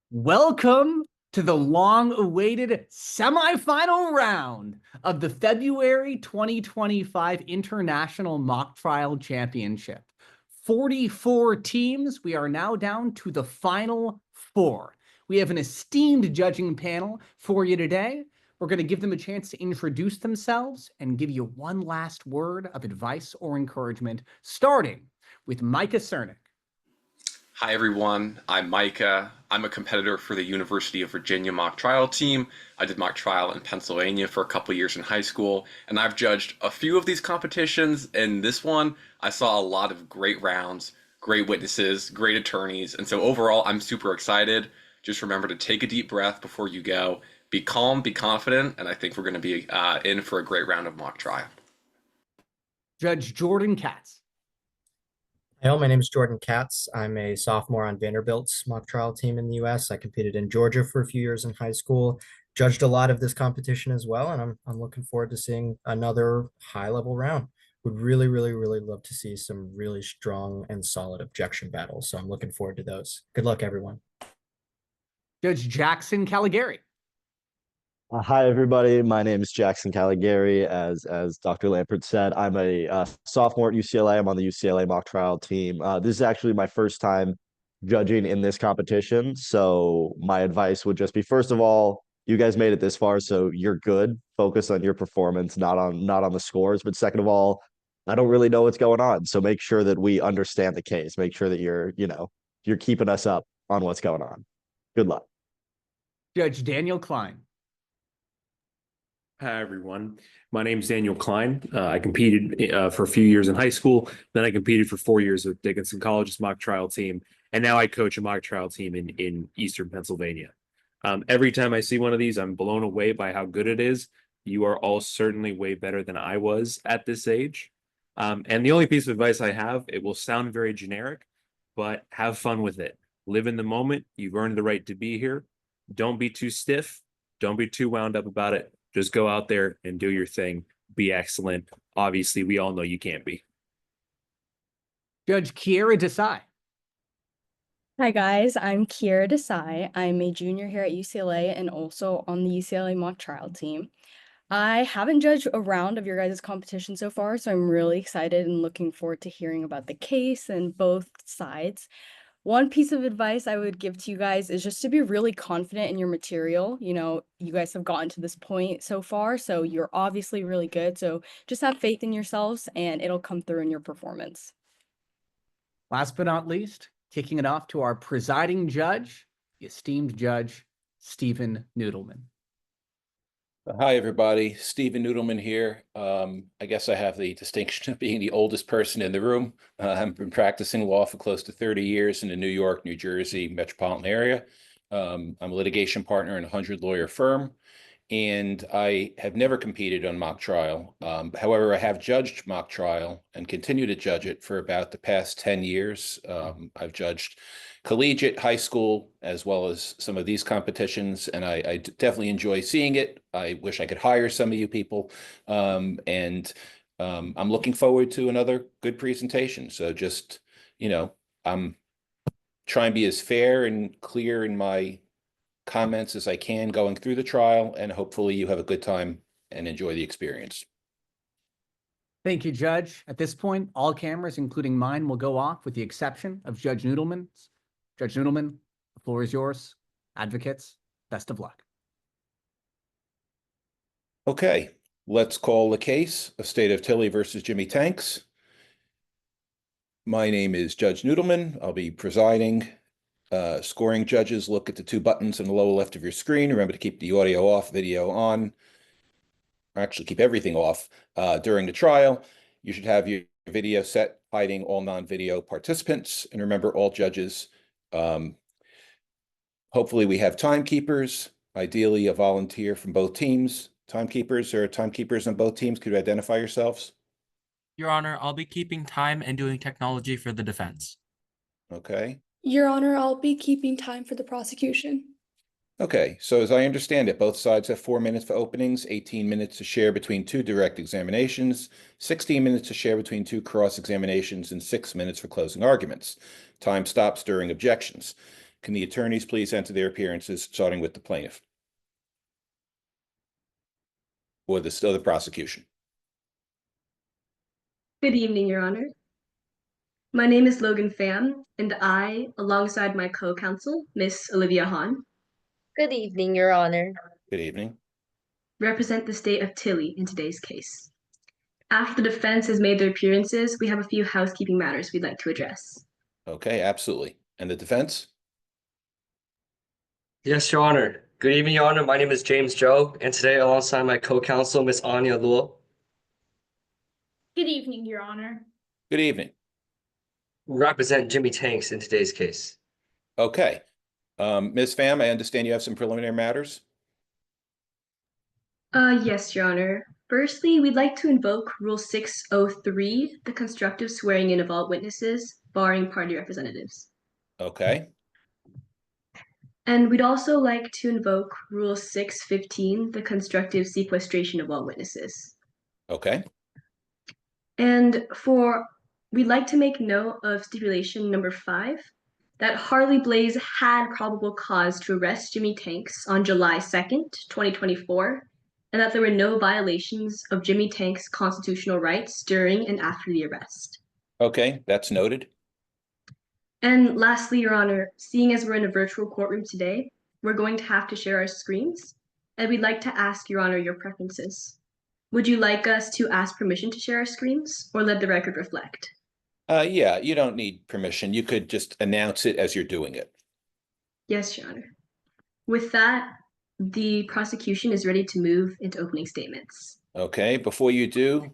Welcome to the long-awaited semifinal round of the February 2025 International Mock Trial Championship. 44 teams. We are now down to the final four. We have an esteemed judging panel for you today. We're going to give them a chance to introduce themselves and give you one last word of advice or encouragement, starting with Micah Cernick. Hi everyone, I'm Micah. I'm a competitor for the University of Virginia mock trial team. I did mock trial in Pennsylvania for a couple years in high school, and I've judged a few of these competitions. In this one, I saw a lot of great rounds, great witnesses, great attorneys, and so overall, I'm super excited. Just remember to take a deep breath before you go. Be calm, be confident, and I think we're going to be in for a great round of mock trial. Judge Jordan Katz. Hello, my name is Jordan Katz. I'm a sophomore on Vanderbilt's mock trial team in the US. I competed in Georgia for a few years in high school, judged a lot of this competition as well, and I'm looking forward to seeing another high-level round. Would really, really, really love to see some really strong and solid objection battles. So I'm looking forward to those. Good luck, everyone. Judge Jackson Caligari. Hi, everybody. My name is Jackson Caligari. As Dr. Lampert said, I'm a sophomore at UCLA. I'm on the UCLA mock trial team. This is actually my first time judging in this competition. So my advice would just be, first of all, you guys made it this far, so you're good. Focus on your performance, not on the scores. But second of all, I don't really know what's going on. So make sure that we understand the case. Make sure that you're keeping us up on what's going on. Good luck. Judge Daniel Klein. Hi, everyone. My name is Daniel Klein. I competed for a few years in high school. Then I competed for 4 years with Dickinson College's mock trial team. And now I coach a mock trial team in Eastern Pennsylvania. Every time I see one of these, I'm blown away by how good it is. You are all certainly way better than I was at this age. And the only piece of advice I have, it will sound very generic, but have fun with it. Live in the moment. You've earned the right to be here. Don't be too stiff. Don't be too wound up about it. Just go out there and do your thing. Be excellent. Obviously, we all know you can't be. Judge Kiera Desai. Hi guys, I'm Kiera Desai. I'm a junior here at UCLA and also on the UCLA mock trial team. I haven't judged a round of your guys' competition so far, so I'm really excited and looking forward to hearing about the case and both sides. One piece of advice I would give to you guys is just to be really confident in your material. You know, you guys have gotten to this point so far, so you're obviously really good. So just have faith in yourselves and it'll come through in your performance. Last but not least, kicking it off to our presiding judge, the esteemed Judge Stephen Noodleman. Hi, everybody. Stephen Noodleman here. I guess I have the distinction of being the oldest person in the room. I've been practicing law for close to 30 years in the New York, New Jersey metropolitan area. I'm a litigation partner in a 100-lawyer firm, and I have never competed on mock trial. However, I have judged mock trial and continue to judge it for about the past 10 years. I've judged collegiate, high school, as well as some of these competitions, and I definitely enjoy seeing it. I wish I could hire some of you people, and I'm looking forward to another good presentation. So just, I'm trying to be as fair and clear in my comments as I can going through the trial, and hopefully you have a good time and enjoy the experience. Thank you, Judge. At this point, all cameras, including mine, will go off with the exception of Judge Noodleman's. Judge Noodleman, the floor is yours. Advocates, best of luck. Okay, let's call the case of State of Tilly versus Jimmie Tanks. My name is Judge Noodleman. I'll be presiding. Scoring judges, look at the two buttons in the lower left of your screen. Remember to keep the audio off, video on. Or actually, keep everything off during the trial. You should have your video set, hiding all non-video participants. And remember, all judges, hopefully we have timekeepers, ideally a volunteer from both teams. Timekeepers on both teams. Could you identify yourselves? Your Honor, I'll be keeping time and doing technology for the defense. Okay. Your Honor, I'll be keeping time for the prosecution. Okay, so as I understand it, both sides have 4 minutes for openings, 18 minutes to share between two direct examinations, 16 minutes to share between two cross-examinations, and 6 minutes for closing arguments. Time stops during objections. Can the attorneys please enter their appearances, starting with the plaintiff? Or the prosecution? Good evening, Your Honor. My name is Logan Pham, and I, alongside my co-counsel, Miss Olivia Hahn, Good evening, Your Honor. Good evening. represent the state of Tilly in today's case. After the defense has made their appearances, we have a few housekeeping matters we'd like to address. Okay, absolutely. And the defense? Yes, Your Honor. Good evening, Your Honor. My name is James Joe, and today, alongside my co-counsel, Miss Anya Luo, Good evening, Your Honor. Good evening. represent Jimmie Tanks in today's case. Okay. Ms. Pham, I understand you have some preliminary matters? Yes, Your Honor. Firstly, we'd like to invoke Rule 603, the constructive swearing in of all witnesses, barring party representatives. Okay. And we'd also like to invoke Rule 615, the constructive sequestration of all witnesses. Okay. And we'd like to make note of stipulation number 5, that Harley Blaze had probable cause to arrest Jimmie Tanks on July 2nd, 2024, and that there were no violations of Jimmie Tanks' constitutional rights during and after the arrest. Okay, that's noted. And lastly, Your Honor, seeing as we're in a virtual courtroom today, we're going to have to share our screens, and we'd like to ask, Your Honor, your preferences. Would you like us to ask permission to share our screens, or let the record reflect? Yeah, you don't need permission. You could just announce it as you're doing it. Yes, Your Honor. With that, the prosecution is ready to move into opening statements. Okay, before you do,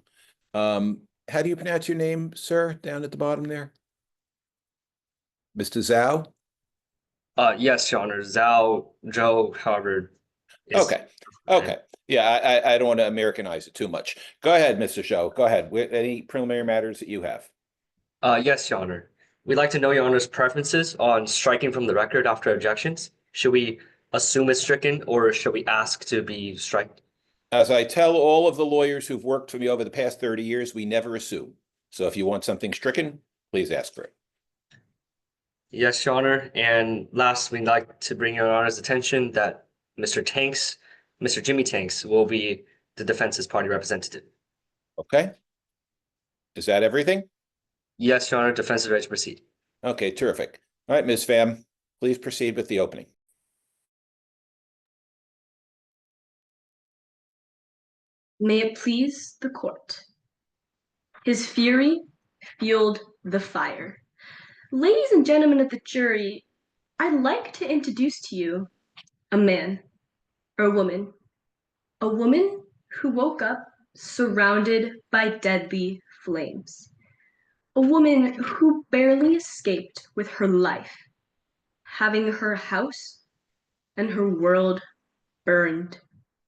how do you pronounce your name, sir, down at the bottom there? Mr. Zhao? Yes, Your Honor. Zhao, Joe, however. Okay. Okay. Yeah, I don't want to Americanize it too much. Go ahead, Mr. Zhao. Go ahead. Any preliminary matters that you have? Yes, Your Honor. We'd like to know Your Honor's preferences on striking from the record after objections. Should we assume it's stricken, or should we ask to be striked? As I tell all of the lawyers who've worked for me over the past 30 years, we never assume. So if you want something stricken, please ask for it. Yes, Your Honor. And last, we'd like to bring Your Honor's attention that Mr. Jimmie Tanks will be the defense's party representative. Okay. Is that everything? Yes, Your Honor. Defense is ready to proceed. Okay, terrific. All right, Ms. Pham, please proceed with the opening. May it please the court. His fury fueled the fire. Ladies and gentlemen of the jury, I'd like to introduce to you a man or a woman who woke up surrounded by deadly flames. A woman who barely escaped with her life, having her house and her world burned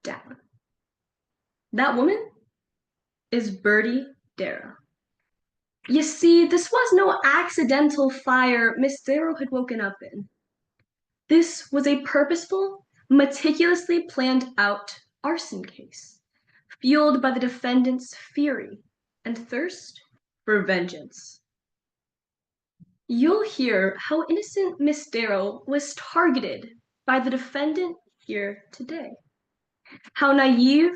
down. That woman is Bertie Darrow. You see, this was no accidental fire Miss Darrow had woken up in. This was a purposeful, meticulously planned out arson case, fueled by the defendant's fury and thirst for vengeance. You'll hear how innocent Miss Darrow was targeted by the defendant here today. How naive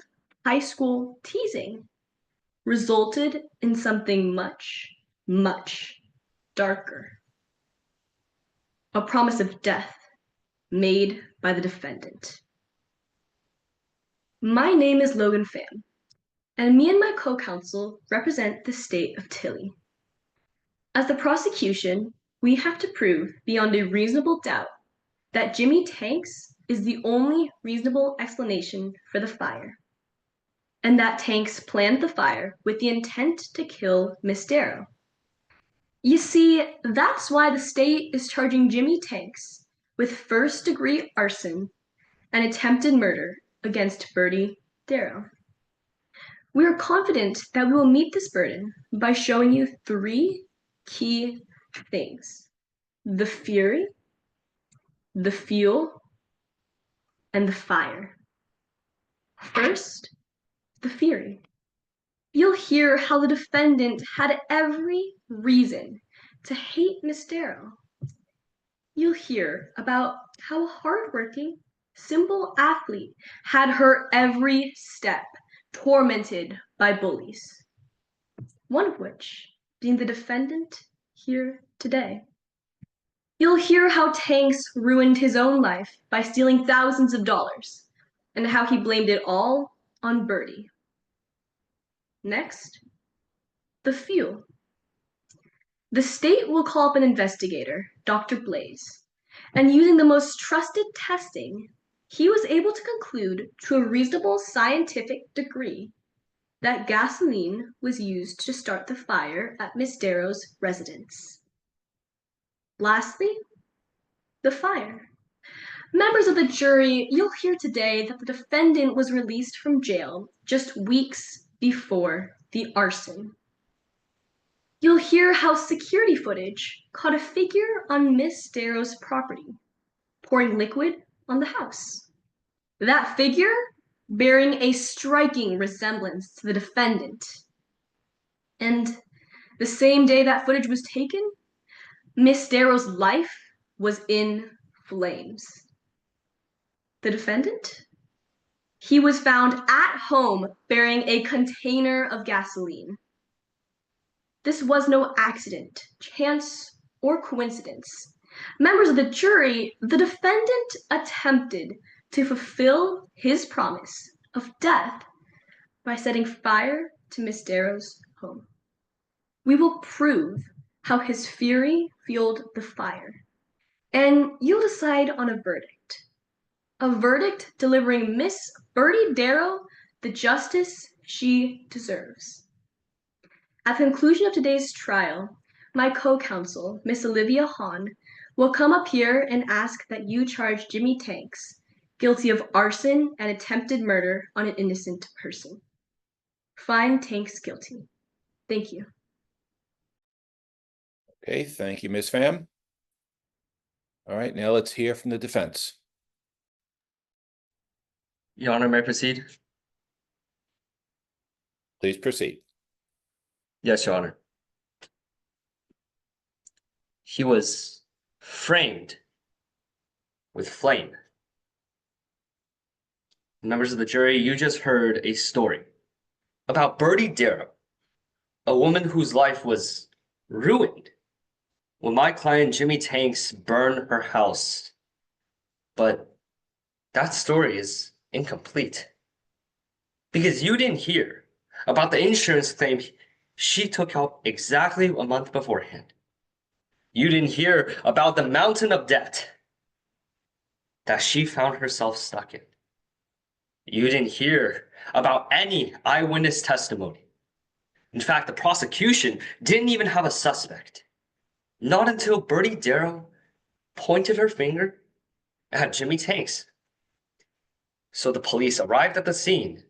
high school teasing resulted in something much, much darker. A promise of death made by the defendant. My name is Logan Pham, and me and my co-counsel represent the state of Tilly. As the prosecution, we have to prove beyond a reasonable doubt that Jimmie Tanks is the only reasonable explanation for the fire, and that Tanks planned the fire with the intent to kill Miss Darrow. You see, that's why the state is charging Jimmie Tanks with first-degree arson and attempted murder against Bertie Darrow. We are confident that we will meet this burden by showing you 3 key things: the fury, the fuel, and the fire. First, the fury. You'll hear how the defendant had every reason to hate Miss Darrow. you'll hear about how a hardworking, simple athlete had her every step tormented by bullies, one of which being the defendant here today. You'll hear how Tanks ruined his own life by stealing thousands of dollars, and how he blamed it all on Bertie. Next, the fuel. The state will call up an investigator, Dr. Blaze, and using the most trusted testing, he was able to conclude to a reasonable scientific degree that gasoline was used to start the fire at Miss Darrow's residence. Lastly, the fire. Members of the jury, you'll hear today that the defendant was released from jail just weeks before the arson. You'll hear how security footage caught a figure on Miss Darrow's property, pouring liquid on the house. That figure bearing a striking resemblance to the defendant. And the same day that footage was taken, Miss Darrow's life was in flames. The defendant? He was found at home bearing a container of gasoline. This was no accident, chance, or coincidence. Members of the jury, the defendant attempted to fulfill his promise of death by setting fire to Miss Darrow's home. We will prove how his fury fueled the fire, and you'll decide on a verdict. A verdict delivering Miss Bertie Darrow the justice she deserves. At the conclusion of today's trial, my co-counsel, Miss Olivia Hahn, will come up here and ask that you charge Jimmie Tanks guilty of arson and attempted murder on an innocent person. Find Tanks guilty. Thank you. Okay, thank you, Ms. Pham. All right, now let's hear from the defense. Your Honor, may I proceed? Please proceed. Yes, Your Honor. He was framed with flame. Members of the jury, you just heard a story about Bertie Darrow, a woman whose life was ruined when my client Jimmie Tanks burned her house. But that story is incomplete because you didn't hear about the insurance claim she took out exactly a month beforehand. You didn't hear about the mountain of debt that she found herself stuck in. You didn't hear about any eyewitness testimony. In fact, the prosecution didn't even have a suspect. Not until Bertie Darrow pointed her finger at Jimmie Tanks. So the police arrived at the scene,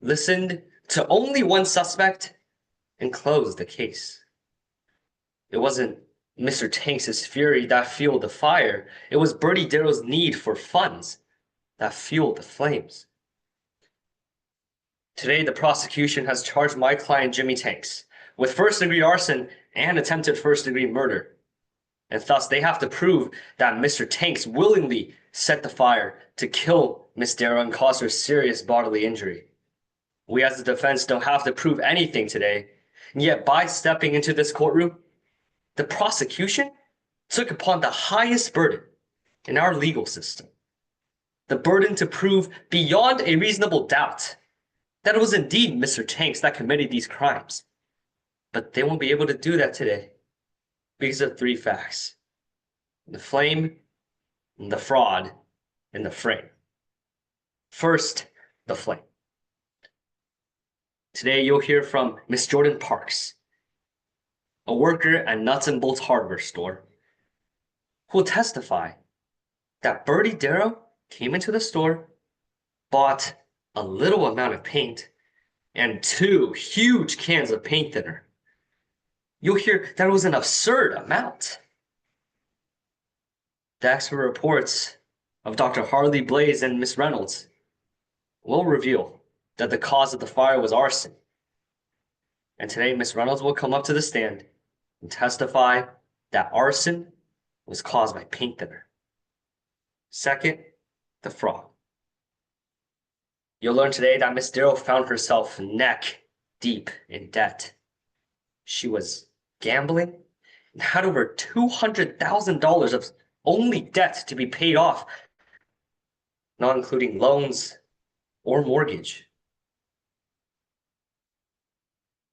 listened to only one suspect, and closed the case. It wasn't Mr. Tanks' fury that fueled the fire. It was Bertie Darrow's need for funds that fueled the flames. Today, the prosecution has charged my client Jimmie Tanks with first-degree arson and attempted first-degree murder. And thus, they have to prove that Mr. Tanks willingly set the fire to kill Miss Darrow and cause her serious bodily injury. We as the defense don't have to prove anything today, and yet by stepping into this courtroom, the prosecution took upon the highest burden in our legal system. The burden to prove beyond a reasonable doubt that it was indeed Mr. Tanks that committed these crimes. But they won't be able to do that today because of three facts: the flame, the fraud, and the frame. First, the flame. Today, you'll hear from Miss Jordan Parks, a worker at Nuts and Bolts hardware store, who will testify that Bertie Darrow came into the store, bought a little amount of paint, and 2 huge cans of paint thinner. You'll hear that it was an absurd amount. The expert reports of Dr. Harley Blaze and Miss Reynolds will reveal that the cause of the fire was arson. And today, Miss Reynolds will come up to the stand and testify that arson was caused by paint thinner. Second, the fraud. You'll learn today that Miss Darrow found herself neck deep in debt. She was gambling and had over $200,000 of only debt to be paid off, not including loans or mortgage.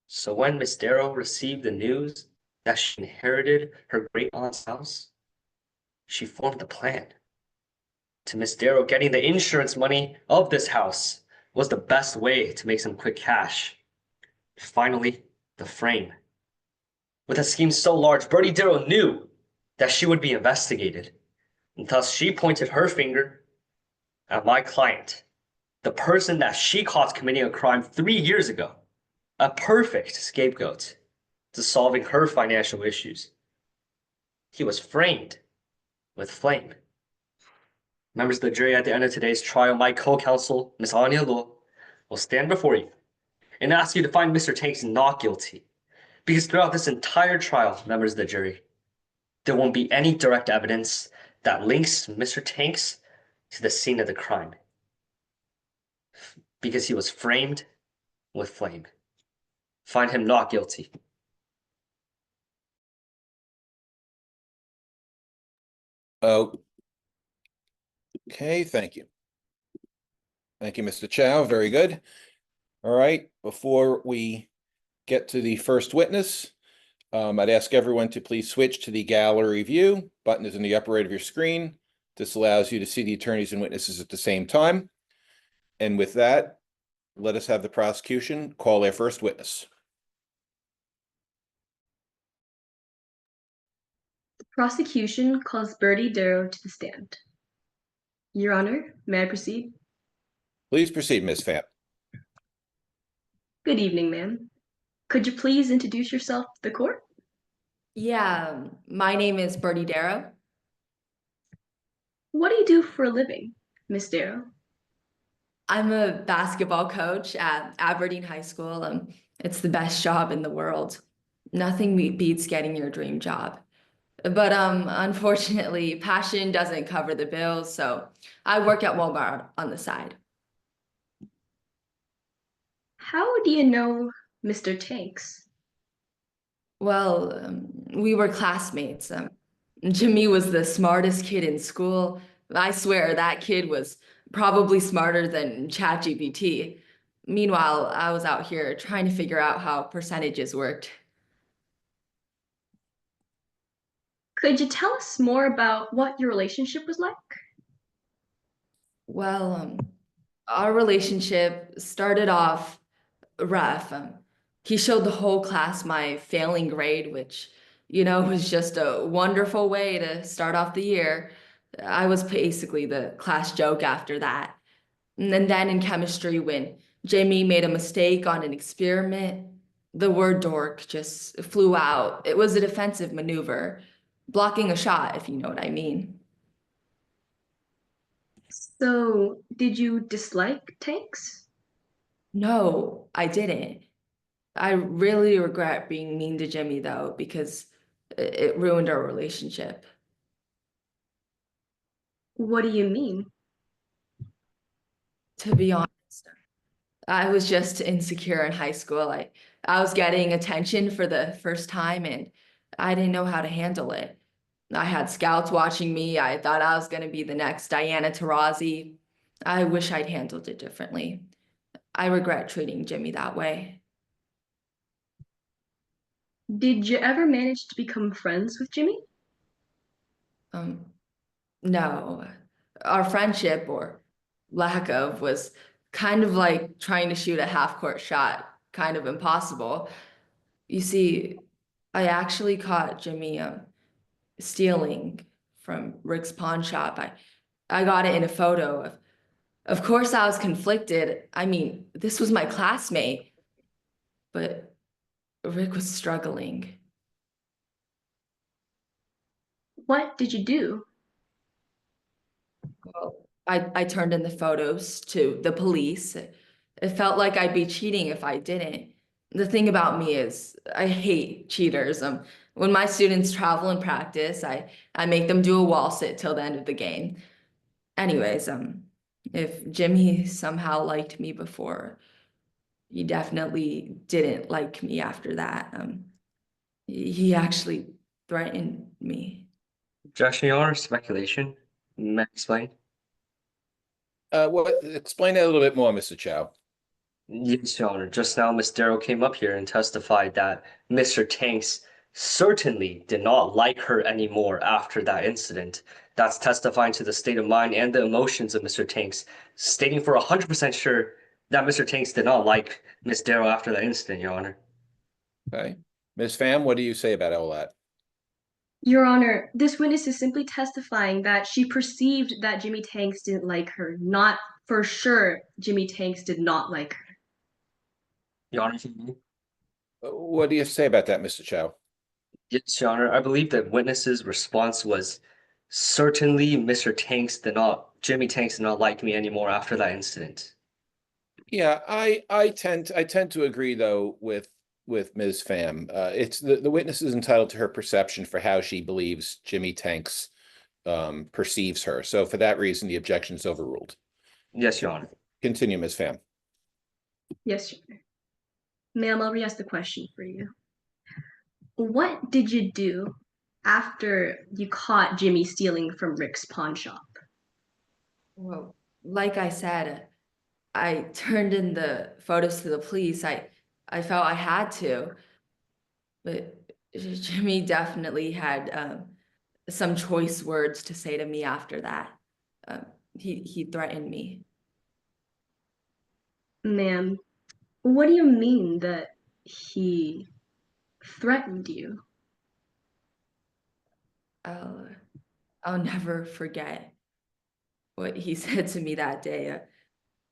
So when Miss Darrow received the news that she inherited her great-aunt's house, she formed a plan. To Miss Darrow, getting the insurance money of this house was the best way to make some quick cash. Finally, the frame. With a scheme so large, Bertie Darrow knew that she would be investigated, and thus she pointed her finger at my client, the person that she caught committing a crime 3 years ago, a perfect scapegoat to solving her financial issues. He was framed with Pham. Members of the jury, at the end of today's trial, my co-counsel, Ms. Anya Luo, will stand before you and ask you to find Mr. Tanks not guilty. Because throughout this entire trial, members of the jury, there won't be any direct evidence that links Mr. Tanks to the scene of the crime. Because he was framed with Pham. Find him not guilty. Okay, thank you. Thank you, Mr. Chow. Very good. All right, before we get to the first witness, I'd ask everyone to please switch to the gallery view. Button is in the upper right of your screen. This allows you to see the attorneys and witnesses at the same time. And with that, let us have the prosecution call their first witness. The prosecution calls Bertie Darrow to the stand. Your Honor, may I proceed? Please proceed, Ms. Pham. Good evening, ma'am. Could you please introduce yourself to the court? Yeah, my name is Bertie Darrow. What do you do for a living, Miss Darrow? I'm a basketball coach at Aberdeen High School. It's the best job in the world. Nothing beats getting your dream job. But unfortunately, passion doesn't cover the bills, so I work at Walmart on the side. How do you know Mr. Tanks? Well, we were classmates. Jimmie was the smartest kid in school. I swear that kid was probably smarter than ChatGPT. Meanwhile, I was out here trying to figure out how percentages worked. Could you tell us more about what your relationship was like? Well, our relationship started off rough. He showed the whole class my failing grade, which, was just a wonderful way to start off the year. I was basically the class joke after that. And then in chemistry, when Jimmie made a mistake on an experiment, the word dork just flew out. It was a defensive maneuver, blocking a shot, if you know what I mean. So, did you dislike Tanks? No, I didn't. I really regret being mean to Jimmie, though, because it ruined our relationship. What do you mean? To be honest, I was just insecure in high school. I was getting attention for the first time, and I didn't know how to handle it. I had scouts watching me. I thought I was going to be the next Diana Taurasi. I wish I'd handled it differently. I regret treating Jimmie that way. Did you ever manage to become friends with Jimmie? No. Our friendship, or lack of, was kind of like trying to shoot a half-court shot, kind of impossible. You see, I actually caught Jimmie stealing from Rick's pawn shop. I got it in a photo. Of course, I was conflicted. I mean, this was my classmate, but Rick was struggling. What did you do? Well, I turned in the photos to the police. It felt like I'd be cheating if I didn't. The thing about me is I hate cheaters. When my students travel and practice, I make them do a wall sit till the end of the game. Anyways, if Jimmie somehow liked me before, he definitely didn't like me after that. He actually threatened me. Objection, Your Honor. Speculation. May I explain? Explain that a little bit more, Mr. Chow. Yes, Your Honor. Just now, Miss Darrow came up here and testified that Mr. Tanks certainly did not like her anymore after that incident. That's testifying to the state of mind and the emotions of Mr. Tanks, stating for 100% sure that Mr. Tanks did not like Miss Darrow after that incident, Your Honor. Okay. Ms. Pham, what do you say about all that? Your Honor, this witness is simply testifying that she perceived that Jimmie Tanks didn't like her, not for sure Jimmie Tanks did not like her. Your Honor. What do you say about that, Mr. Chow? Yes, Your Honor. I believe that witness's response was certainly Jimmie Tanks did not like me anymore after that incident. Yeah, I tend to agree though with Ms. Pham. It's the witness is entitled to her perception for how she believes Jimmie Tanks perceives her. So for that reason, the objection is overruled. Yes, Your Honor. Continue, Ms. Pham. Yes, Your Honor. Ma'am, I'll re-ask the question for you. What did you do after you caught Jimmie stealing from Rick's pawn shop? Well, like I said, I turned in the photos to the police. I felt I had to, but Jimmie definitely had some choice words to say to me after that. He threatened me. Ma'am, what do you mean that he threatened you? I'll never forget what he said to me that day.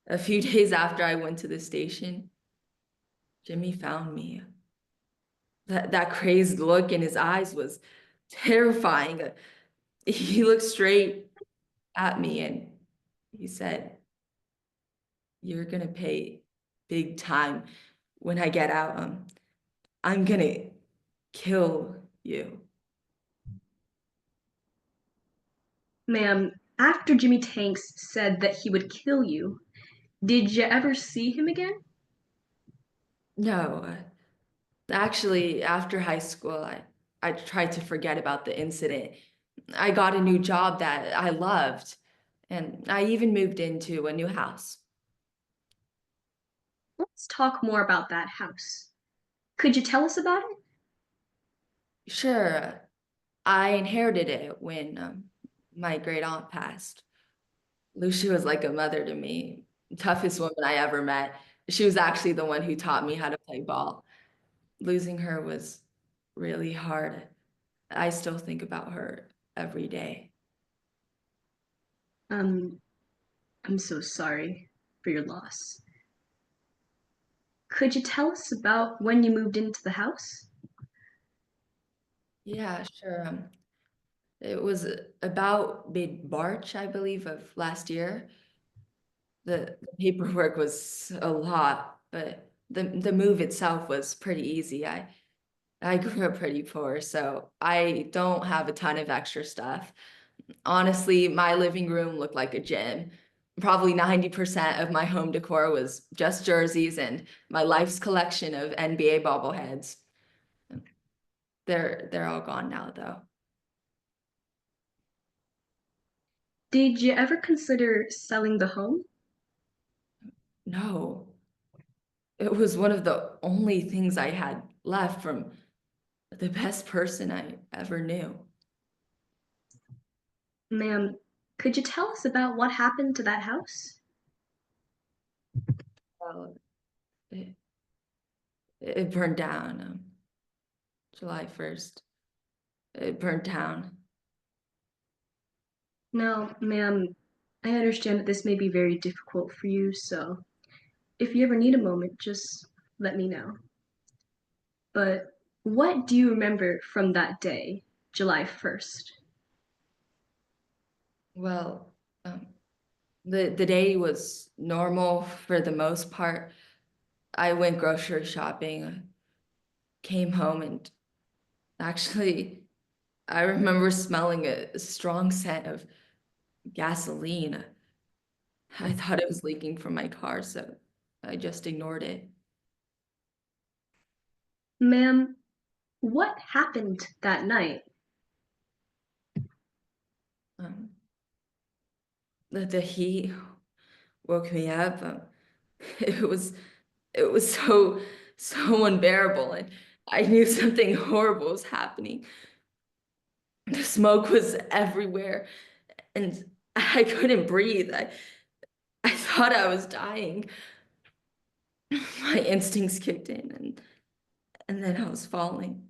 A few days after I went to the station, Jimmie found me. That crazed look in his eyes was terrifying. He looked straight at me and he said, "You're gonna pay big time when I get out. I'm gonna kill you." Ma'am, after Jimmie Tanks said that he would kill you, did you ever see him again? No, actually, after high school, I tried to forget about the incident. I got a new job that I loved, and I even moved into a new house. Let's talk more about that house. Could you tell us about it? Sure, I inherited it when my great aunt passed. Lucy was like a mother to me, toughest woman I ever met. She was actually the one who taught me how to play ball. Losing her was really hard. I still think about her every day. I'm so sorry for your loss. Could you tell us about when you moved into the house? Yeah, sure. It was about mid-March, I believe, of last year. The paperwork was a lot, but the move itself was pretty easy. I grew up pretty poor, so I don't have a ton of extra stuff. Honestly, my living room looked like a gym. Probably 90% of my home decor was just jerseys and my life's collection of NBA bobbleheads. They're all gone now, though. Did you ever consider selling the home? No. It was one of the only things I had left from the best person I ever knew. Ma'am, could you tell us about what happened to that house? Well, it burned down July 1st. It burned down. Now, ma'am, I understand that this may be very difficult for you, so if you ever need a moment, just let me know. But what do you remember from that day, July 1st? Well, the day was normal for the most part. I went grocery shopping, came home, and actually, I remember smelling a strong scent of gasoline. I thought it was leaking from my car, so I just ignored it. Ma'am, what happened that night? The heat woke me up. It was so unbearable, and I knew something horrible was happening. The smoke was everywhere, and I couldn't breathe. I thought I was dying. My instincts kicked in, and then I was falling.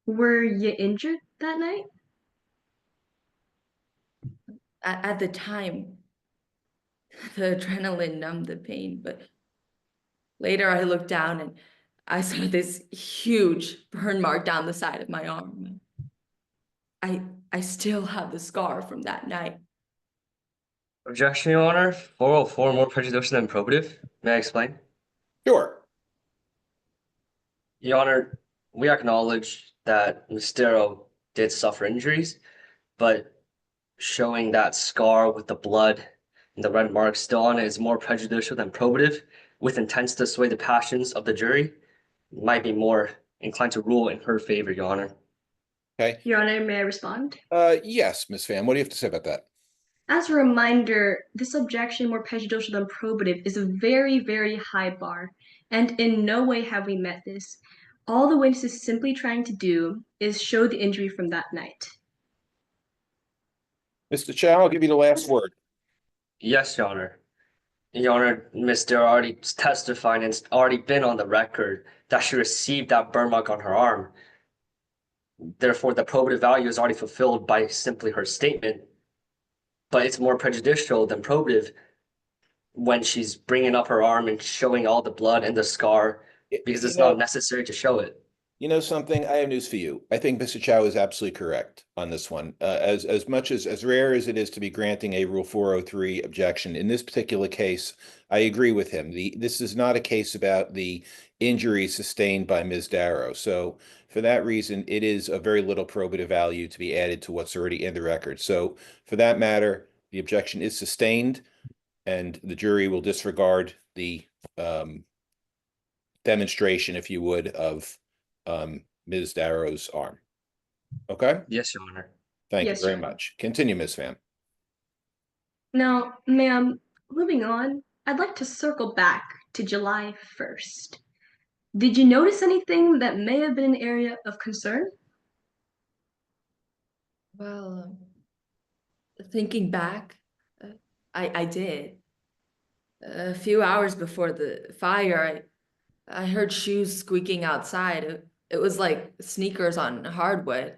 Were you injured that night? At the time, the adrenaline numbed the pain, but later I looked down and I saw this huge burn mark down the side of my arm. I still have the scar from that night. Objection, Your Honor. 404 more prejudicial than probative. May I explain? Sure. Your Honor, we acknowledge that Ms. Darrow did suffer injuries, but showing that scar with the blood and the red mark still on it is more prejudicial than probative, with intent to sway the passions of the jury. Might be more inclined to rule in her favor, Your Honor. Okay. Your Honor, may I respond? Yes, Ms. Pham, what do you have to say about that? As a reminder, this objection, more prejudicial than probative, is a very, very high bar, and in no way have we met this. All the witness is simply trying to do is show the injury from that night. Mr. Chow, I'll give you the last word. Yes, Your Honor. Your Honor, Ms. Darrow already testified and it's already been on the record that she received that burn mark on her arm. Therefore, the probative value is already fulfilled by simply her statement, but it's more prejudicial than probative when she's bringing up her arm and showing all the blood and the scar because it's not necessary to show it. You know something? I have news for you. I think Mr. Chow is absolutely correct on this one. As much as rare as it is to be granting a Rule 403 objection, in this particular case, I agree with him. This is not a case about the injury sustained by Ms. Darrow. So for that reason, it is of very little probative value to be added to what's already in the record. So for that matter, the objection is sustained, and the jury will disregard the demonstration, if you would, of Ms. Darrow's arm. Okay? Yes, Your Honor. Thank Yes, you very Your Honor. much. Continue, Ms. Pham. Now, ma'am, moving on, I'd like to circle back to July 1st. Did you notice anything that may have been an area of concern? Well, thinking back, I did. A few hours before the fire, I heard shoes squeaking outside. It was like sneakers on hardwood.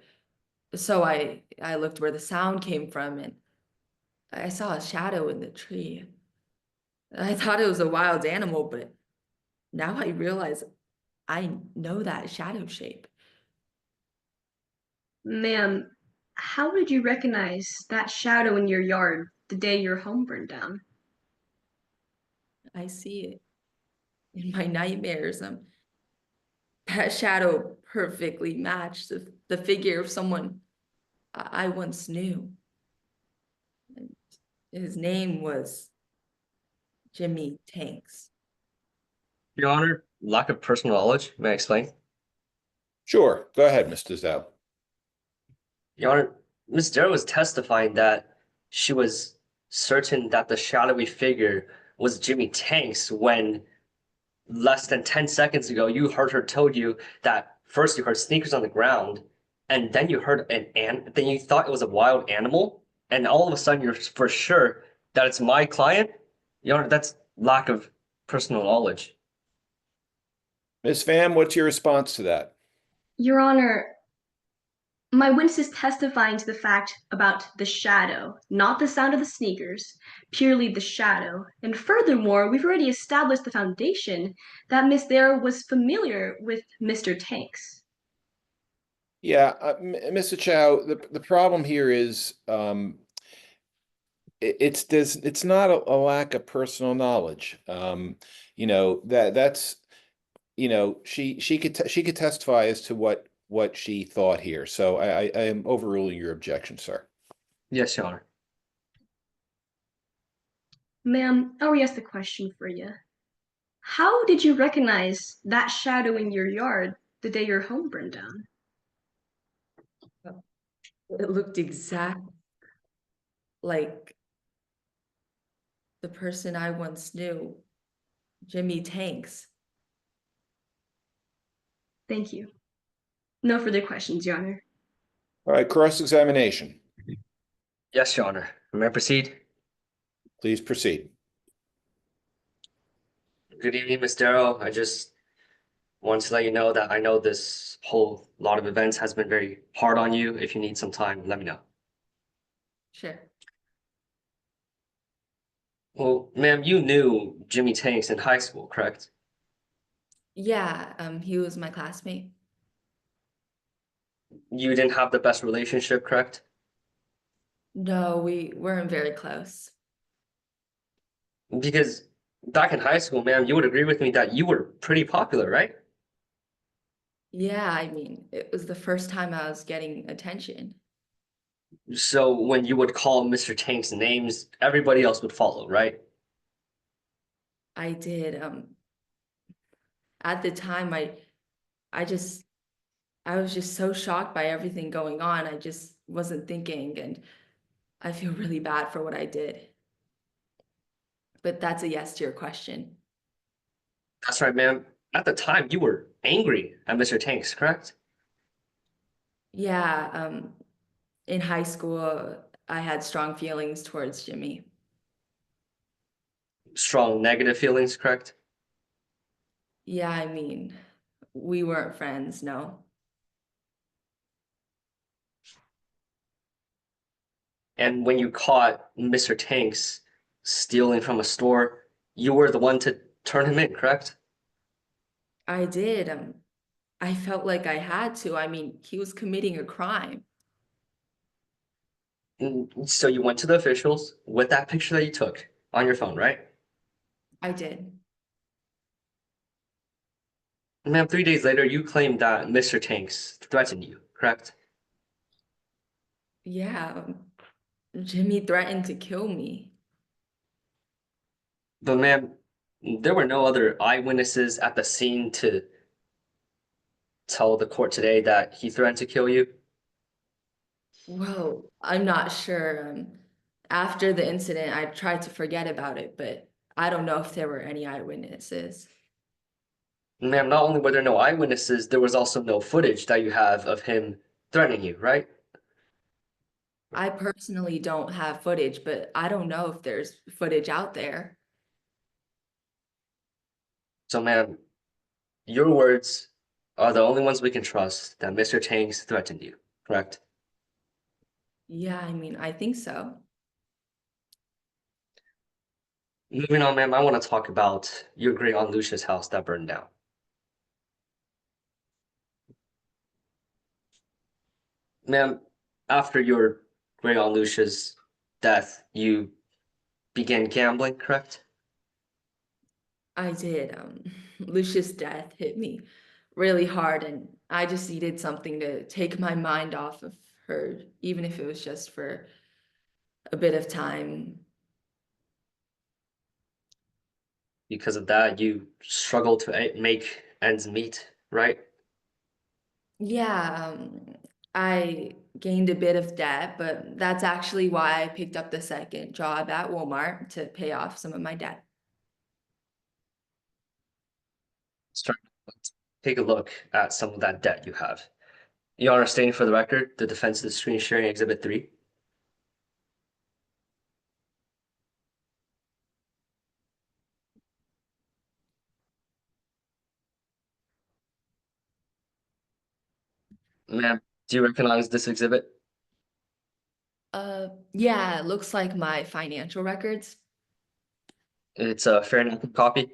So I looked where the sound came from, and I saw a shadow in the tree. I thought it was a wild animal, but now I realize I know that shadow shape. Ma'am, how did you recognize that shadow in your yard the day your home burned down? I see it in my nightmares. That shadow perfectly matched the figure of someone I once knew. And his name was Jimmie Tanks. Your Honor, lack of personal knowledge. May I explain? Sure. Go ahead, Mr. Zhao. Your Honor, Ms. Darrow was testifying that she was certain that the shadowy figure was Jimmie Tanks when less than 10 seconds ago you heard her tell you that first you heard sneakers on the ground and then you heard then you thought it was a wild animal, and all of a sudden you're for sure that it's my client. Your Honor, that's lack of personal knowledge. Ms. Pham, what's your response to that? Your Honor, my witness is testifying to the fact about the shadow, not the sound of the sneakers, purely the shadow. And furthermore, we've already established the foundation that Miss Darrow was familiar with Mr. Tanks. Yeah, Mr. Chow, the problem here is it's not a lack of personal knowledge. You know, that's, you know, she could testify as to what she thought here. So I am overruling your objection, sir. Yes, Your Honor. Ma'am, I'll re-ask the question for you. How did you recognize that shadow in your yard the day your home burned down? It looked exactly like the person I once knew, Jimmie Tanks. Thank you. No further questions, Your Honor. All right, cross-examination. Yes, Your Honor. May I proceed? Please proceed. Good evening, Ms. Darrow. I just want to let you know that I know this whole lot of events has been very hard on you. If you need some time, let me know. Sure. Well, ma'am, you knew Jimmie Tanks in high school, correct? Yeah, he was my classmate. You didn't have the best relationship, correct? No, we weren't very close. Because back in high school, ma'am, you would agree with me that you were pretty popular, right? Yeah, I mean, it was the first time I was getting attention. So when you would call Mr. Tanks names, everybody else would follow, right? I did. At the time, I was just so shocked by everything going on. I just wasn't thinking, and I feel really bad for what I did. But that's a yes to your question. That's right, ma'am. At the time, you were angry at Mr. Tanks, correct? Yeah, in high school, I had strong feelings towards Jimmie. Strong negative feelings, correct? Yeah, I mean, we weren't friends, no. And when you caught Mr. Tanks stealing from a store, you were the one to turn him in, correct? I did. I felt like I had to. I mean, he was committing a crime. So you went to the officials with that picture that you took on your phone, right? I did. Ma'am, 3 days later, you claimed that Mr. Tanks threatened you, correct? Yeah, Jimmie threatened to kill me. But ma'am, there were no other eyewitnesses at the scene to tell the court today that he threatened to kill you? Well, I'm not sure. After the incident, I tried to forget about it, but I don't know if there were any eyewitnesses. Ma'am, not only were there no eyewitnesses, there was also no footage that you have of him threatening you, right? I personally don't have footage, but I don't know if there's footage out there. So, ma'am, your words are the only ones we can trust that Mr. Tanks threatened you, correct? Yeah, I mean, I think so. Moving on, ma'am, I want to talk about your great aunt Lucia's house that burned down. Ma'am, after your great aunt Lucia's death, you began gambling, correct? I did. Lucia's death hit me really hard, and I just needed something to take my mind off of her, even if it was just for a bit of time. Because of that, you struggled to make ends meet, right? Yeah, I gained a bit of debt, but that's actually why I picked up the second job at Walmart to pay off some of my debt. Let's take a look at some of that debt you have. Your Honor, stating for the record, the defense of the screen sharing Exhibit 3. Ma'am, do you recognize this exhibit? Yeah, it looks like my financial records. It's a fair and accurate copy.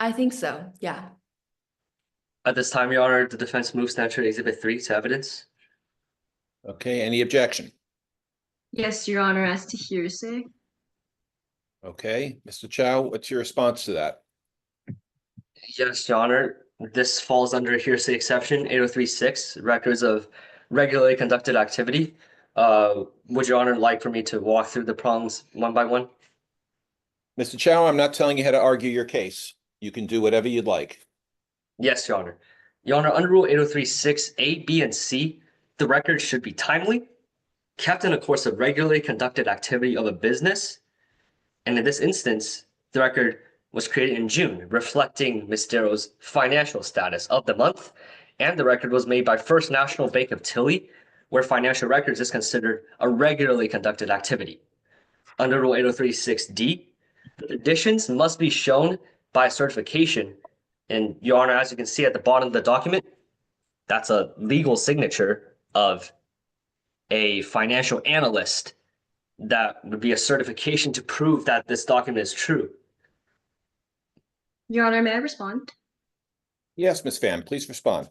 I think so, yeah. At this time, Your Honor, the defense moves to enter Exhibit 3 to evidence. Okay, any objection? Yes, Your Honor, as to hearsay. Okay, Mr. Chow, what's your response to that? Yes, Your Honor. This falls under hearsay exception 8036, records of regularly conducted activity. Would Your Honor like for me to walk through the problems one by one? Mr. Chow, I'm not telling you how to argue your case. You can do whatever you'd like. Yes, Your Honor. Your Honor, under Rule 8036, A, B, and C, the record should be timely, kept in a course of regularly conducted activity of a business, and in this instance, the record was created in June, reflecting Ms. Darrow's financial status of the month, and the record was made by First National Bank of Tilly, where financial records is considered a regularly conducted activity. Under Rule 8036D, the conditions must be shown by certification, and Your Honor, as you can see at the bottom of the document, that's a legal signature of a financial analyst. That would be a certification to prove that this document is true. Your Honor, may I respond? Yes, Ms. Pham, please respond.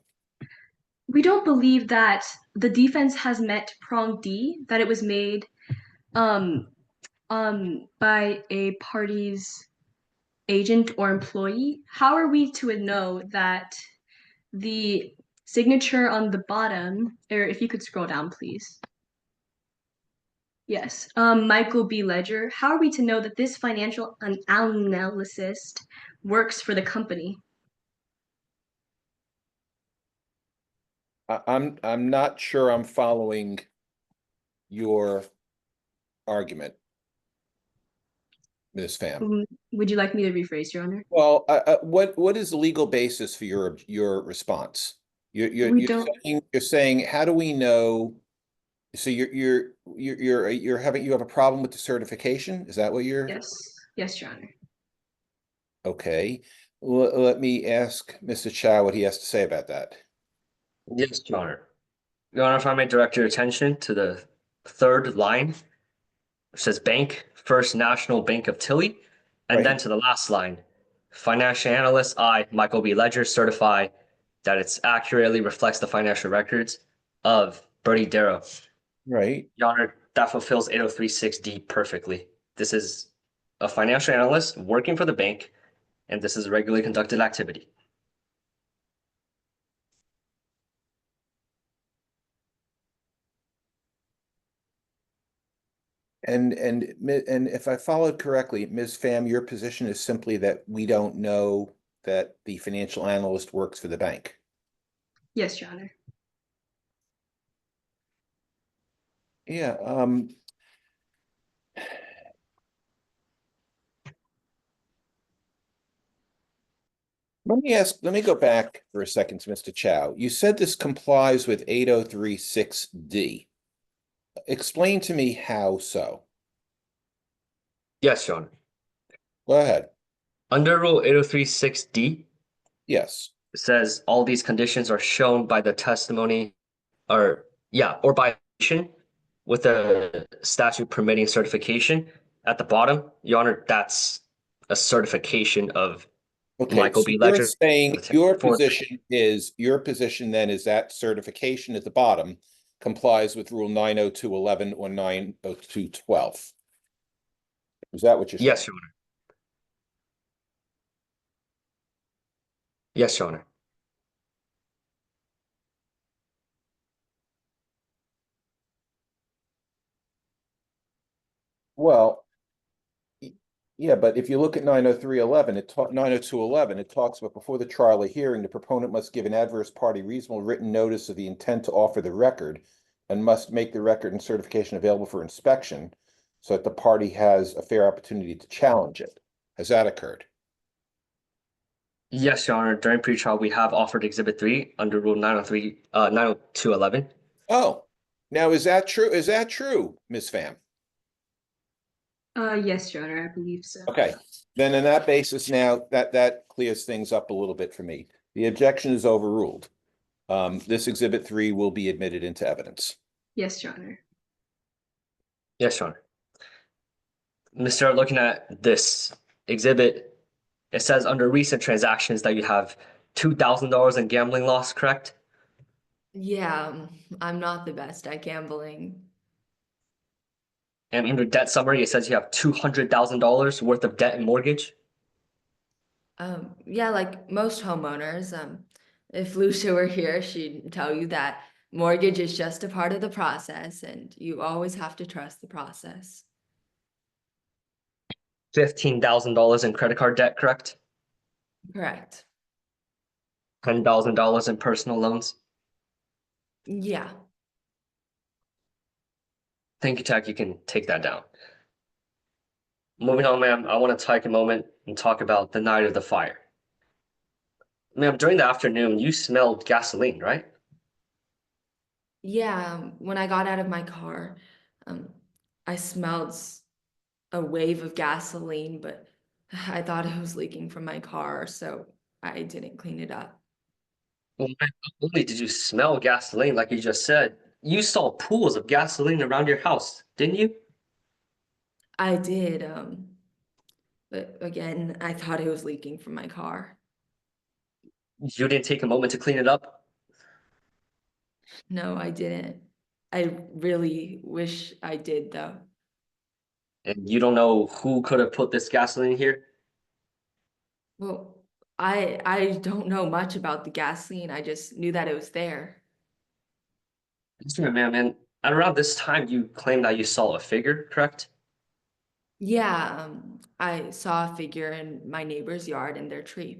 We don't believe that the defense has met prong D, that it was made by a party's agent or employee. How are we to know that the signature on the bottom, or if you could scroll down, please. Yes, Michael B. Ledger. How are we to know that this financial analyst works for the company? I'm not sure I'm following your argument, Ms. Pham. Would you like me to rephrase, Your Honor? Well, what is the legal basis for your response? You're saying, how do we know? So you have a problem with the certification? Is that what you're? Yes, Your Honor. Okay, let me ask Mr. Chow what he has to say about that. Yes, Your Honor. Your Honor, if I may direct your attention to the third line, which says Bank, First National Bank of Tilly, and then to the last line, financial analyst, I, Michael B. Ledger, certify that it accurately reflects the financial records of Bertie Darrow. Right. Your Honor, that fulfills 8036D perfectly. This is a financial analyst working for the bank, and this is a regularly conducted activity. And if I followed correctly, Ms. Pham, your position is simply that we don't know that the financial analyst works for the bank. Yes, Your Honor. Yeah. Let me go back for a second to Mr. Chow. You said this complies with 8036D. Explain to me how so. Yes, Your Honor. Go ahead. Under Rule 8036D, yes, it says all these conditions are shown by the testimony, or by with the statute permitting certification. At the bottom, Your Honor, that's a certification of Michael B. Ledger. You're saying your position then is that certification at the bottom complies with Rule 902.11 or 902.12. Is that what you're saying? Yes, Your Honor. Yes, Your Honor. Well, yeah, but if you look at 903.11, 902.11, it talks about before the trial or hearing, the proponent must give an adverse party reasonable written notice of the intent to offer the record and must make the record and certification available for inspection so that the party has a fair opportunity to challenge it. Has that occurred? Yes, Your Honor. During pretrial, we have offered Exhibit 3 under Rule 902.11. Oh, now is that true? Is that true, Ms. Pham? Yes, Your Honor, I believe so. Okay, then on that basis now, that clears things up a little bit for me. The objection is overruled. This Exhibit 3 will be admitted into evidence. Yes, Your Honor. Yes, Your Honor. Mr. Looking at this exhibit, it says under recent transactions that you have $2,000 in gambling loss, correct? Yeah, I'm not the best at gambling. And in your debt summary, it says you have $200,000 worth of debt and mortgage. Yeah, like most homeowners, if Lucia were here, she'd tell you that mortgage is just a part of the process and you always have to trust the process. $15,000 in credit card debt, correct? Correct. $10,000 in personal loans. Yeah. Thank you, Tech. You can take that down. Moving on, ma'am, I want to take a moment and talk about the night of the fire. Ma'am, during the afternoon, you smelled gasoline, right? Yeah, when I got out of my car, I smelled a wave of gasoline, but I thought it was leaking from my car, so I didn't clean it up. Well, ma'am, not only did you smell gasoline, like you just said, you saw pools of gasoline around your house, didn't you? I did, but again, I thought it was leaking from my car. You didn't take a moment to clean it up? No, I didn't. I really wish I did, though. And you don't know who could have put this gasoline here? Well, I don't know much about the gasoline. I just knew that it was there. Yes, ma'am, and at around this time, you claimed that you saw a figure, correct? Yeah, I saw a figure in my neighbor's yard in their tree.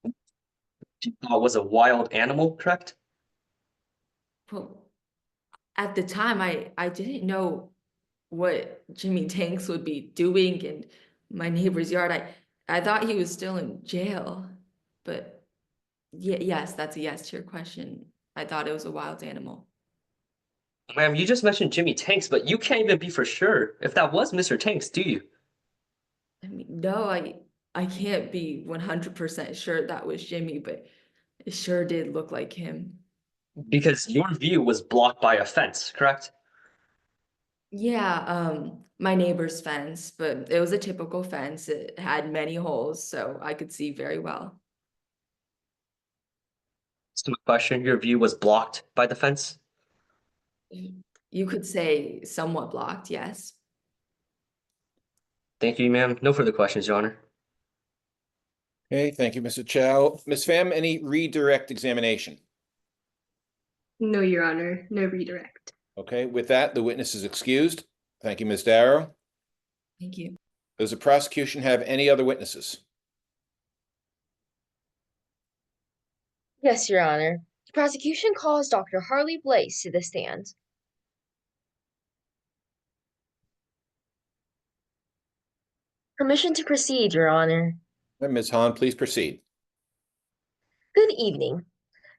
You thought it was a wild animal, correct? Well, at the time, I didn't know what Jimmie Tanks would be doing in my neighbor's yard. I thought he was still in jail, but yes, that's a yes to your question. I thought it was a wild animal. Ma'am, you just mentioned Jimmie Tanks, but you can't even be for sure if that was Mr. Tanks, do you? I mean, no, I can't be 100% sure that was Jimmie, but it sure did look like him. Because your view was blocked by a fence, correct? Yeah, my neighbor's fence, but it was a typical fence. It had many holes, so I could see very well. So my question, your view was blocked by the fence? You could say somewhat blocked, yes. Thank you, ma'am. No further questions, Your Honor. Okay, thank you, Mr. Chow. Ms. Pham, any redirect examination? No, Your Honor, no redirect. Okay, with that, the witness is excused. Thank you, Ms. Darrow. Thank you. Does the prosecution have any other witnesses? Yes, Your Honor. The prosecution calls Dr. Harley Blaze to the stand. Permission to proceed, Your Honor. Ms. Hahn, please proceed. Good evening.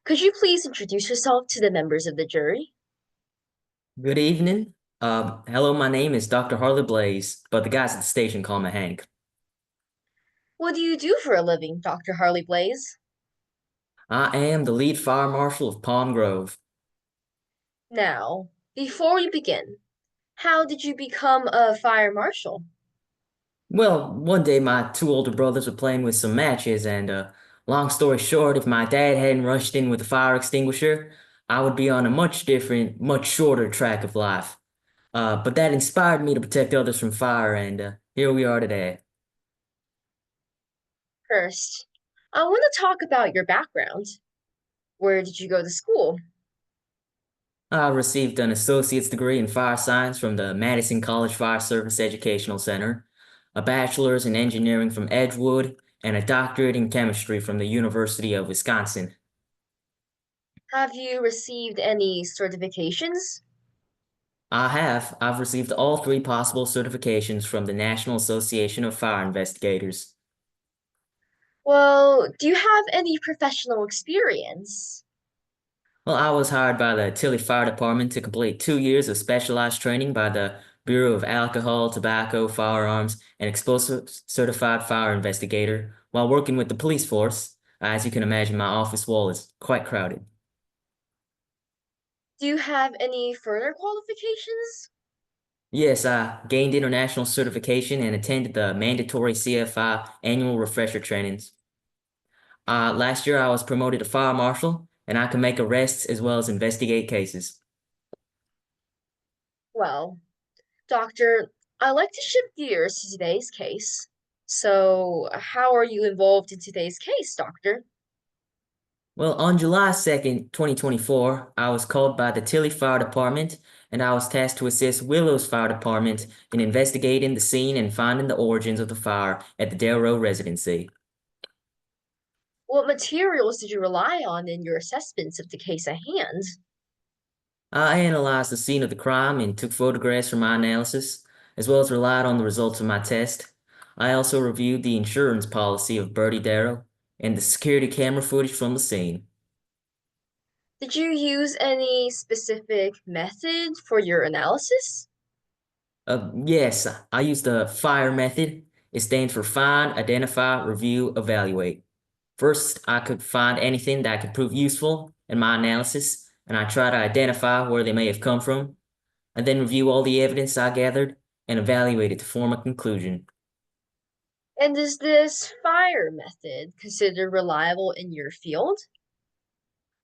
Could you please introduce yourself to the members of the jury? Good evening. Hello, my name is Dr. Harley Blaze, but the guys at the station call me Hank. What do you do for a living, Dr. Harley Blaze? I am the lead fire marshal of Palm Grove. Now, before we begin, how did you become a fire marshal? Well, one day my two older brothers were playing with some matches, and long story short, if my dad hadn't rushed in with a fire extinguisher, I would be on a much different, much shorter track of life. But that inspired me to protect others from fire, and here we are today. First, I want to talk about your background. Where did you go to school? I received an associate's degree in fire science from the Madison College Fire Service Educational Center, a bachelor's in engineering from Edgewood, and a doctorate in chemistry from the University of Wisconsin. Have you received any certifications? I have. I've received all three possible certifications from the National Association of Fire Investigators. Well, do you have any professional experience? Well, I was hired by the Tilly Fire Department to complete 2 years of specialized training by the Bureau of Alcohol, Tobacco, Firearms, and Explosives Certified Fire Investigator while working with the police force. As you can imagine, my office wall is quite crowded. Do you have any further qualifications? Yes, I gained international certification and attended the mandatory CFI annual refresher trainings. Last year, I was promoted to fire marshal, and I can make arrests as well as investigate cases. Well, Doctor, I'd like to shift gears to today's case. So, how are you involved in today's case, Doctor? Well, on July 2nd, 2024, I was called by the Tilly Fire Department and I was tasked to assist Willows Fire Department in investigating the scene and finding the origins of the fire at the Darrow residency. What materials did you rely on in your assessments of the case at hand? I analyzed the scene of the crime and took photographs for my analysis, as well as relied on the results of my test. I also reviewed the insurance policy of Bertie Darrow and the security camera footage from the scene. Did you use any specific method for your analysis? Yes, I used the FIRE method. It stands for Find, Identify, Review, Evaluate. First, I could find anything that could prove useful in my analysis, and I try to identify where they may have come from. I then review all the evidence I gathered and evaluate it to form a conclusion. And is this fire method considered reliable in your field?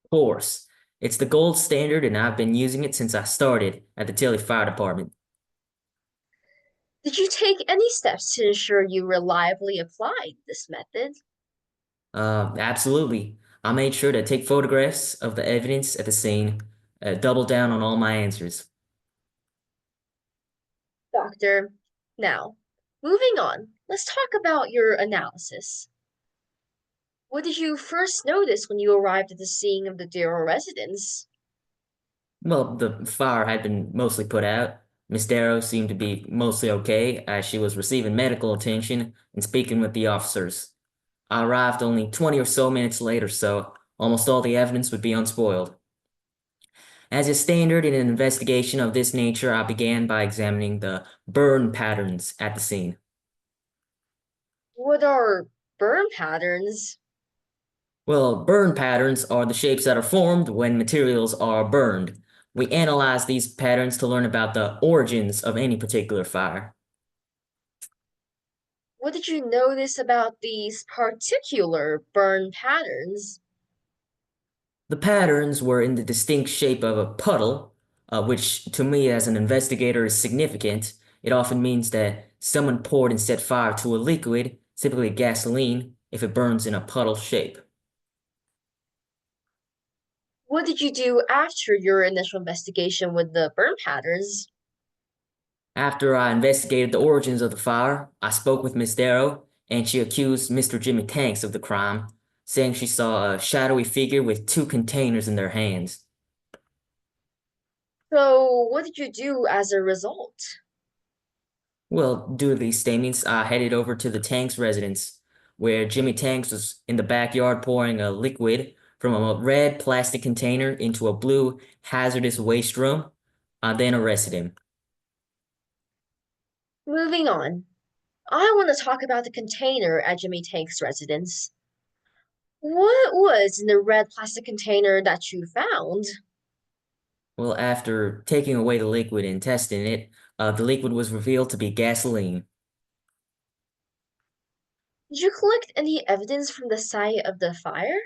Of course, it's the gold standard, and I've been using it since I started at the Tilly Fire Department. Did you take any steps to ensure you reliably applied this method? Absolutely. I made sure to take photographs of the evidence at the scene, double down on all my answers. Doctor, now, moving on, let's talk about your analysis. What did you first notice when you arrived at the scene of the Darrow residence? Well, the fire had been mostly put out. Miss Darrow seemed to be mostly okay as she was receiving medical attention and speaking with the officers. I arrived only 20 or so minutes later, so almost all the evidence would be unspoiled. As is standard in an investigation of this nature, I began by examining the burn patterns at the scene. What are burn patterns? Well, burn patterns are the shapes that are formed when materials are burned. We analyze these patterns to learn about the origins of any particular fire. What did you notice about these particular burn patterns? The patterns were in the distinct shape of a puddle, which to me as an investigator is significant. It often means that someone poured and set fire to a liquid, typically gasoline, if it burns in a puddle shape. What did you do after your initial investigation with the burn patterns? After I investigated the origins of the fire, I spoke with Miss Darrow, and she accused Mr. Jimmie Tanks of the crime, saying she saw a shadowy figure with two containers in their hands. So, what did you do as a result? Well, due to these statements, I headed over to the Tanks residence, where Jimmie Tanks was in the backyard pouring a liquid from a red plastic container into a blue hazardous waste drum. I then arrested him. Moving on, I want to talk about the container at Jimmie Tank's residence. What was in the red plastic container that you found? Well, after taking away the liquid and testing it, the liquid was revealed to be gasoline. Did you collect any evidence from the site of the fire?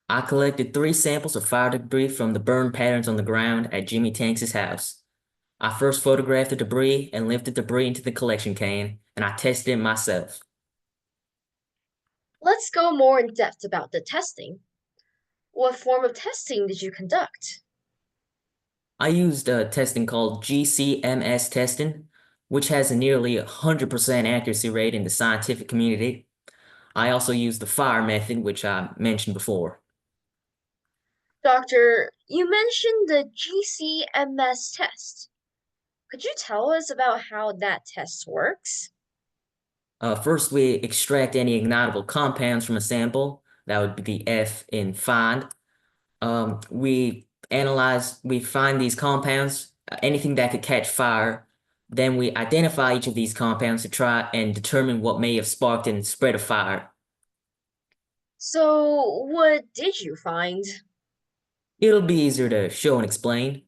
I collected 3 samples of fire debris from the burn patterns on the ground at Jimmie Tanks' house. I first photographed the debris and lifted debris into the collection can, and I tested it myself. Let's go more in depth about the testing. What form of testing did you conduct? I used a testing called GCMS testing, which has a nearly 100% accuracy rate in the scientific community. I also used the FIRE method, which I mentioned before. Doctor, you mentioned the GCMS test. Could you tell us about how that test works? First, we extract any ignitable compounds from a sample. That would be the F in find. We find these compounds, anything that could catch fire. Then we identify each of these compounds to try and determine what may have sparked and spread a fire. So, what did you find? It'll be easier to show and explain.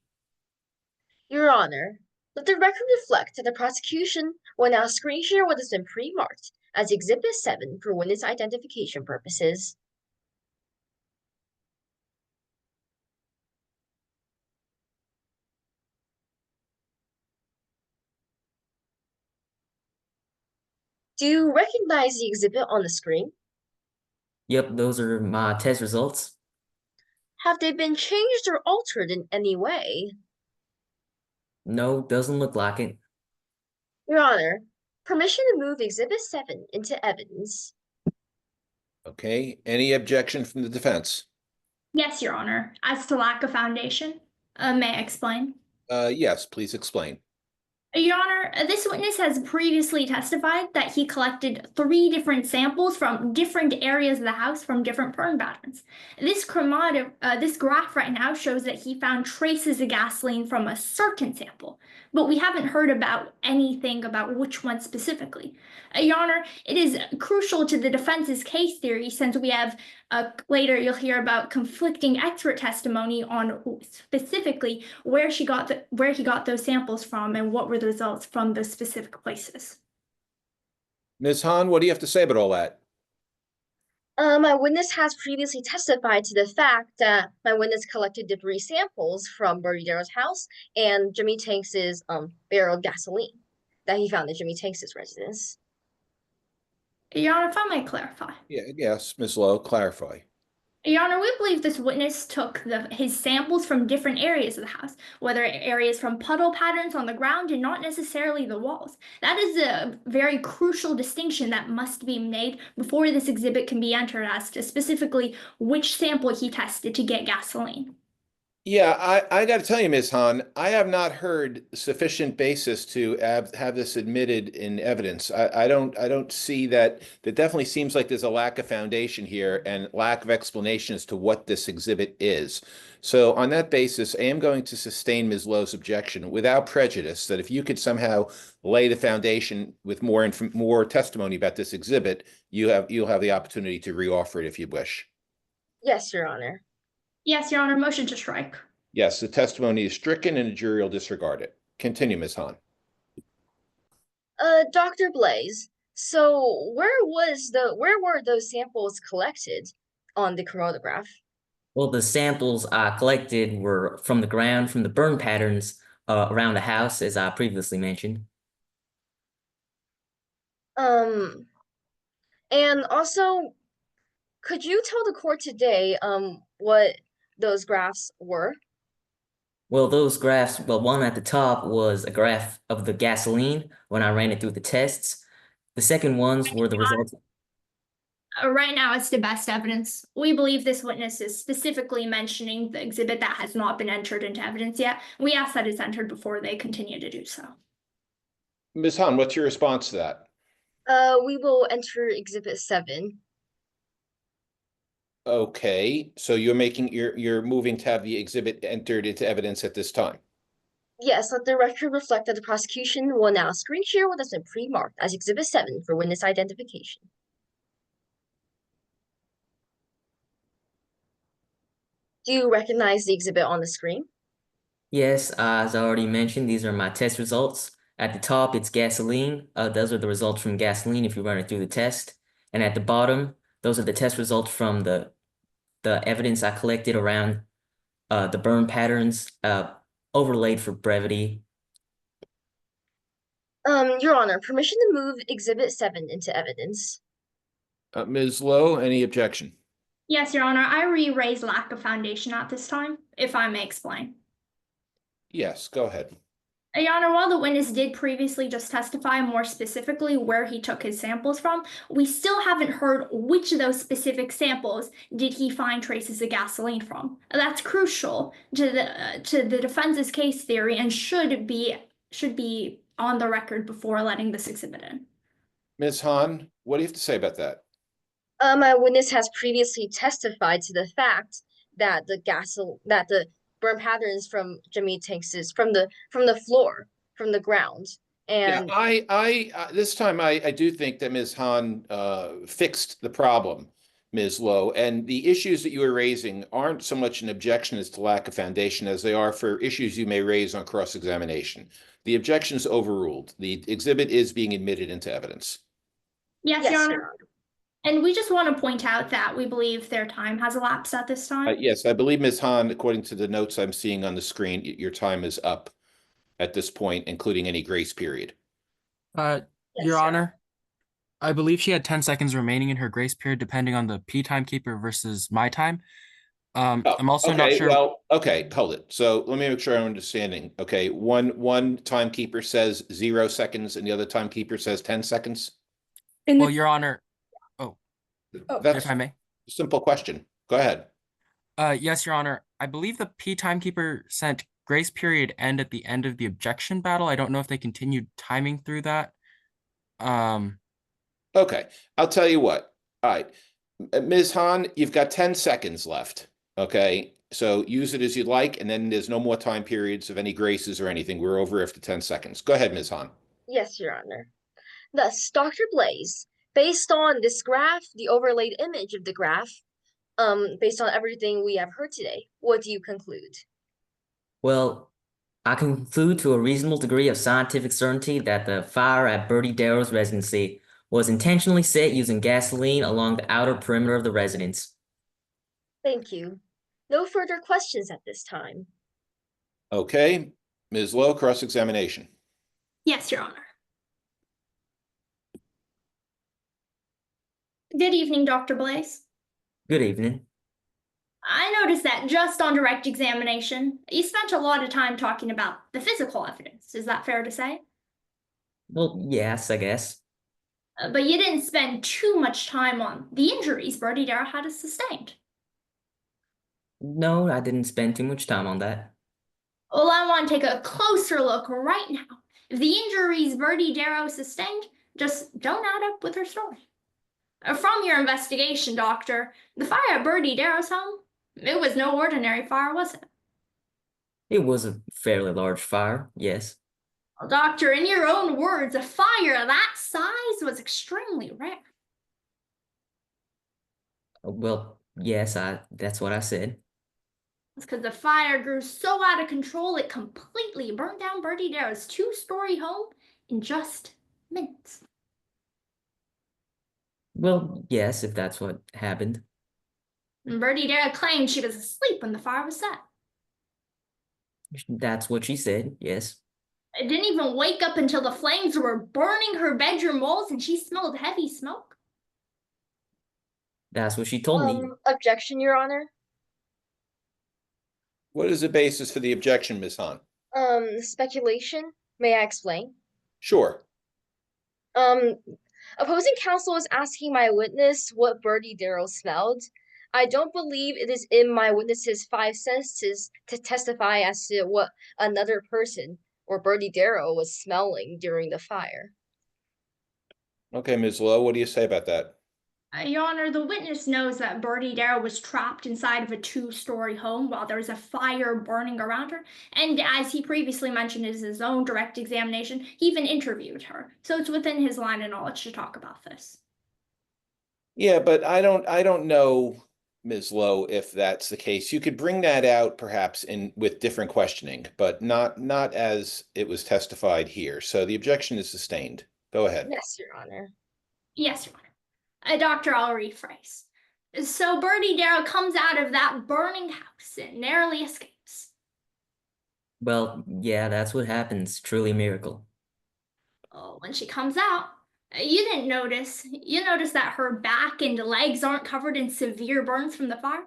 Your Honor, let the record reflect that the prosecution will now screen share what has been pre-marked as Exhibit 7 for witness identification purposes. Do you recognize the exhibit on the screen? Yep, those are my test results. Have they been changed or altered in any way? No, doesn't look like it. Your Honor, permission to move Exhibit 7 into evidence. Okay, any objection from the defense? Yes, Your Honor. As to lack of foundation, may I explain? Yes, please explain. Your Honor, this witness has previously testified that he collected 3 different samples from different areas of the house from different burn patterns. This graph right now shows that he found traces of gasoline from a certain sample, but we haven't heard about anything about which one specifically. Your Honor, it is crucial to the defense's case theory since we have later you'll hear about conflicting expert testimony on specifically where he got those samples from and what were the results from those specific places. Ms. Hahn, what do you have to say about all that? My witness has previously testified to the fact that my witness collected debris samples from Bertie Darrow's house and Jimmie Tanks's barrel of gasoline that he found at Jimmie Tanks's residence. Your Honor, if I may clarify. Yes, Ms. Lowe, clarify. Your Honor, we believe this witness took his samples from different areas of the house, whether areas from puddle patterns on the ground and not necessarily the walls. That is a very crucial distinction that must be made before this exhibit can be entered as to specifically which sample he tested to get gasoline. Yeah, I got to tell you, Ms. Hahn, I have not heard sufficient basis to have this admitted in evidence. I don't see that. That definitely seems like there's a lack of foundation here and lack of explanation as to what this exhibit is. So on that basis, I am going to sustain Ms. Lowe's objection without prejudice that if you could somehow lay the foundation with more testimony about this exhibit, you'll have the opportunity to reoffer it if you wish. Yes, Your Honor. Yes, Your Honor, motion to strike. Yes, the testimony is stricken and a jury will disregard it. Continue, Ms. Hahn. Dr. Blaze, so where were those samples collected on the chromatograph? Well, the samples I collected were from the ground, from the burn patterns around the house, as I previously mentioned. And also, could you tell the court today what those graphs were? Well, those graphs, one at the top was a graph of the gasoline when I ran it through the tests. The second ones were the results. Right now, it's the best evidence. We believe this witness is specifically mentioning the exhibit that has not been entered into evidence yet. We ask that it's entered before they continue to do so. Ms. Hahn, what's your response to that? We will enter Exhibit 7. Okay, so you're moving to have the exhibit entered into evidence at this time. Yes, let the record reflect that the prosecution will now screen share what has been pre-marked as Exhibit 7 for witness identification. Do you recognize the exhibit on the screen? Yes, as I already mentioned, these are my test results. At the top, it's gasoline. Those are the results from gasoline if you run it through the test. And at the bottom, those are the test results from the evidence I collected around the burn patterns, overlaid for brevity. Your Honor, permission to move Exhibit 7 into evidence. Ms. Lowe, any objection? Yes, Your Honor, I re-raise lack of foundation at this time, if I may explain. Yes, go ahead. Your Honor, while the witness did previously just testify more specifically where he took his samples from, we still haven't heard which of those specific samples did he find traces of gasoline from. That's crucial to the defense's case theory and should be on the record before letting this exhibit in. Ms. Hahn, what do you have to say about that? My witness has previously testified to the fact that the burn patterns from Jimmie Tanks is from the floor, from the ground. And yeah, this time I do think that Ms. Hahn fixed the problem, Ms. Lowe, and the issues that you were raising aren't so much an objection as to lack of foundation as they are for issues you may raise on cross-examination. The objection is overruled. The exhibit is being admitted into evidence. Yes, Your Honor. And we just want to point out that we believe their time has elapsed at this time. Yes, I believe Ms. Hahn, according to the notes I'm seeing on the screen, your time is up at this point, including any grace period. Your Honor, I believe she had 10 seconds remaining in her grace period, depending on the P timekeeper versus my time. I'm also not Okay, sure. well, okay, hold it. So let me make sure I'm understanding. Okay, one timekeeper says 0 seconds and the other timekeeper says 10 seconds. Well, Your Honor, That's if I may. a simple question. Go ahead. Yes, Your Honor. I believe the P timekeeper sent grace period end at the end of the objection battle. I don't know if they continued timing through that. Okay, I'll tell you what. All right, Ms. Hahn, you've got 10 seconds left. Okay, so use it as you'd like, and then there's no more time periods of any graces or anything. We're over after 10 seconds. Go ahead, Ms. Hahn. Yes, Your Honor. Thus, Dr. Blaze, based on this graph, the overlaid image of the graph, based on everything we have heard today, what do you conclude? Well, I conclude to a reasonable degree of scientific certainty that the fire at Bertie Darrow's residency was intentionally set using gasoline along the outer perimeter of the residence. Thank you. No further questions at this time. Okay, Ms. Lowe, cross-examination. Yes, Your Honor. Good evening, Dr. Blaze. Good evening. I noticed that just on direct examination, you spent a lot of time talking about the physical evidence. Is that fair to say? Well, yes, I guess. But you didn't spend too much time on the injuries Bertie Darrow had sustained. No, I didn't spend too much time on that. Well, I want to take a closer look right now. If the injuries Bertie Darrow sustained just don't add up with her story. From your investigation, Doctor, the fire at Bertie Darrow's home, it was no ordinary fire, was it? It was a fairly large fire, yes. Well, Doctor, in your own words, a fire that size was extremely rare. Well, yes, that's what I said. It's because the fire grew so out of control it completely burned down Bertie Darrow's two-story home in just minutes. Well, yes, if that's what happened. And Bertie Darrow claimed she was asleep when the fire was set. That's what she said, yes. It didn't even wake up until the flames were burning her bedroom walls and she smelled heavy smoke. That's what she told me. Objection, Your Honor. What is the basis for the objection, Ms. Hahn? Speculation. May I explain? Sure. Opposing counsel is asking my witness what Bertie Darrow smelled. I don't believe it is in my witness's 5 senses to testify as to what another person or Bertie Darrow was smelling during the fire. Okay, Ms. Lowe, what do you say about that? Your Honor, the witness knows that Bertie Darrow was trapped inside of a two-story home while there was a fire burning around her. And as he previously mentioned in his own direct examination, he even interviewed her. So it's within his line of knowledge to talk about this. Yeah, but I don't know, Ms. Lowe, if that's the case. You could bring that out perhaps with different questioning, but not as it was testified here. So the objection is sustained. Go ahead. Yes, Your Honor. Yes, Your Honor. Doctor, I'll rephrase. So Bertie Darrow comes out of that burning house and narrowly escapes. Well, yeah, that's what happens. Truly a miracle. Oh, when she comes out, you didn't notice. You noticed that her back and legs aren't covered in severe burns from the fire?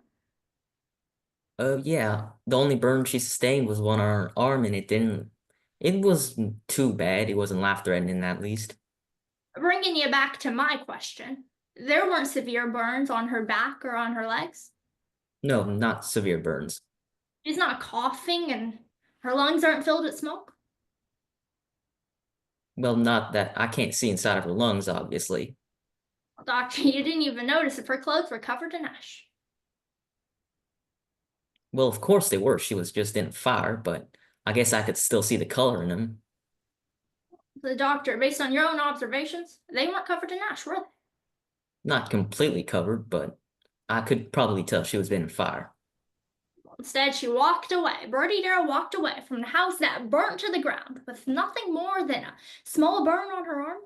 Yeah, the only burn she sustained was one on her arm, and it wasn't too bad. It wasn't life-threatening, at least. Bringing you back to my question, there weren't severe burns on her back or on her legs? No, not severe burns. She's not coughing and her lungs aren't filled with smoke? Well, not that I can't see inside of her lungs, obviously. Well, Doctor, you didn't even notice if her clothes were covered in ash. Well, of course they were. She was just in a fire, but I guess I could still see the color in them. The doctor, based on your own observations, they weren't covered in ash, were they? Not completely covered, but I could probably tell she was in a fire. Instead, she walked away. Bertie Darrow walked away from the house that burnt to the ground with nothing more than a small burn on her arm.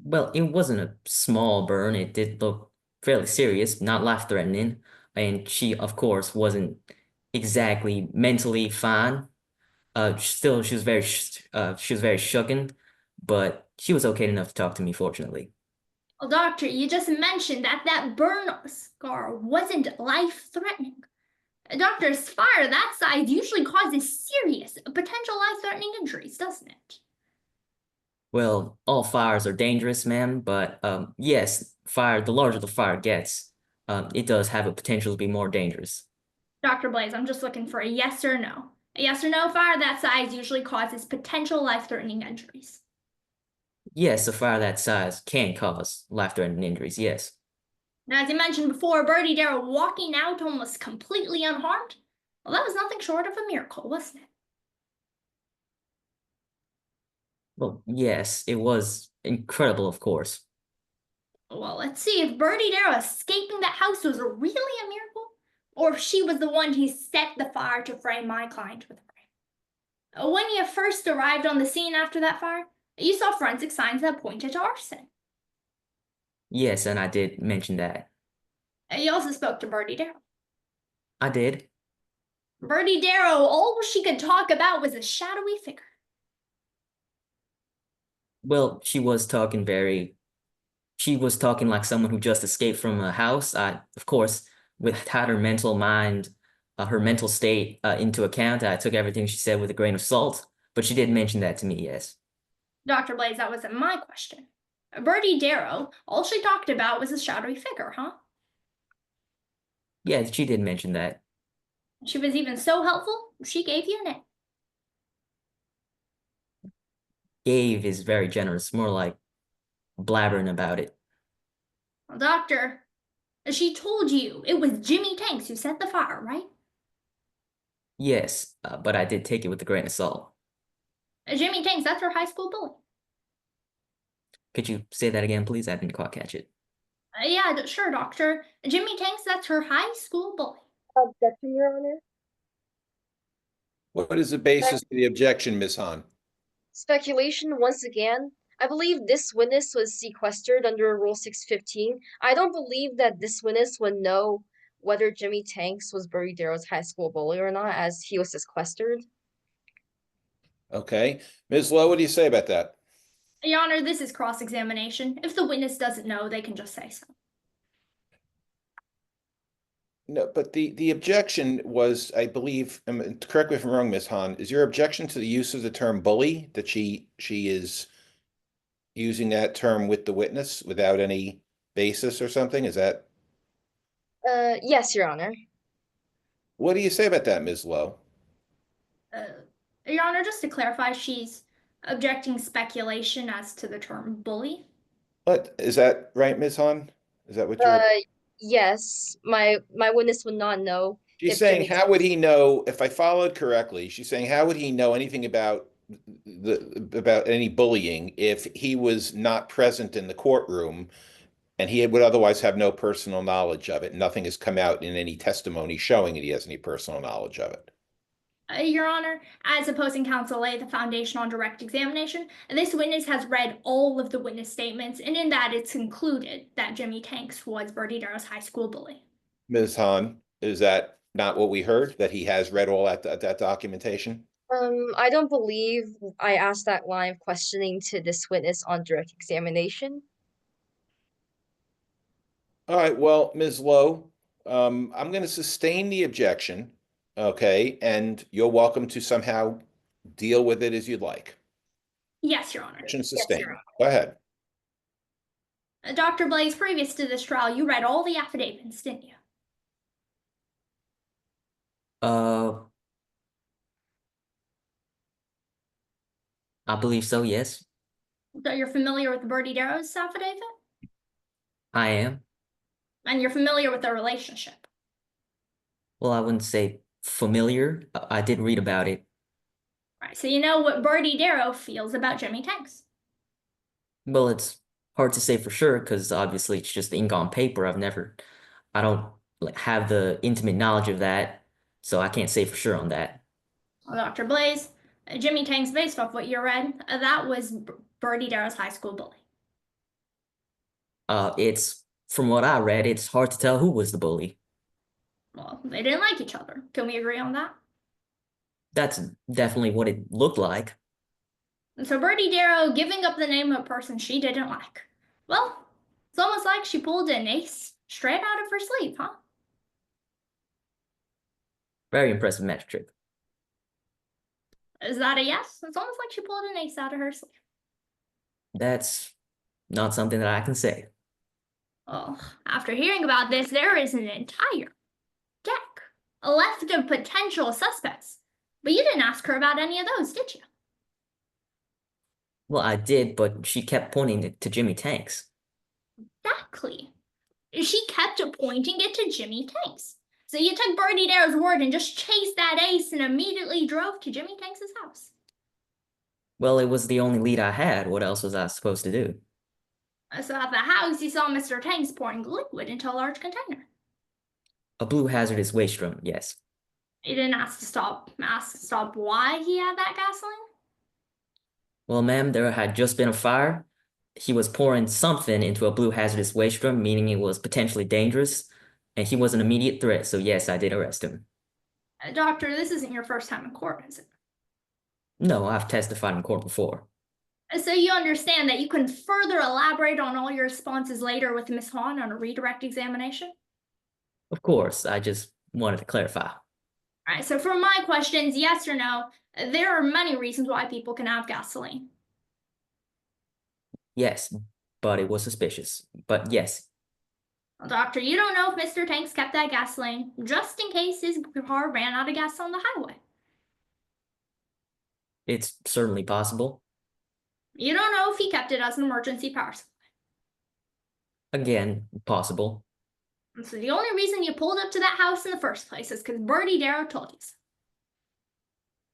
Well, it wasn't a small burn. It did look fairly serious, not life-threatening. And she, of course, wasn't exactly mentally fine. Still, she was very shooken, but she was okay enough to talk to me, fortunately. Well, doctor, you just mentioned that that burn scar wasn't life-threatening. Doctor's fire that size usually causes serious, potential life-threatening injuries, doesn't it? Well, all fires are dangerous, ma'am, but yes, the larger the fire gets, it does have a potential to be more dangerous. Dr. Blaze, I'm just looking for a yes or no. A yes or no fire that size usually causes potential life-threatening injuries. Yes, a fire that size can cause life-threatening injuries, yes. Now, as you mentioned before, Bertie Darrow walking out almost completely unharmed. Well, that was nothing short of a miracle, wasn't it? Well, yes, it was incredible, of course. Well, let's see if Bertie Darrow escaping that house was really a miracle, or if she was the one who set the fire to frame my client with a frame. When you first arrived on the scene after that fire, you saw forensic signs that pointed to arson. Yes, and I did mention that. You also spoke to Bertie Darrow. I did. Bertie Darrow, all she could talk about was a shadowy figure. Well, she was talking like someone who just escaped from a house. Of course, without her mental mind, her mental state into account, I took everything she said with a grain of salt, but she did mention that to me, yes. Dr. Blaze, that wasn't my question. Bertie Darrow, all she talked about was a shadowy figure, huh? Yeah, she did mention that. She was even so helpful, she gave you an A. Gave is very generous, more like blabbering about it. Well, doctor, she told you it was Jimmie Tanks who set the fire, right? Yes, but I did take it with a grain of salt. Jimmie Tanks, that's her high school bully. Could you say that again, please? I didn't quite catch it. Yeah, sure, doctor. Jimmie Tanks, that's her high school bully. Objection, Your Honor. What is the basis of the objection, Ms. Hahn? Speculation once again. I believe this witness was sequestered under Rule 615. I don't believe that this witness would know whether Jimmie Tanks was Bertie Darrow's high school bully or not, as he was sequestered. Okay. Ms. Lowe, what do you say about that? Your Honor, this is cross-examination. If the witness doesn't know, they can just say so. No, but the objection was, I believe, correct me if I'm wrong, Ms. Hahn, is your objection to the use of the term bully, that she is using that term with the witness without any basis or something? Is that? Yes, Your Honor. What do you say about that, Ms. Lowe? Your Honor, just to clarify, she's objecting speculation as to the term bully. What is that right, Ms. Hahn? Is that what you're? Yes, my witness would not know. She's saying, how would he know, if I followed correctly, she's saying, how would he know anything about any bullying if he was not present in the courtroom and he would otherwise have no personal knowledge of it? Nothing has come out in any testimony showing that he has any personal knowledge of it. Your Honor, as opposing counsel laid the foundation on direct examination, this witness has read all of the witness statements, and in that it's concluded that Jimmie Tanks was Bertie Darrow's high school bully. Ms. Hahn, is that not what we heard, that he has read all that documentation? I don't believe I asked that line of questioning to this witness on direct examination. All right, well, Ms. Lowe, I'm going to sustain the objection, okay, and you're welcome to somehow deal with it as you'd like. Yes, Your Honor. Objection sustained. Go ahead. Dr. Blaze, previous to this trial, you read all the affidavits, didn't you? I believe so, yes. So you're familiar with Bertie Darrow's affidavit? I am. And you're familiar with their relationship? Well, I wouldn't say familiar. I did read about it. Right, so you know what Bertie Darrow feels about Jimmie Tanks. Well, it's hard to say for sure because obviously it's just ink on paper. I don't have the intimate knowledge of that, so I can't say for sure on that. Well, Dr. Blaze, Jimmie Tanks, based off what you read, that was Bertie Darrow's high school bully. From what I read, it's hard to tell who was the bully. Well, they didn't like each other. Can we agree on that? That's definitely what it looked like. And so Bertie Darrow giving up the name of a person she didn't like. Well, it's It's almost like she pulled an ace straight out of her sleeve, huh? Very impressive magic trick. Is that a yes? It's almost like she pulled an ace out of her sleeve. That's not something that I can say. Oh, after hearing about this, there is an entire deck left of potential suspects. But you didn't ask her about any of those, did you? Well, I did, but she kept pointing it to Jimmie Tanks. Exactly. She kept pointing it to Jimmie Tanks. So you took Bertie Darrow's word and just chased that ace and immediately drove to Jimmie Tanks' house. Well, it was the only lead I had. What else was I supposed to do? So at the house, you saw Mr. Tanks pouring liquid into a large container. A blue hazardous waste drum, yes. You didn't ask to stop why he had that gasoline? Well, ma'am, there had just been a fire. He was pouring something into a blue hazardous waste drum, meaning it was potentially dangerous, and he was an immediate threat, so yes, I did arrest him. Doctor, this isn't your first time in court, is it? No, I've testified in court before. So you understand that you can further elaborate on all your responses later with Miss Hahn on a redirect examination? Of course, I just wanted to clarify. All right, so for my questions, yes or no, there are many reasons why people can have gasoline. Yes, but it was suspicious. But yes. Well, doctor, you don't know if Mr. Tanks kept that gasoline just in case his car ran out of gas on the highway. It's certainly possible. You don't know if he kept it as an emergency power supply. Again, possible. And so the only reason you pulled up to that house in the first place is because Bertie Darrow told you so.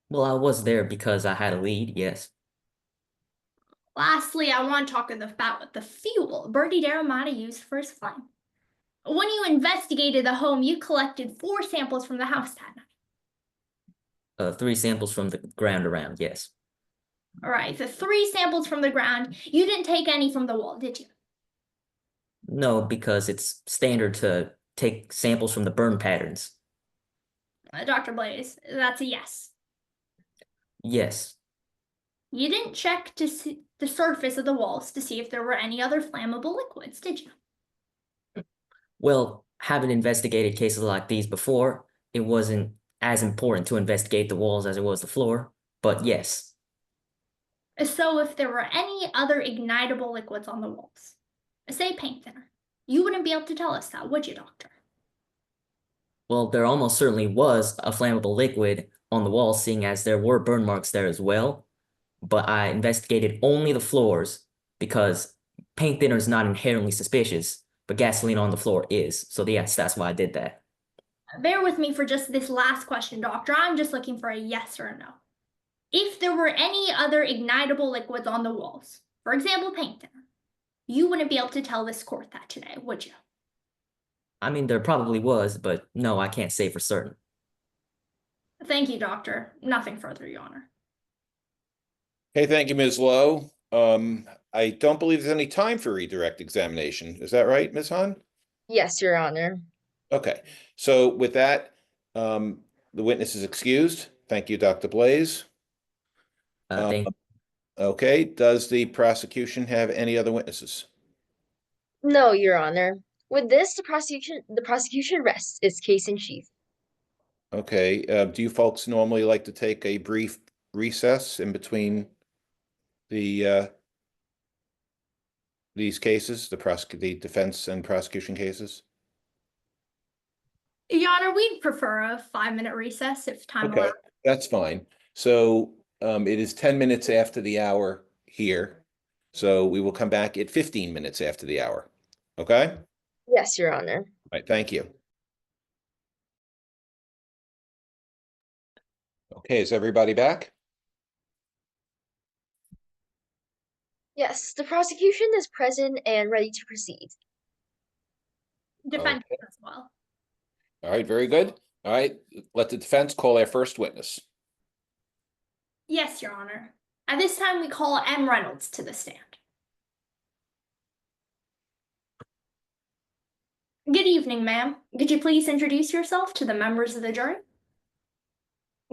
Well, I was there because I had a lead, yes. Lastly, I want to talk about the fuel Bertie Darrow might have used for his flame. When you investigated the home, you collected 4 samples from the house that night. 3 samples from the ground around, yes. All right, the 3 samples from the ground. You didn't take any from the wall, did you? No, because it's standard to take samples from the burn patterns. Dr. Blaze, that's a yes. Yes. You didn't check to see the surface of the walls to see if there were any other flammable liquids, did you? Well, having investigated cases like these before, it wasn't as important to investigate the walls as it was the floor, but yes. So if there were any other ignitable liquids on the walls, say paint thinner, you wouldn't be able to tell us that, would you, doctor? Well, there almost certainly was a flammable liquid on the wall, seeing as there were burn marks there as well. But I investigated only the floors because paint thinner is not inherently suspicious, but gasoline on the floor is. So yes, that's why I did that. Bear with me for just this last question, doctor. I'm just looking for a yes or a no. If there were any other ignitable liquids on the walls, for example, paint thinner, you wouldn't be able to tell this court that today, would you? I mean, there probably was, but no, I can't say for certain. Thank you, doctor. Nothing further, Your Honor. Okay, thank you, Ms. Lowe. I don't believe there's any time for redirect examination. Is that right, Ms. Hahn? Yes, Your Honor. Okay, so with that, the witness is excused. Thank you, Dr. Blaze. Thank Okay, does the prosecution have any other witnesses? No, Your Honor. With this, the prosecution rests its case in chief. Okay, do you folks normally like to take a brief recess in between the these cases, the defense and prosecution cases? Your Honor, we'd prefer a 5-minute recess if time Okay, allows. that's fine. So it is 10 minutes after the hour here. So we will come back at 15 minutes after the hour. Okay? Yes, Your Honor. All right, thank you. Okay, is everybody back? Yes, the prosecution is present and ready to proceed. Defendant as well. All right, very good. All right, let the defense call our first witness. Yes, Your Honor. At this time, we call M. Reynolds to the stand. Good evening, ma'am. Could you please introduce yourself to the members of the jury?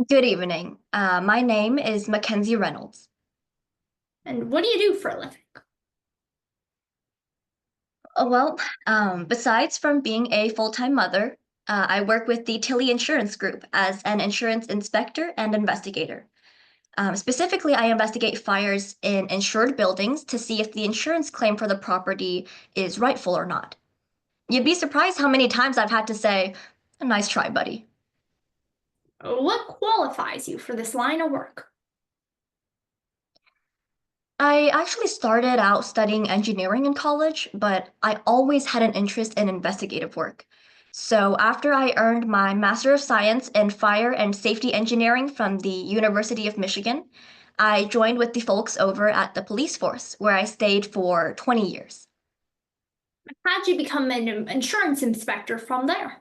Good evening. My name is Mackenzie Reynolds. And what do you do for a living? Besides from being a full-time mother, I work with the Tilly Insurance Group as an insurance inspector and investigator. Specifically, I investigate fires in insured buildings to see if the insurance claim for the property is rightful or not. You'd be surprised how many times I've had to say, "Nice try, buddy." What qualifies you for this line of work? I actually started out studying engineering in college, but I always had an interest in investigative work. So after I earned my Master of Science in Fire and Safety Engineering from the University of Michigan, I joined with the folks over at the police force, where I stayed for 20 years. How'd you become an insurance inspector from there?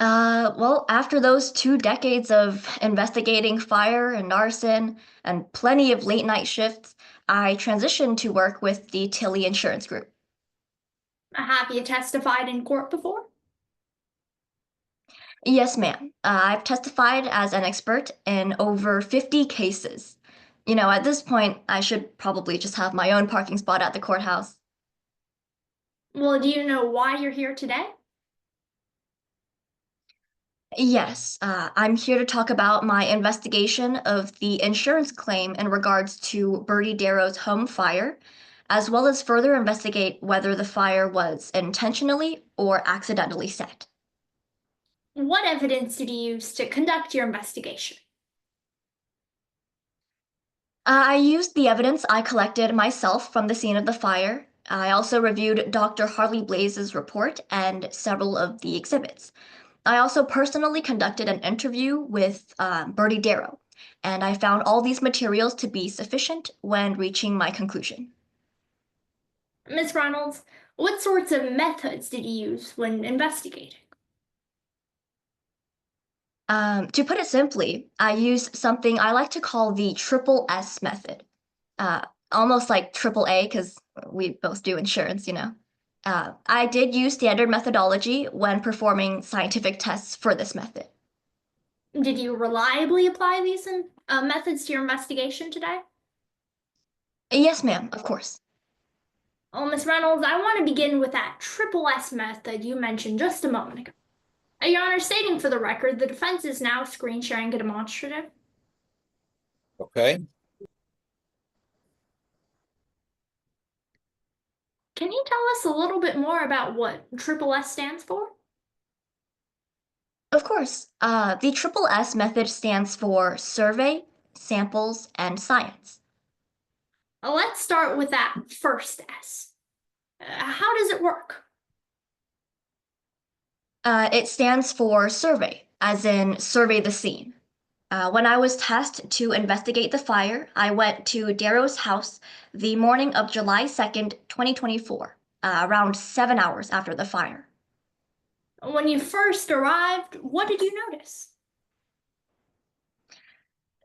After those 2 decades of investigating fire and arson and plenty of late night shifts, I transitioned to work with the Tilly Insurance Group. Have you testified in court before? Yes, ma'am. I've testified as an expert in over 50 cases. At this point, I should probably just have my own parking spot at the courthouse. Well, do you know why you're here today? Yes, I'm here to talk about my investigation of the insurance claim in regards to Bertie Darrow's home fire, as well as further investigate whether the fire was intentionally or accidentally set. What evidence did you use to conduct your investigation? I used the evidence I collected myself from the scene of the fire. I also reviewed Dr. Harley Blaze's report and several of the exhibits. I also personally conducted an interview with Bertie Darrow, and I found all these materials to be sufficient when reaching my conclusion. Ms. Reynolds, what sorts of methods did you use when investigating? To put it simply, I used something I like to call the triple S method. Almost like triple A, because we both do insurance, I did use standard methodology when performing scientific tests for this method. Did you reliably apply these methods to your investigation today? Yes, ma'am, of course. Oh, Ms. Reynolds, I want to begin with that triple S method you mentioned just a moment ago. Your Honor, stating for the record, the defense is now screen sharing a demonstrative. Okay. Can you tell us a little bit more about what triple S stands for? Of course. The triple S method stands for survey, samples, and science. Let's start with that first S. How does it work? It stands for survey, as in survey the scene. When I was tasked to investigate the fire, I went to Darrow's house the morning of July 2nd, 2024, around 7 hours after the fire. When you first arrived, what did you notice?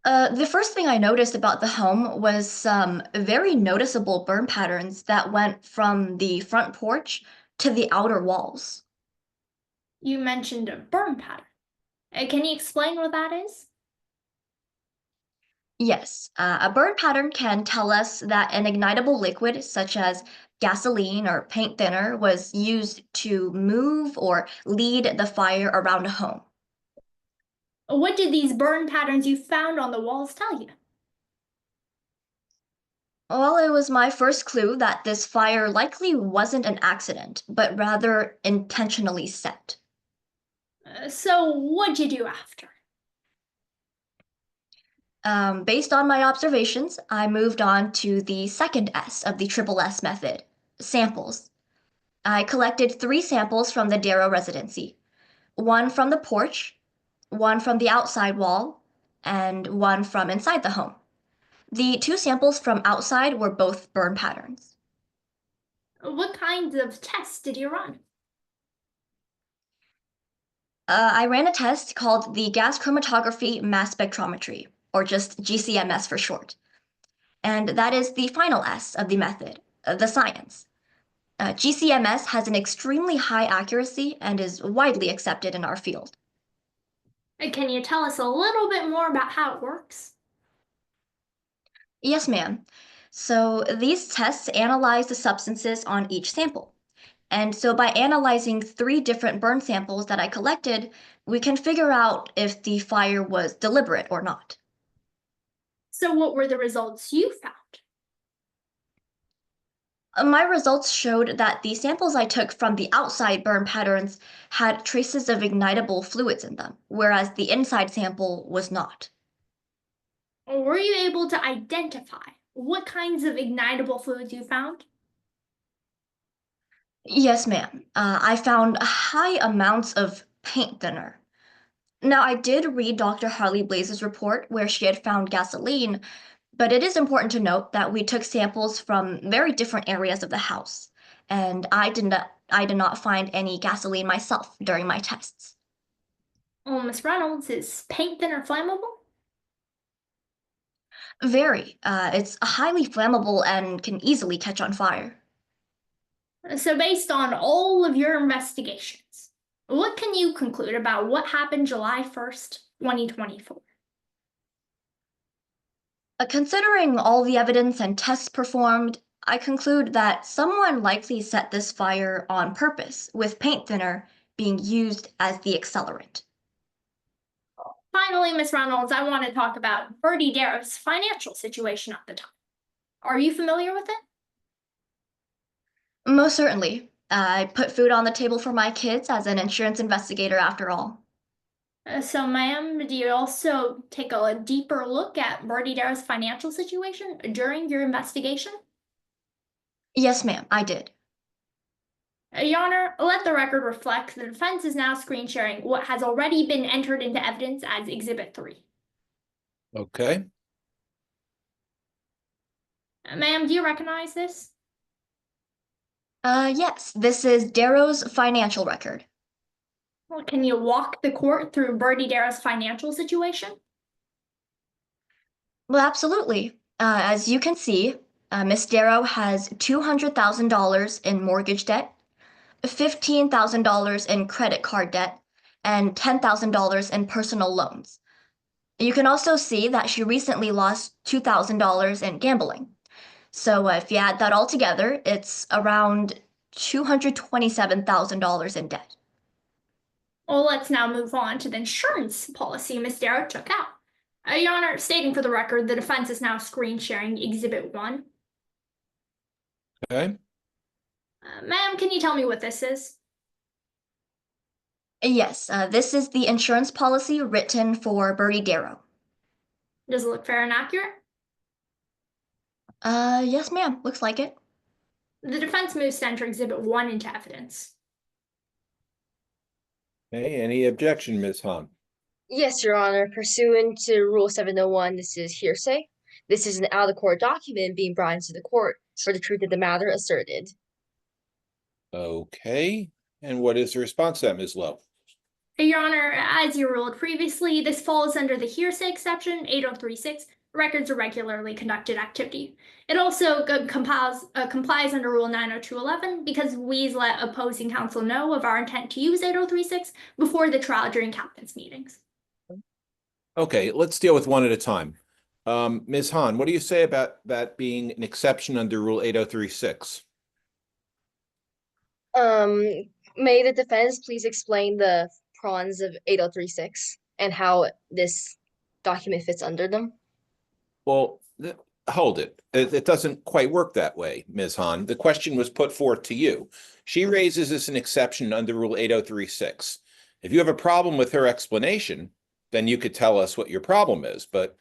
The first thing I noticed about the home was some very noticeable burn patterns that went from the front porch to the outer walls. You mentioned a burn pattern. Can you explain what that is? Yes, a burn pattern can tell us that an ignitable liquid, such as gasoline or paint thinner, was used to move or lead the fire around a home. What did these burn patterns you found on the walls tell you? Well, it was my first clue that this fire likely wasn't an accident, but rather intentionally set. So what'd you do after? Based on my observations, I moved on to the second S of the triple S method, samples. I collected 3 samples from the Darrow residency, one from the porch, one from the outside wall, and one from inside the home. The 2 samples from outside were both burn patterns. What kinds of tests did you run? I ran a test called the gas chromatography mass spectrometry, or just GCMS for short. And that is the final S of the method, the science. GCMS has an extremely high accuracy and is widely accepted in our field. Can you tell us a little bit more about how it works? Yes, ma'am. So these tests analyze the substances on each sample. And so by analyzing 3 different burn samples that I collected, we can figure out if the fire was deliberate or not. So what were the results you found? My results showed that the samples I took from the outside burn patterns had traces of ignitable fluids in them, whereas the inside sample was not. Were you able to identify what kinds of ignitable fluids you found? Yes, ma'am. I found high amounts of paint thinner. Now, I did read Dr. Harley Blaze's report where she had found gasoline, but it is important to note that we took samples from very different areas of the house, and I did not find any gasoline myself during my tests. Oh, Miss Reynolds, is paint thinner flammable? Very. It's highly flammable and can easily catch on fire. So based on all of your investigations, what can you conclude about what happened July 1st, 2024? Considering all the evidence and tests performed, I conclude that someone likely set this fire on purpose, with paint thinner being used as the accelerant. Finally, Miss Reynolds, I want to talk about Bertie Darrow's financial situation at the time. Are you familiar with it? Most certainly. I put food on the table for my kids as an insurance investigator after all. So, ma'am, do you also take a deeper look at Bertie Darrow's financial situation during your investigation? Yes, ma'am, I did. Your Honor, let the record reflect the defense is now screen sharing what has already been entered into evidence as Exhibit 3. Okay. Ma'am, do you recognize this? Yes, this is Darrow's financial record. Well, can you walk the court through Bertie Darrow's financial situation? Well, absolutely. As you can see, Miss Darrow has $200,000 in mortgage debt, $15,000 in credit card debt, and $10,000 in personal loans. You can also see that she recently lost $2,000 in gambling. So if you add that all together, it's around $227,000 in debt. Well, let's now move on to the insurance policy Miss Darrow took out. Your Honor, stating for the record, the defense is now screen sharing Exhibit 1. Okay. Ma'am, can you tell me what this is? Yes, this is the insurance policy written for Bertie Darrow. Does it look fair and accurate? Yes, ma'am. Looks like it. The defense moves to enter Exhibit 1 into evidence. Okay, any objection, Ms. Hahn? Yes, Your Honor. Pursuant to Rule 701, this is hearsay. This is an out-of-court document being brought into the court for the truth of the matter asserted. Okay, and what is the response to that, Ms. Lowe? Your Honor, as you ruled previously, this falls under the hearsay exception, 8036, records of regularly conducted activity. It also complies under Rule 90211 because we let opposing counsel know of our intent to use 8036 before the trial during captain's meetings. Okay, let's deal with one at a time. Ms. Hahn, what do you say about that being an exception under Rule 8036? May the defense please explain the prongs of 8036 and how this document fits under them? Well, hold it. It doesn't quite work that way, Ms. Hahn. The question was put forth to you. She raises this an exception under Rule 8036. If you have a problem with her explanation, then you could tell us what your problem is. But,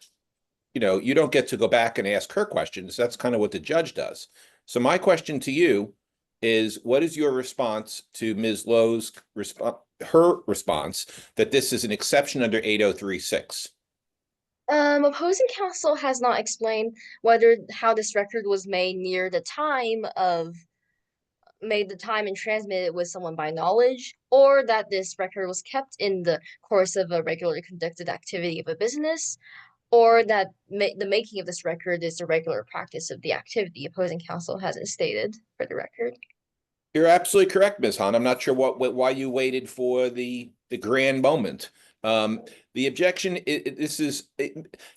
you know, you don't get to go back and ask her questions. That's kind of what the judge does. So my question to you is, what is your response to Ms. Lowe's response that this is an exception under 8036? Opposing counsel has not explained how this record was made near the time and transmitted with someone by knowledge, or that this record was kept in the course of a regularly conducted activity of a business, or that the making of this record is a regular practice of the activity. Opposing counsel hasn't stated for the record. You're absolutely correct, Ms. Hahn. I'm not sure why you waited for the grand moment. The objection,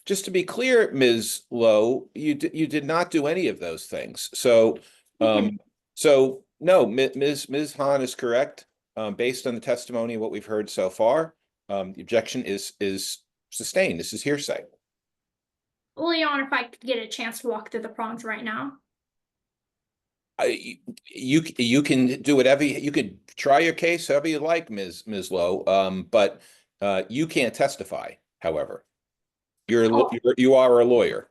just to be clear, Ms. Lowe, you did not do any of those things. So, no, Ms. Hahn is correct. Based on the testimony, what we've heard so far, the objection is sustained. This is hearsay. Well, Your Honor, if I could get a chance to walk through the prongs right now. You can do whatever you could try your case however you like, Ms. Lowe. But you can't testify. However, you are a lawyer.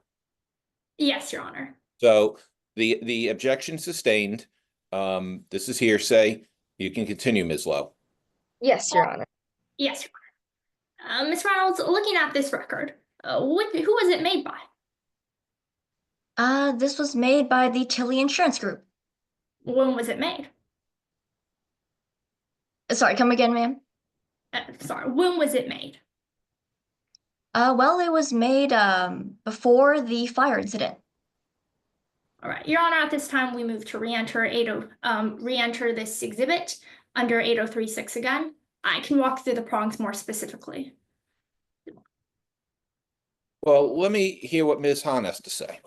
Yes, Your Honor. So the objection sustained. This is hearsay. You can continue, Ms. Lowe. Yes, Your Honor. Yes, Your Honor. Ms. Reynolds, looking at this record, who was it made by? This was made by the Tilly Insurance Group. When was it made? Sorry, come again, ma'am? Sorry, when was it made? Well, it was made before the fire incident. All right, Your Honor, at this time, we move to re-enter this exhibit under 8036 again. I can walk through the prongs more specifically. Well, let me hear what Ms. Hahn has to say.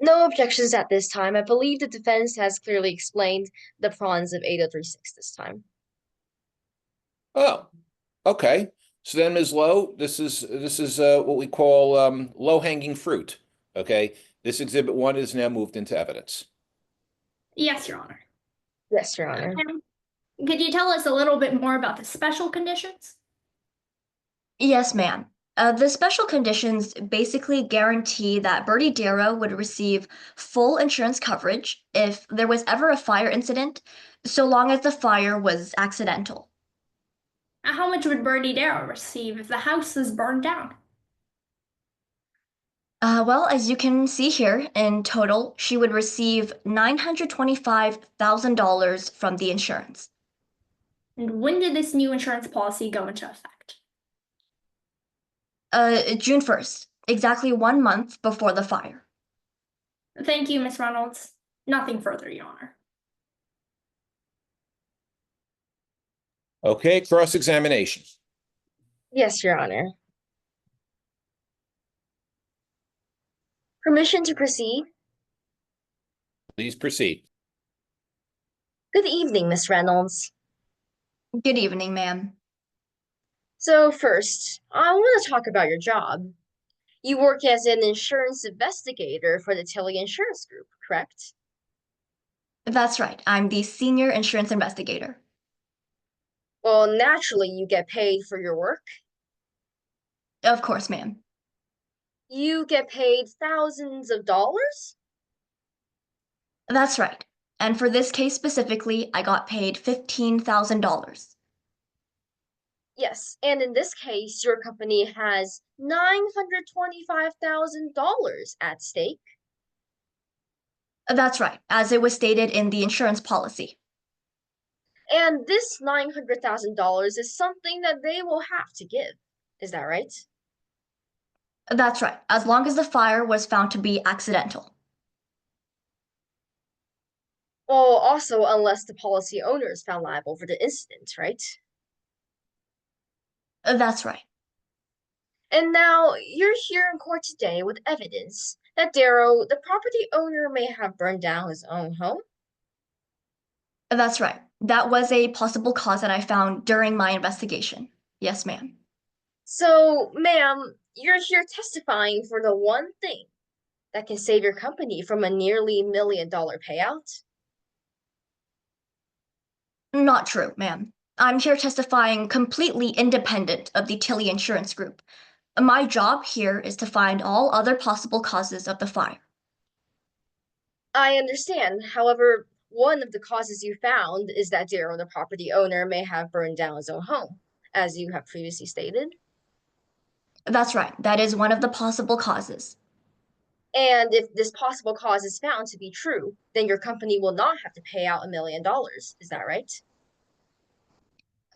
No objections at this time. I believe the defense has clearly explained the prongs of 8036 this time. Oh, okay. So then, Ms. Lowe, this is what we call low-hanging fruit. Okay, this exhibit 1 is now moved into evidence. Yes, Your Honor. Yes, Your Honor. Could you tell us a little bit more about the special conditions? Yes, ma'am. The special conditions basically guarantee that Bertie Darrow would receive full insurance coverage if there was ever a fire incident, so long as the fire was accidental. How much would Bertie Darrow receive if the house was burned down? Well, as you can see here, in total, she would receive $925,000 from the insurance. And when did this new insurance policy go into effect? June 1st, exactly 1 month before the fire. Thank you, Ms. Reynolds. Nothing further, Your Honor. Okay, cross-examination. Yes, Your Honor. Permission to proceed? Please proceed. Good evening, Miss Reynolds. Good evening, ma'am. So first, I want to talk about your job. You work as an insurance investigator for the Tilly Insurance Group, correct? That's right. I'm the senior insurance investigator. Well, naturally, you get paid for your work. Of course, ma'am. You get paid thousands of dollars? That's right. And for this case specifically, I got paid $15,000. Yes, and in this case, your company has $925,000 at stake. That's right, as it was stated in the insurance policy. And this $900,000 is something that they will have to give. Is that right? That's right, as long as the fire was found to be accidental. Well, also unless the policy owner is found liable for the incident, right? That's right. And now you're here in court today with evidence that Darrow, the property owner, may have burned down his own home. That's right. That was a possible cause that I found during my investigation. Yes, ma'am. So, ma'am, you're here testifying for the one thing that can save your company from a nearly $1 million payout? Not true, ma'am. I'm here testifying completely independent of the Tilly Insurance Group. My job here is to find all other possible causes of the fire. I understand. However, one of the causes you found is that Darrow, the property owner, may have burned down his own home, as you have previously stated. That's right. That is one of the possible causes. And if this possible cause is found to be true, then your company will not have to pay out $1 million. Is that right?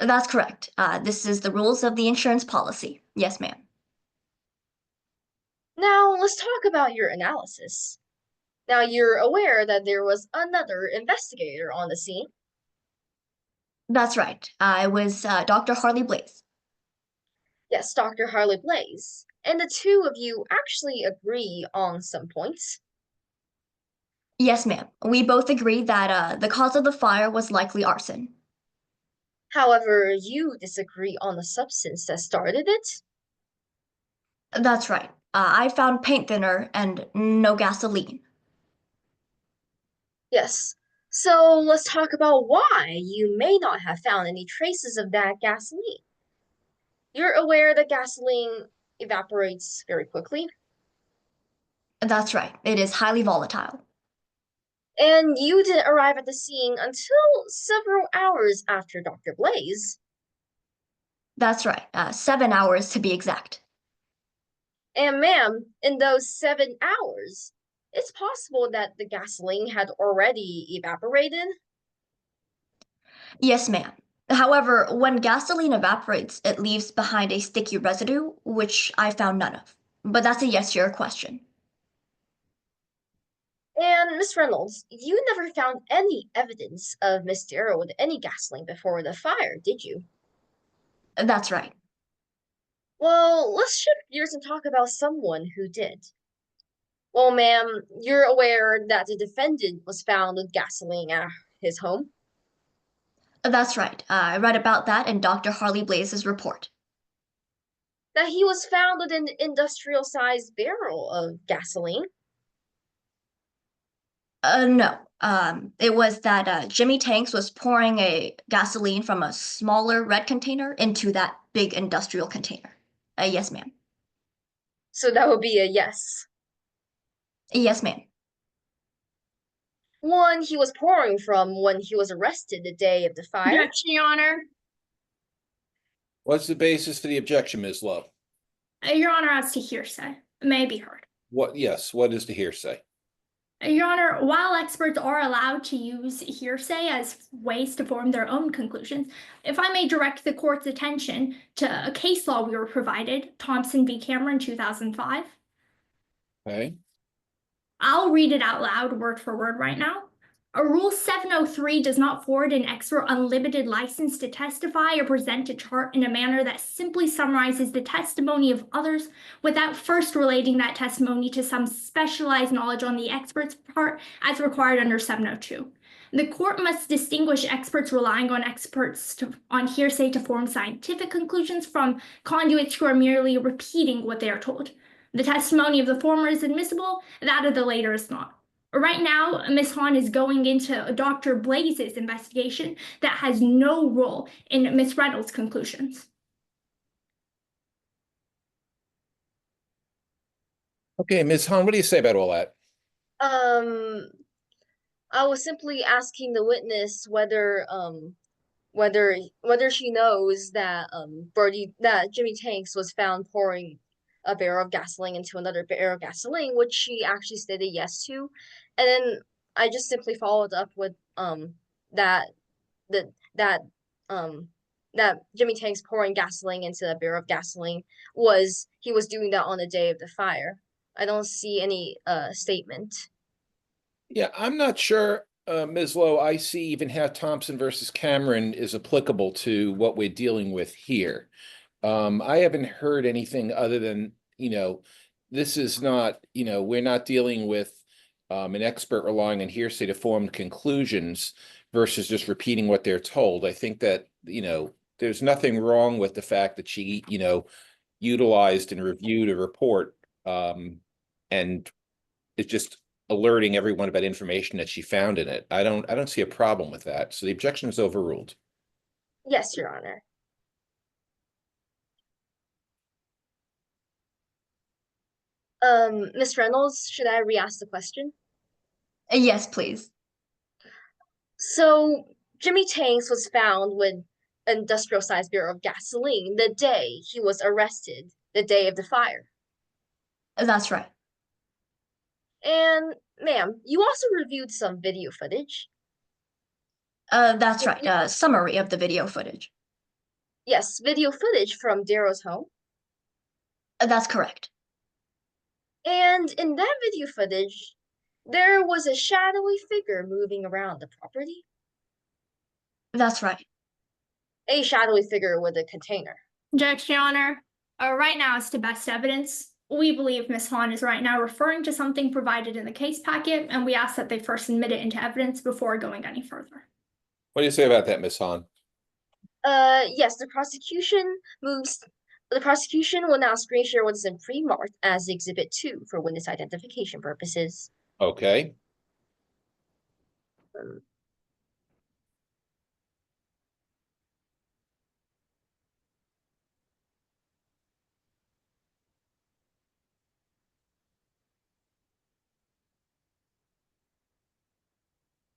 That's correct. This is the rules of the insurance policy. Yes, ma'am. Now, let's talk about your analysis. Now, you're aware that there was another investigator on the scene? That's right. I was Dr. Harley Blaze. Yes, Dr. Harley Blaze. And the two of you actually agree on some points. Yes, ma'am. We both agree that the cause of the fire was likely arson. However, you disagree on the substance that started it. That's right. I found paint thinner and no gasoline. Yes. So let's talk about why you may not have found any traces of that gasoline. You're aware that gasoline evaporates very quickly. That's right. It is highly volatile. And you didn't arrive at the scene until several hours after Dr. Blaze. That's right. 7 hours to be exact. And ma'am, in those 7 hours, it's possible that the gasoline had already evaporated. Yes, ma'am. However, when gasoline evaporates, it leaves behind a sticky residue, which I found none of. But that's a yes to your question. And Miss Reynolds, you never found any evidence of Miss Darrow with any gasoline before the fire, did you? That's right. Well, let's shift gears and talk about someone who did. Well, ma'am, you're aware that the defendant was found with gasoline at his home? That's right. I read about that in Dr. Harley Blaze's report. That he was found with an industrial-sized barrel of gasoline? No. It was that Jimmie Tanks was pouring a gasoline from a smaller red container into that big industrial container. Yes, ma'am. So that would be a yes. Yes, ma'am. One he was pouring from when he was arrested the day of the fire? Objection, Your Honor. What's the basis for the objection, Ms. Lowe? Your Honor, as to hearsay, may be heard. What is the hearsay? Your Honor, while experts are allowed to use hearsay as ways to form their own conclusions, if I may direct the court's attention to a case law we were provided, Thompson v. Cameron, 2005. Okay. I'll read it out loud, word for word right now. A Rule 703 does not afford an expert unlimited license to testify or present a chart in a manner that simply summarizes the testimony of others without first relating that testimony to some specialized knowledge on the expert's part as required under 702. The court must distinguish experts relying on on hearsay to form scientific conclusions from conduits who are merely repeating what they are told. The testimony of the former is admissible, that of the later is not. Right now, Ms. Hahn is going into Dr. Blaze's investigation that has no role in Ms. Reynolds' conclusions. Okay, Ms. Hahn, what do you say about all that? I was simply asking the witness whether she knows that Jimmie Tanks was found pouring a barrel of gasoline into another barrel of gasoline, which she actually stated yes to. And then I just simply followed up with that Jimmie Tanks pouring gasoline into a barrel of gasoline he was doing that on the day of the fire. I don't see any statement. Yeah, I'm not sure, Ms. Lowe, I see even how Thompson versus Cameron is applicable to what we're dealing with here. I haven't heard anything other than, this is not, we're not dealing with an expert relying on hearsay to form conclusions versus just repeating what they're told. I think that, there's nothing wrong with the fact that she, utilized and reviewed a report, and it's just alerting everyone about information that she found in it. I don't see a problem with that. So the objection is overruled. Yes, Your Honor. Miss Reynolds, should I re-ask the question? Yes, please. So Jimmie Tanks was found with an industrial-sized barrel of gasoline the day he was arrested, the day of the fire. That's right. And ma'am, you also reviewed some video footage. That's right. Summary of the video footage. Yes, video footage from Darrow's home. That's correct. And in that video footage, there was a shadowy figure moving around the property. That's right. A shadowy figure with a container. Objection, Your Honor. Right now, as to best evidence, we believe Ms. Hahn is right now referring to something provided in the case packet, and we ask that they first admit it into evidence before going any further. What do you say about that, Ms. Hahn? Yes, the prosecution will now screen share what is in pre-marked as Exhibit 2 for witness identification purposes. Okay.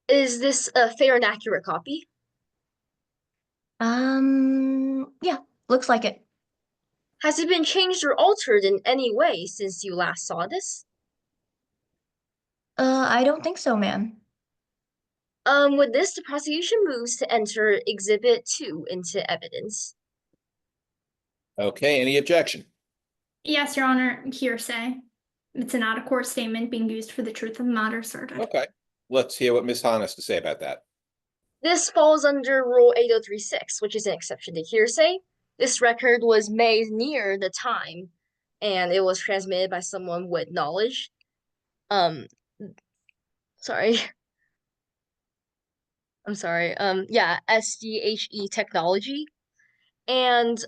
Is this a fair and accurate copy? Yeah, looks like it. Has it been changed or altered in any way since you last saw this? I don't think so, ma'am. With this, the prosecution moves to enter Exhibit 2 into evidence. Okay, any objection? Yes, Your Honor, hearsay. It's an out-of-court statement being used for the truth of the matter asserted. Okay, let's hear what Ms. Hahn has to say about that. This falls under Rule 8036, which is an exception to hearsay. This record was made near the time, and it was transmitted by someone with knowledge. Sorry. I'm sorry. Yeah, SDHE technology. And,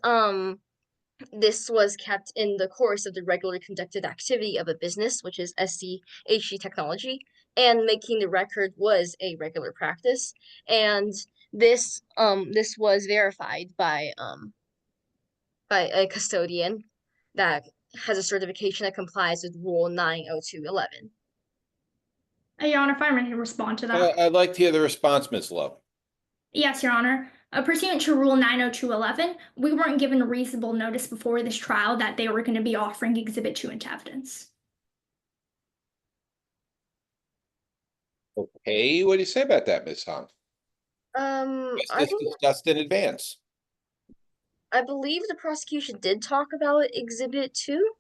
this was kept in the course of the regularly conducted activity of a business, which is SDHE technology, and making the record was a regular practice. And this was verified by a custodian that has a certification that complies with Rule 90211. Your Honor, if I may respond to that. I'd like to hear the response, Ms. Lowe. Yes, Your Honor. Pursuant to Rule 90211, we weren't given a reasonable notice before this trial that they were going to be offering Exhibit 2 into evidence. Okay, what do you say about that, Ms. Hahn? Was I this discussed in advance? I believe the prosecution did talk about Exhibit 2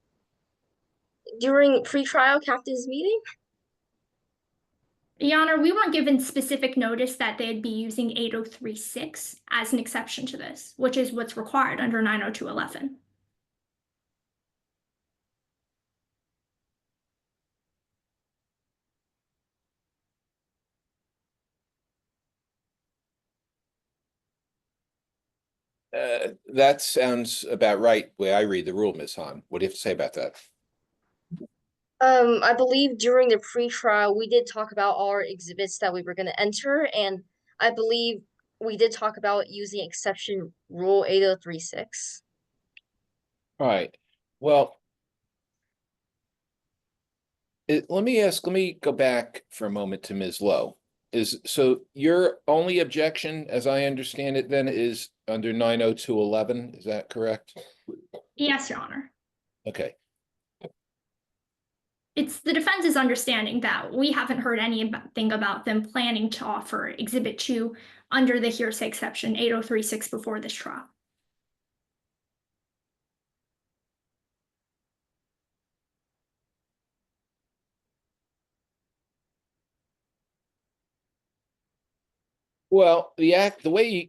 during pre-trial captain's meeting. Your Honor, we weren't given specific notice that they'd be using 8036 as an exception to this, which is what's required under 90211. That sounds about right, the way I read the rule, Ms. Hahn. What do you have to say about that? I believe during the pre-trial, we did talk about our exhibits that we were going to enter, and I believe we did talk about using exception Rule 8036. All right, well, let me go back for a moment to Ms. Lowe. So your only objection, as I understand it then, is under 90211, is that correct? Yes, Your Honor. Okay. It's the defense's understanding that we haven't heard anything about them planning to offer Exhibit 2 under the hearsay exception 8036 before this trial. Well, the way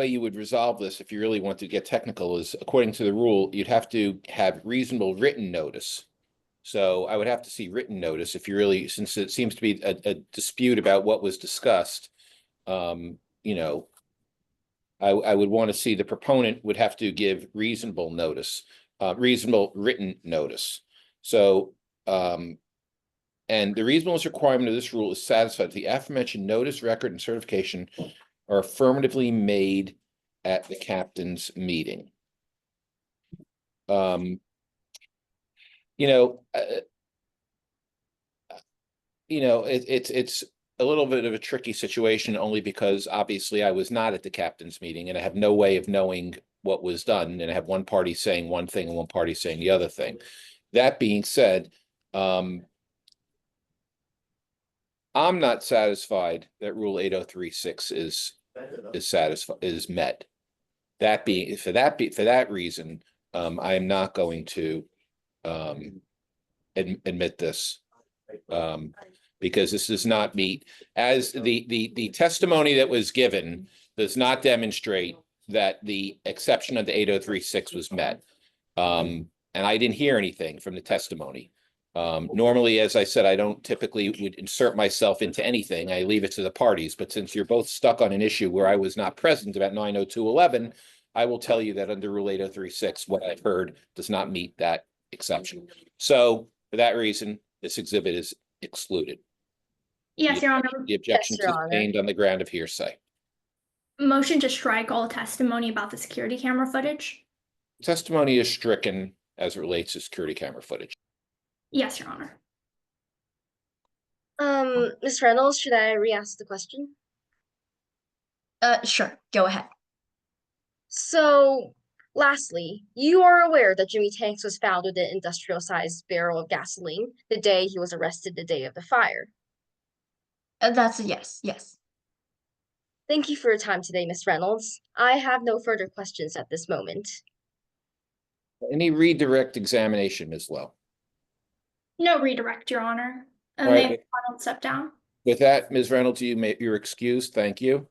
you would resolve this, if you really want to get technical, is according to the rule, you'd have to have reasonable written notice. So I would have to see written notice if you really, since it seems to be a dispute about what was discussed. You know, I would want to see the proponent would have to give reasonable notice, reasonable written notice. So, and the reasonableness requirement of this rule is satisfied if the aforementioned notice, record, and certification are affirmatively made at the captain's meeting. It's a little bit of a tricky situation only because obviously I was not at the captain's meeting and I have no way of knowing what was done, and I have one party saying one thing and one party saying the other thing. That being said, I'm not satisfied that Rule 8036 is met. That being for that reason, I am not going to admit this, because this does not meet, as the testimony that was given does not demonstrate that the exception of the 8036 was met. And I didn't hear anything from the testimony. Normally, as I said, I don't typically would insert myself into anything. I leave it to the parties. But since you're both stuck on an issue where I was not present about 90211, I will tell you that under Rule 8036, what I've heard does not meet that exception. So for that reason, this exhibit is excluded. Yes, Your Honor. The objection Yes, is Your Honor. sustained on the ground of hearsay. Motion to strike all testimony about the security camera footage. Testimony is stricken as it relates to security camera footage. Yes, Your Honor. Ms. Reynolds, should I re-ask the question? Sure, go ahead. So, lastly, you are aware that Jimmie Tanks was found with an industrial-sized barrel of gasoline the day he was arrested the day of the fire. That's a yes, yes. Thank you for your time today, Ms. Reynolds. I have no further questions at this moment. Any redirect examination, Ms. Lowe? No redirect, Your Honor. All right. May Reynolds step down. With that, Ms. Reynolds, you're excused. Thank you.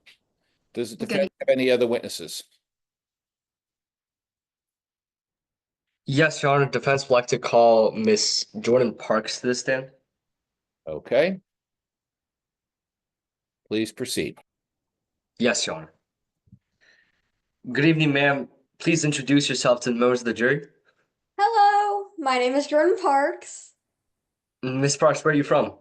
Does the defense have any other witnesses? Yes, Your Honor. Defense would like to call Miss Jordan Parks to the stand. Okay. Please proceed. Yes, Your Honor. Good evening, ma'am. Please introduce yourself to the members of the jury. Hello, my name is Jordan Parks. Miss Parks, where are you from?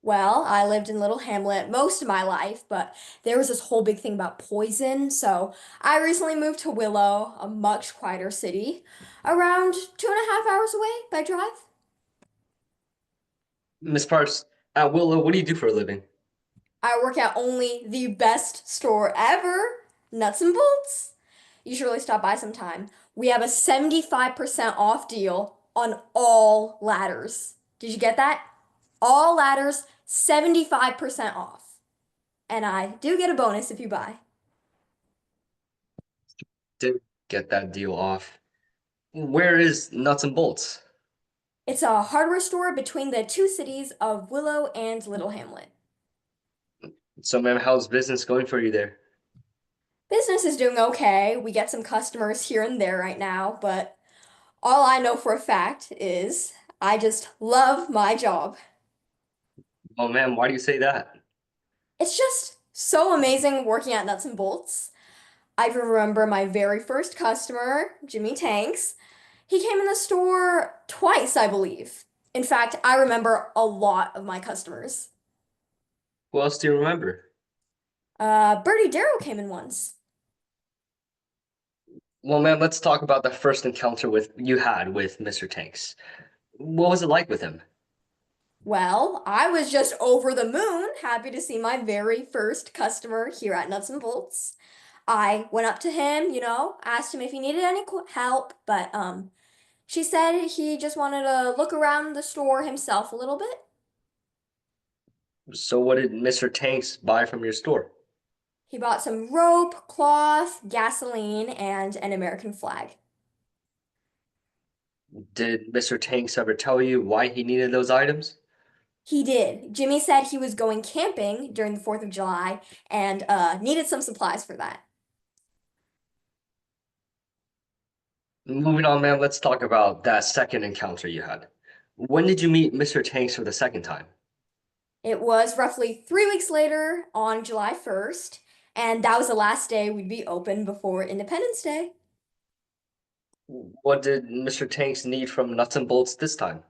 Well, I lived in Little Hamlet most of my life, but there was this whole big thing about poison, so I recently moved to Willow, a much quieter city, around 2.5 hours away by drive. Miss Parks, at Willow, what do you do for a living? I work at only the best store ever, Nuts and Bolts. You should really stop by sometime. We have a 75% off deal on all ladders. Did you get that? All ladders, 75% off. And I do get a bonus if you buy. Did get that deal off. Where is Nuts and Bolts? It's a hardware store between the two cities of Willow and Little Hamlet. So, ma'am, how's business going for you there? Business is doing okay. We get some customers here and there right now, but all I know for a fact is I just love my job. Oh, ma'am, why do you say that? It's just so amazing working at Nuts and Bolts. I remember my very first customer, Jimmie Tanks. He came in the store twice, I believe. In fact, I remember a lot of my customers. Who else do you remember? Bertie Darrow came in once. Well, ma'am, let's talk about the first encounter you had with Mr. Tanks. What was it like with him? Well, I was just over the moon, happy to see my very first customer here at Nuts and Bolts. I went up to him, asked him if he needed any help, but she said he just wanted to look around the store himself a little bit. So what did Mr. Tanks buy from your store? He bought some rope, cloth, gasoline, and an American flag. Did Mr. Tanks ever tell you why he needed those items? He did. Jimmie said he was going camping during the 4th of July and needed some supplies for that. Moving on, ma'am, let's talk about that second encounter you had. When did you meet Mr. Tanks for the second time? It was roughly 3 weeks later on July 1st, and that was the last day we'd be open before Independence Day. What did Mr. Tanks need from Nuts and Bolts this time?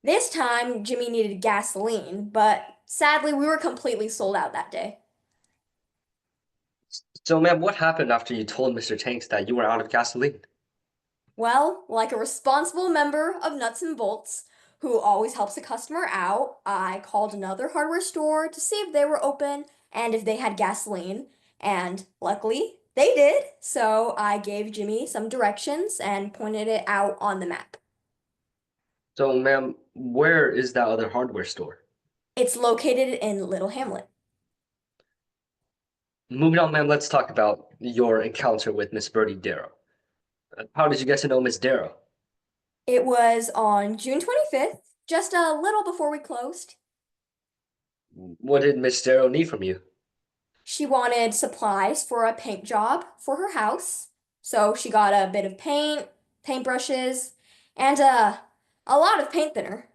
This time, Jimmie needed gasoline, but sadly, we were completely sold out that day. So, ma'am, what happened after you told Mr. Tanks that you were out of gasoline? Well, like a responsible member of Nuts and Bolts, who always helps a customer out, I called another hardware store to see if they were open and if they had gasoline, and luckily, they did, so I gave Jimmie some directions and pointed it out on the map. So, ma'am, where is that other hardware store? It's located in Little Hamlet. Moving on, ma'am, let's talk about your encounter with Miss Bertie Darrow. How did you get to know Miss Darrow? It was on June 25th, just a little before we closed. What did Miss Darrow need from you? She wanted supplies for a paint job for her house. So she got a bit of paint, paintbrushes, and a lot of paint thinner.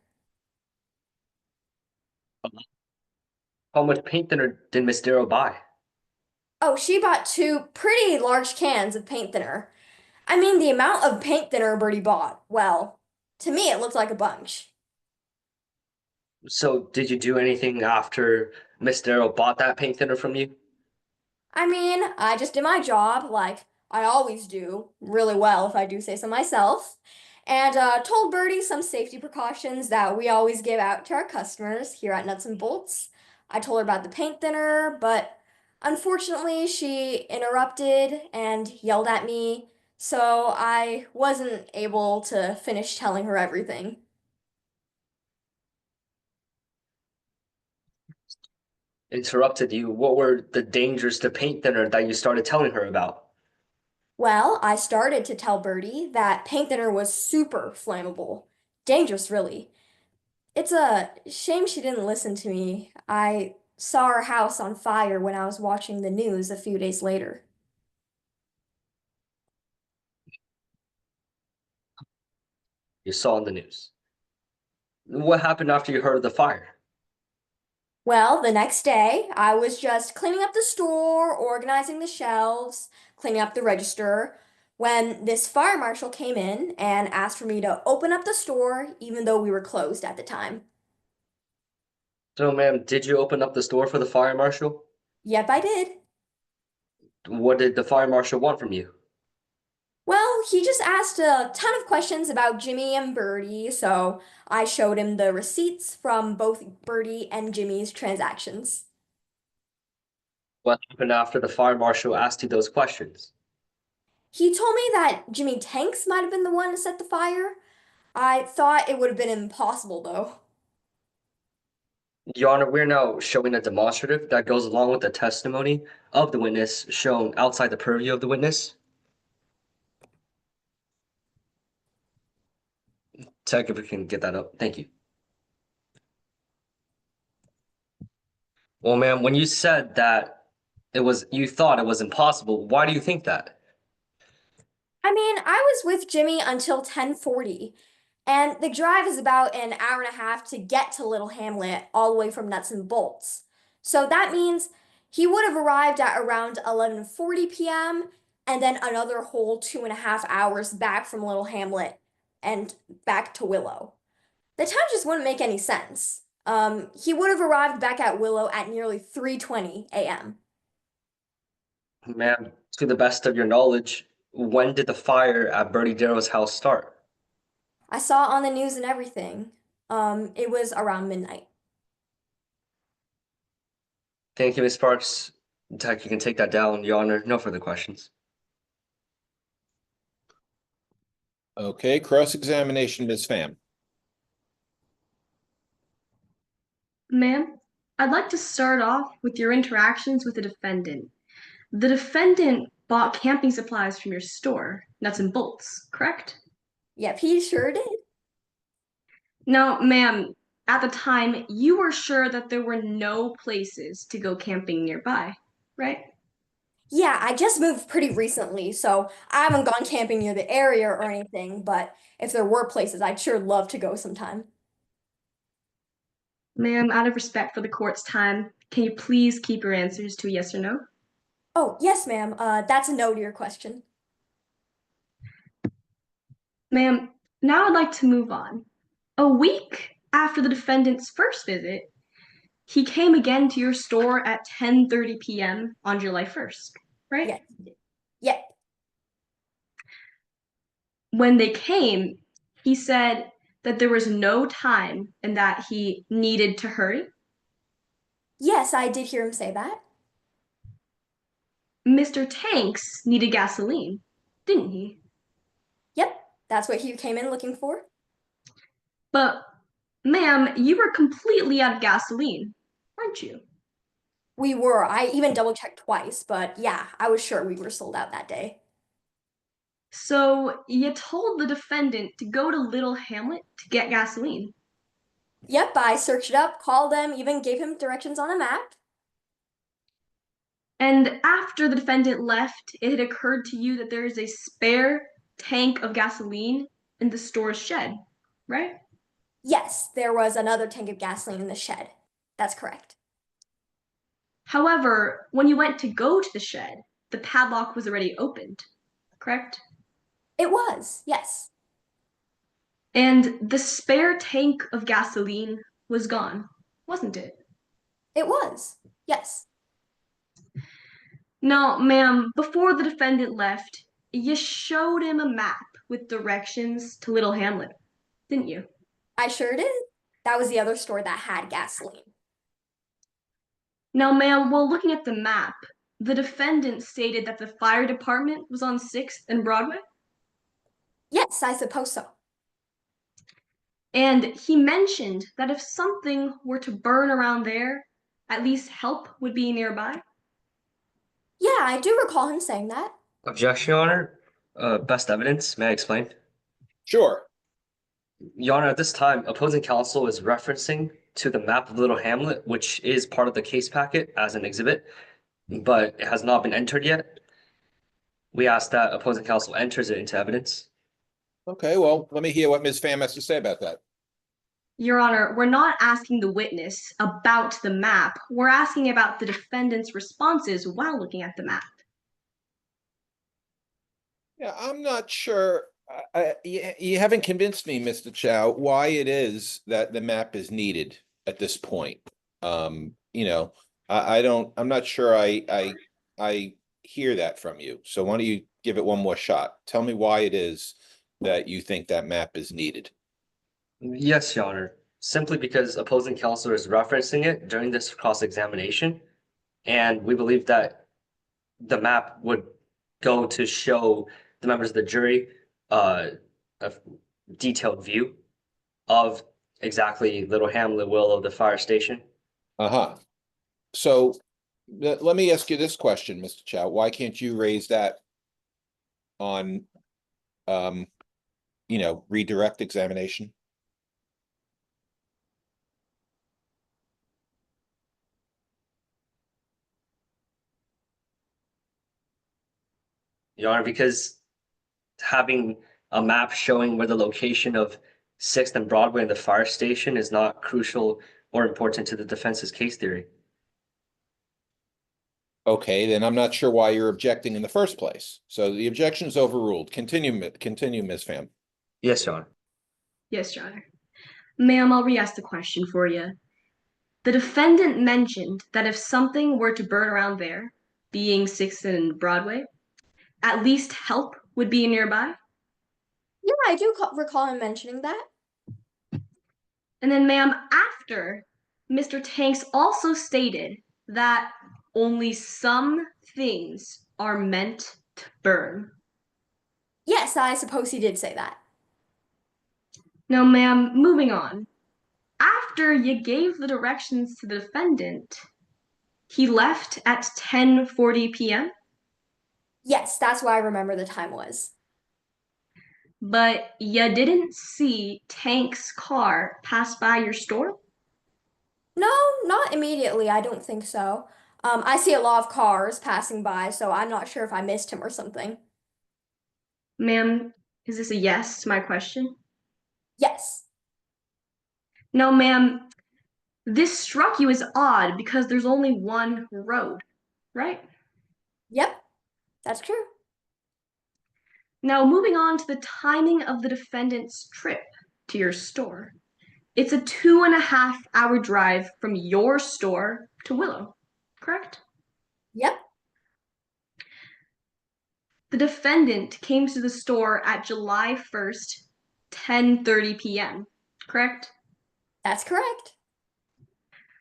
How much paint thinner did Miss Darrow buy? Oh, she bought 2 pretty large cans of paint thinner. I mean, the amount of paint thinner Bertie bought, well, to me it looked like a bunch. So did you do anything after Miss Darrow bought that paint thinner from you? I mean, I just did my job, like I always do, really well if I do say so myself, and told Bertie some safety precautions that we always give out to our customers here at Nuts and Bolts. I told her about the paint thinner, but unfortunately she interrupted and yelled at me, so I wasn't able to finish telling her everything. Interrupted you. What were the dangers to paint thinner that you started telling her about? Well, I started to tell Bertie that paint thinner was super flammable. Dangerous, really. It's a shame she didn't listen to me. I saw her house on fire when I was watching the news a few days later. You saw in the news. What happened after you heard of the fire? Well, the next day, I was just cleaning up the store, organizing the shelves, cleaning up the register, when this fire marshal came in and asked for me to open up the store, even though we were closed at the time. So, ma'am, did you open up the store for the fire marshal? Yep, I did. What did the fire marshal want from you? Well, he just asked a ton of questions about Jimmie and Bertie, so I showed him the receipts from both Bertie and Jimmie's transactions. What happened after the fire marshal asked you those questions? He told me that Jimmie Tanks might have been the one to set the fire. I thought it would have been impossible, though. Your Honor, we're now showing a demonstrative that goes along with the testimony of the witness shown outside the purview of the witness. Tech, if we can get that up. Thank you. Well, ma'am, when you said that you thought it was impossible, why do you think that? I mean, I was with Jimmie until 10:40, and the drive is about an hour and a half to get to Little Hamlet all the way from Nuts and Bolts. So that means he would have arrived at around 11:40 p.m. and then another whole 2.5 hours back from Little Hamlet and back to Willow. The time just wouldn't make any sense. He would have arrived back at Willow at nearly 3:20 a.m. Ma'am, to the best of your knowledge, when did the fire at Bertie Darrow's house start? I saw it on the news and everything. It was around midnight. Thank you, Ms. Sparks. Tech, you can take that down, Your Honor. No further questions. Okay, cross-examination, Ms. Pham. Ma'am, I'd like to start off with your interactions with the defendant. The defendant bought camping supplies from your store, Nuts and Bolts, correct? Yep, he sure did. Now, ma'am, at the time, you were sure that there were no places to go camping nearby, right? Yeah, I just moved pretty recently, so I haven't gone camping near the area or anything, but if there were places, I'd sure love to go sometime. Ma'am, out of respect for the court's time, can you please keep your answers to a yes or no? Oh, yes, ma'am. That's a no to your question. Ma'am, now I'd like to move on. A week after the defendant's first visit, he came again to your store at 10:30 p.m. on July 1st, right? Yes. Yep. When they came, he said that there was no time and that he needed to hurry. Yes, I did hear him say that. Mr. Tanks needed gasoline, didn't he? Yep, that's what he came in looking for. But, ma'am, you were completely out of gasoline, weren't you? We were. I even double checked twice, but yeah, I was sure we were sold out that day. So you told the defendant to go to Little Hamlet to get gasoline. Yep, I searched it up, called him, even gave him directions on a map. And after the defendant left, it had occurred to you that there is a spare tank of gasoline in the store's shed, right? Yes, there was another tank of gasoline in the shed. That's correct. However, when you went to go to the shed, the padlock was already opened, correct? It was, yes. And the spare tank of gasoline was gone, wasn't it? It was, yes. Now, ma'am, before the defendant left, you showed him a map with directions to Little Hamlet, didn't you? I sure did. That was the other store that had gasoline. Now, ma'am, while looking at the map, the defendant stated that the fire department was on 6th and Broadway? Yes, I suppose so. And he mentioned that if something were to burn around there, at least help would be nearby? Yeah, I do recall him saying that. Objection, Your Honor. Best evidence. May I explain? Sure. Your Honor, at this time, opposing counsel is referencing to the map of Little Hamlet, which is part of the case packet as an exhibit, but it has not been entered yet. We ask that opposing counsel enters it into evidence. Okay, well, let me hear what Ms. Pham has to say about that. Your Honor, we're not asking the witness about the map. We're asking about the defendant's responses while looking at the map. Yeah, I'm not sure. You haven't convinced me, Mr. Chow, why it is that the map is needed at this point. You know, I'm not sure I hear that from you. So why don't you give it one more shot? Tell me why it is that you think that map is needed. Yes, Your Honor. Simply because opposing counsel is referencing it during this cross-examination, and we believe that the map would go to show the members of the jury a detailed view of exactly Little Hamlet, Willow, the fire station. Uh-huh. So let me ask you this question, Mr. Chow. Why can't you raise that on, redirect examination? Your Honor, because having a map showing where the location of 6th and Broadway and the fire station is not crucial or important to the defense's case theory. Okay, then I'm not sure why you're objecting in the first place. So the objection is overruled. Continue, Ms. Pham. Yes, Your Honor. Yes, Your Honor. Ma'am, I'll re-ask the question for you. The defendant mentioned that if something were to burn around there, being 6th and Broadway, at least help would be nearby? Yeah, I do recall him mentioning that. And then, ma'am, after, Mr. Tanks also stated that only some things are meant to burn. Yes, I suppose he did say that. Now, ma'am, moving on. After you gave the directions to the defendant, he left at 10:40 p.m.? Yes, that's what I remember the time was. But you didn't see Tank's car pass by your store? No, not immediately. I don't think so. I see a lot of cars passing by, so I'm not sure if I missed him or something. Ma'am, is this a yes to my question? Yes. No, ma'am, this struck you as odd because there's only one road, right? Yep, that's true. Now, moving on to the timing of the defendant's trip to your store. It's a 2.5-hour drive from your store to Willow, correct? Yep. The defendant came to the store at July 1st, 10:30 p.m., correct? That's correct.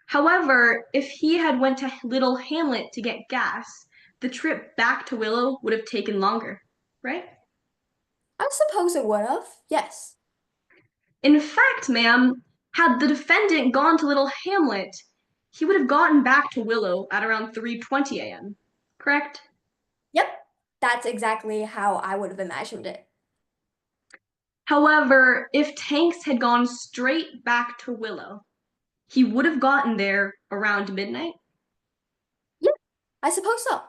However, if he had went to Little Hamlet to get gas, the trip back to Willow would have taken longer, right? I suppose it would have, yes. In fact, ma'am, had the defendant gone to Little Hamlet, he would have gotten back to Willow at around 3:20 a.m., correct? Yep, that's exactly how I would have imagined it. However, if Tanks had gone straight back to Willow, he would have gotten there around midnight? Yeah, I suppose so.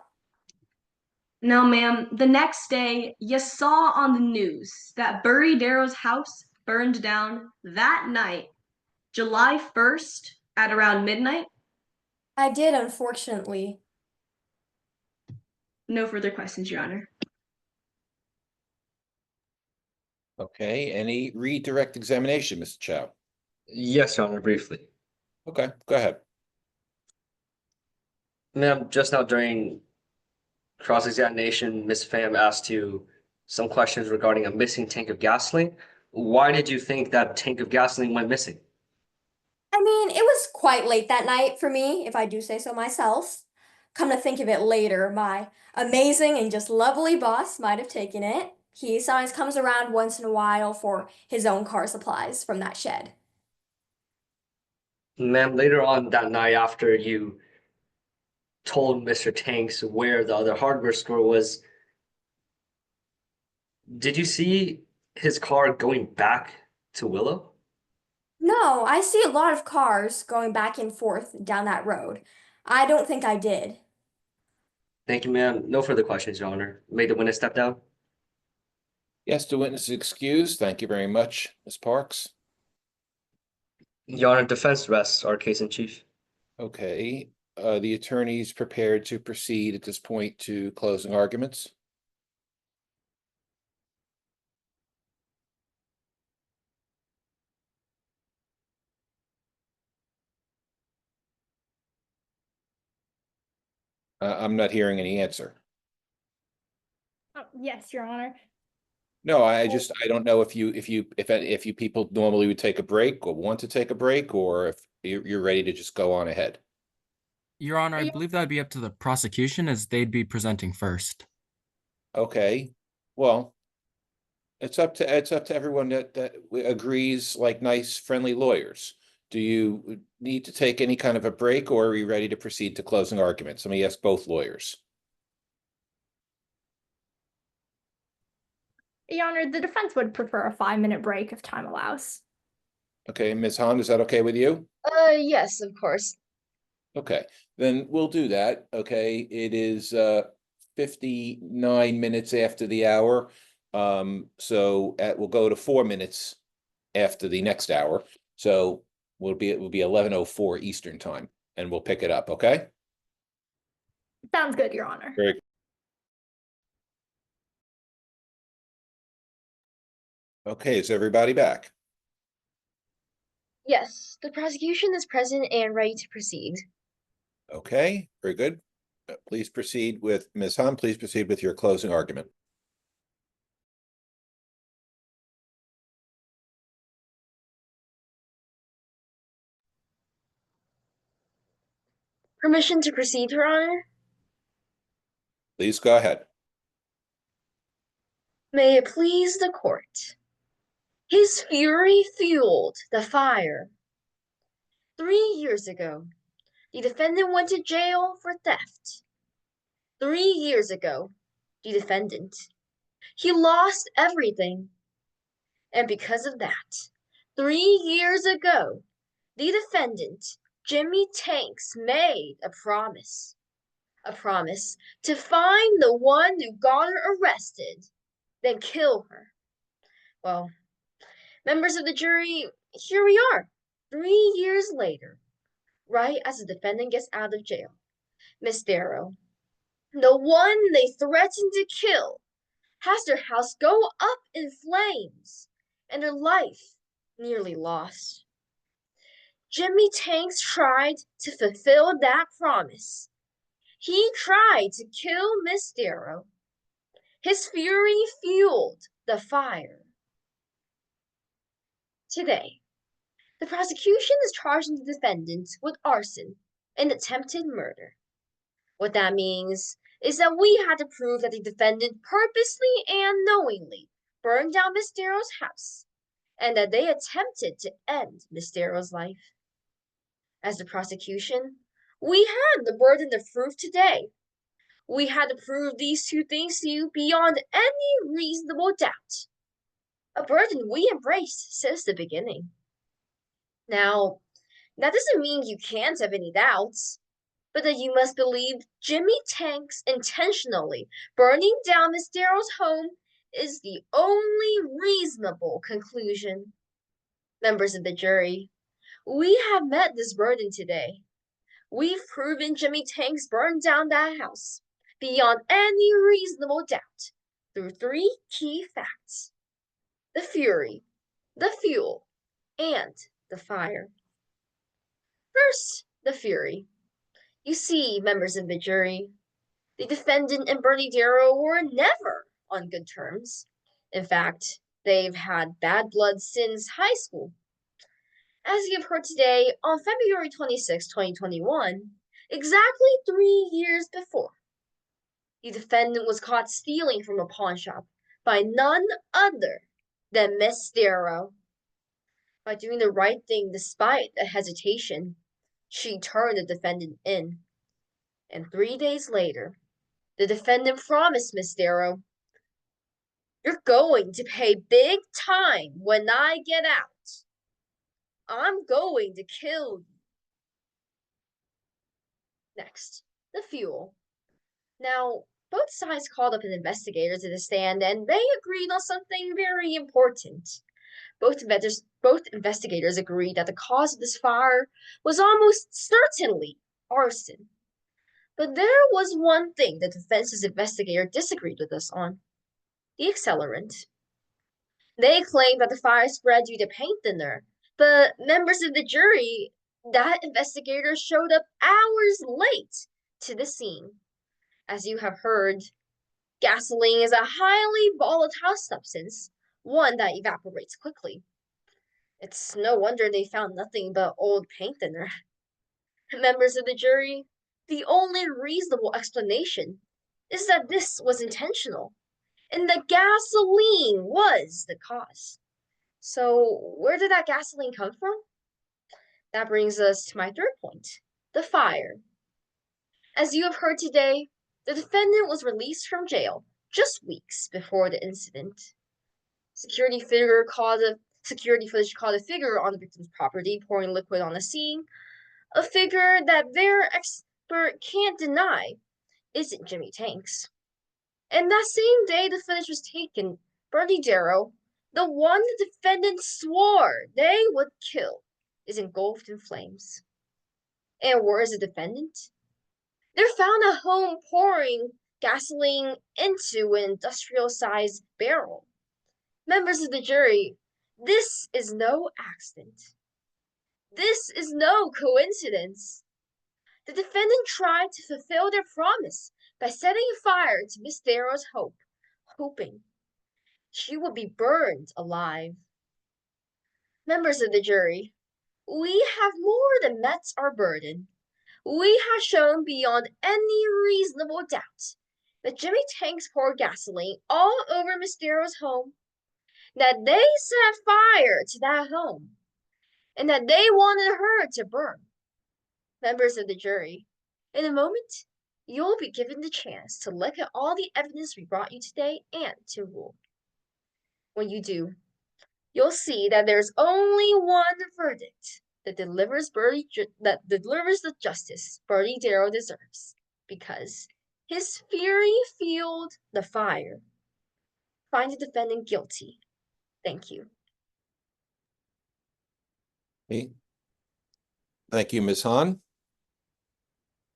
Now, ma'am, the next day you saw on the news that Bertie Darrow's house burned down that night, July 1st at around midnight. I did, unfortunately. No further questions, Your Honor. Okay, any redirect examination, Mr. Chow? Yes, Your Honor, briefly. Okay, go ahead. Ma'am, just now during cross-examination, Ms. Pham asked you some questions regarding a missing tank of gasoline. Why did you think that tank of gasoline went missing? I mean, it was quite late that night for me, if I do say so myself. Come to think of it later, my amazing and just lovely boss might have taken it. He sometimes comes around once in a while for his own car supplies from that shed. Ma'am, later on that night after you told Mr. Tanks where the other hardware store was, did you see his car going back to Willow? No, I see a lot of cars going back and forth down that road. I don't think I did. Thank you, ma'am. No further questions, Your Honor. May the witness step down? Yes, the witness is excused. Thank you very much, Ms. Parks. Your Honor, defense rests our case in chief. Okay, the attorney's prepared to proceed at this point to closing arguments. I'm not hearing any answer. Yes, Your Honor. No, I don't know if you people normally would take a break or want to take a break, or if you're ready to just go on ahead. Your Honor, I believe that would be up to the prosecution as they'd be presenting first. Okay, well, it's up to everyone that agrees like nice, friendly lawyers. Do you need to take any kind of a break, or are we ready to proceed to closing arguments? Let me ask both lawyers. Your Honor, the defense would prefer a 5-minute break if time allows. Okay, Ms. Hahn, is that okay with you? Yes, of course. Okay, then we'll do that. Okay, it is 59 minutes after the hour. So we'll go to 4 minutes after the next hour. So it will be 11:04 Eastern time, and we'll pick it up, okay? Sounds good, Your Honor. Very good. Okay, is everybody back? Yes, the prosecution is present and ready to proceed. Okay, very good. Please proceed with Ms. Hahn. Please proceed with your closing argument. Permission to proceed, Your Honor? Please go ahead. May it please the court. His fury fueled the fire. 3 years ago, the defendant went to jail for theft. 3 years ago, the defendant, he lost everything. And because of that, 3 years ago, the defendant, Jimmie Tanks, made a promise to find the one who got her arrested, then kill her. Well, members of the jury, here we are, 3 years later, right as the defendant gets out of jail. Miss Darrow, the one they threatened to kill, has their house go up in flames and her life nearly lost. Jimmie Tanks tried to fulfill that promise. He tried to kill Miss Darrow. His fury fueled the fire. Today, the prosecution is charging the defendant with arson and attempted murder. What that means is that we had to prove that the defendant purposely and knowingly burned down Miss Darrow's house and that they attempted to end Miss Darrow's life. As the prosecution, we had the burden of proof today. We had to prove these two things to you beyond any reasonable doubt. A burden we embraced since the beginning. Now, that doesn't mean you can't have any doubts. but that you must believe Jimmie Tanks intentionally burning down Miss Darrow's home is the only reasonable conclusion. Members of the jury, we have met this burden today. We've proven Jimmie Tanks burned down that house beyond any reasonable doubt through 3 key facts: the fury, the fuel, and the fire. First, the fury. You see, members of the jury, the defendant and Bertie Darrow were never on good terms. In fact, they've had bad blood since high school. As you have heard today, on February 26, 2021, exactly 3 years before, the defendant was caught stealing from a pawn shop by none other than Miss Darrow. By doing the right thing despite a hesitation, she turned the defendant in. And 3 days later, the defendant promised Miss Darrow, "You're going to pay big time when I get out. I'm going to kill you." Next, the fuel. Now, both sides called up an investigator to the stand, and they agreed on something very important. Both investigators agreed that the cause of this fire was almost certainly arson. But there was one thing the defense's investigator disagreed with us on: the accelerant. They claimed that the fire spread due to paint thinner, but members of the jury, that investigator showed up hours late to the scene. As you have heard, gasoline is a highly volatile substance, one that evaporates quickly. It's no wonder they found nothing but old paint thinner. Members of the jury, the only reasonable explanation is that this was intentional, and the gasoline was the cause. So, where did that gasoline come from? That brings us to my third point: the fire. As you have heard today, the defendant was released from jail just weeks before the incident. Security footage caught a figure on the victim's property pouring liquid on the scene, a figure that their expert can't deny isn't Jimmie Tanks. And that same day the footage was taken, Bertie Darrow, the one the defendant swore they would kill, is engulfed in flames. And where is the defendant? They're found at home pouring gasoline into an industrial-sized barrel. Members of the jury, this is no accident. This is no coincidence. The defendant tried to fulfill their promise by setting fire to Miss Darrow's home, hoping she would be burned alive. Members of the jury, we have more than met our burden. We have shown beyond any reasonable doubt that Jimmie Tanks poured gasoline all over Miss Darrow's home, that they set fire to that home, and that they wanted her to burn. Members of the jury, in a moment, you'll be given the chance to look at all the evidence we brought you today and to rule. When you do, you'll see that there's only one verdict that delivers the justice Bertie Darrow deserves, because his fury fueled the fire. Find the defendant guilty. Thank you. Okay. Thank you, Ms. Hahn.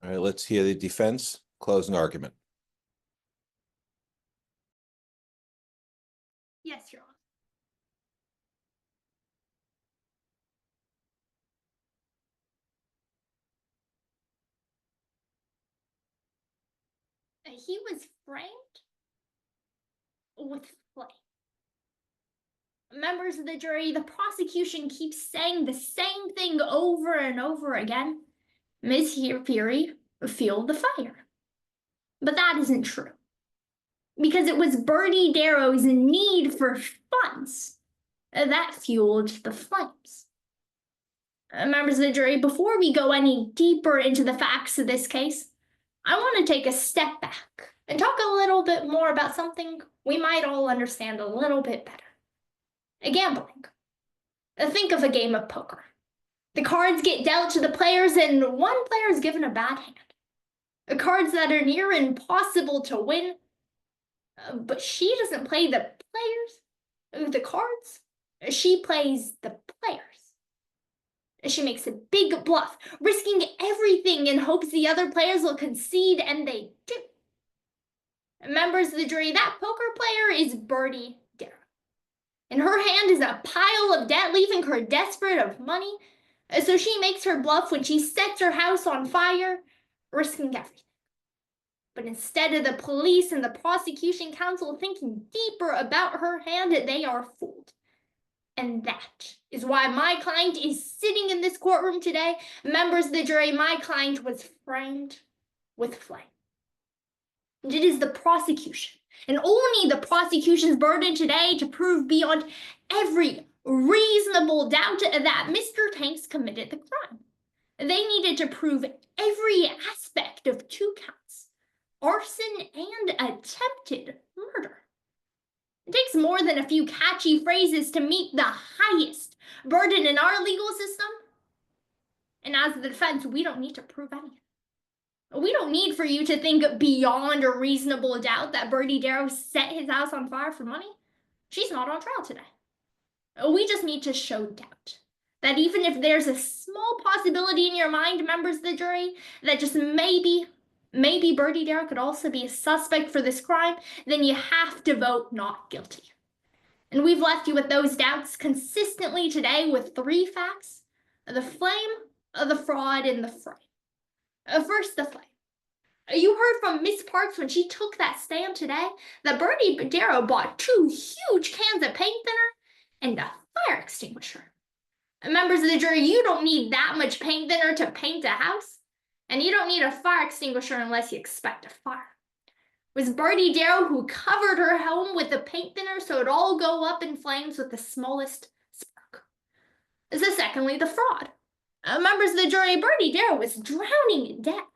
All right, let's hear the defense closing argument. Yes, Your Honor. He was framed with flame. Members of the jury, the prosecution keeps saying the same thing over and over again. Ms. Fury fueled the fire. But that isn't true. Because it was Bertie Darrow's need for funds that fueled the flames. Members of the jury, before we go any deeper into the facts of this case, I want to take a step back and talk a little bit more about something we might all understand a little bit better. Gambling. Think of a game of poker. The cards get dealt to the players, and one player is given a bad hand. The cards that are near impossible to win. But she doesn't play the players, the cards. She plays the players. She makes a big bluff, risking everything in hopes the other players will concede, and they do. Members of the jury, that poker player is Bertie Darrow. In her hand is a pile of debt, leaving her desperate of money. So she makes her bluff when she sets her house on fire, risking everything. But instead of the police and the prosecution counsel thinking deeper about her hand, they are fooled. And that is why my client is sitting in this courtroom today. Members of the jury, my client was framed with flame. And it is the prosecution, and only the prosecution's burden today, to prove beyond every reasonable doubt that Mr. Tanks committed the crime. They needed to prove every aspect of 2 counts, arson and attempted murder. It takes more than a few catchy phrases to meet the highest burden in our legal system. And as the defense, we don't need to prove anything. We don't need for you to think beyond a reasonable doubt that Bertie Darrow set his house on fire for money. She's not on trial today. We just need to show doubt. That even if there's a small possibility in your mind, members of the jury, that just maybe Bertie Darrow could also be a suspect for this crime, then you have to vote not guilty. And we've left you with those doubts consistently today with 3 facts: the flame, the fraud, and the frame. First, the flame. You heard from Miss Parks when she took that stand today that Bertie Darrow bought 2 huge cans of paint thinner and a fire extinguisher. Members of the jury, you don't need that much paint thinner to paint a house, and you don't need a fire extinguisher unless you expect a fire. It was Bertie Darrow who covered her home with the paint thinner so it'd all go up in flames with the smallest spark. So secondly, the fraud. Members of the jury, Bertie Darrow was drowning in debt.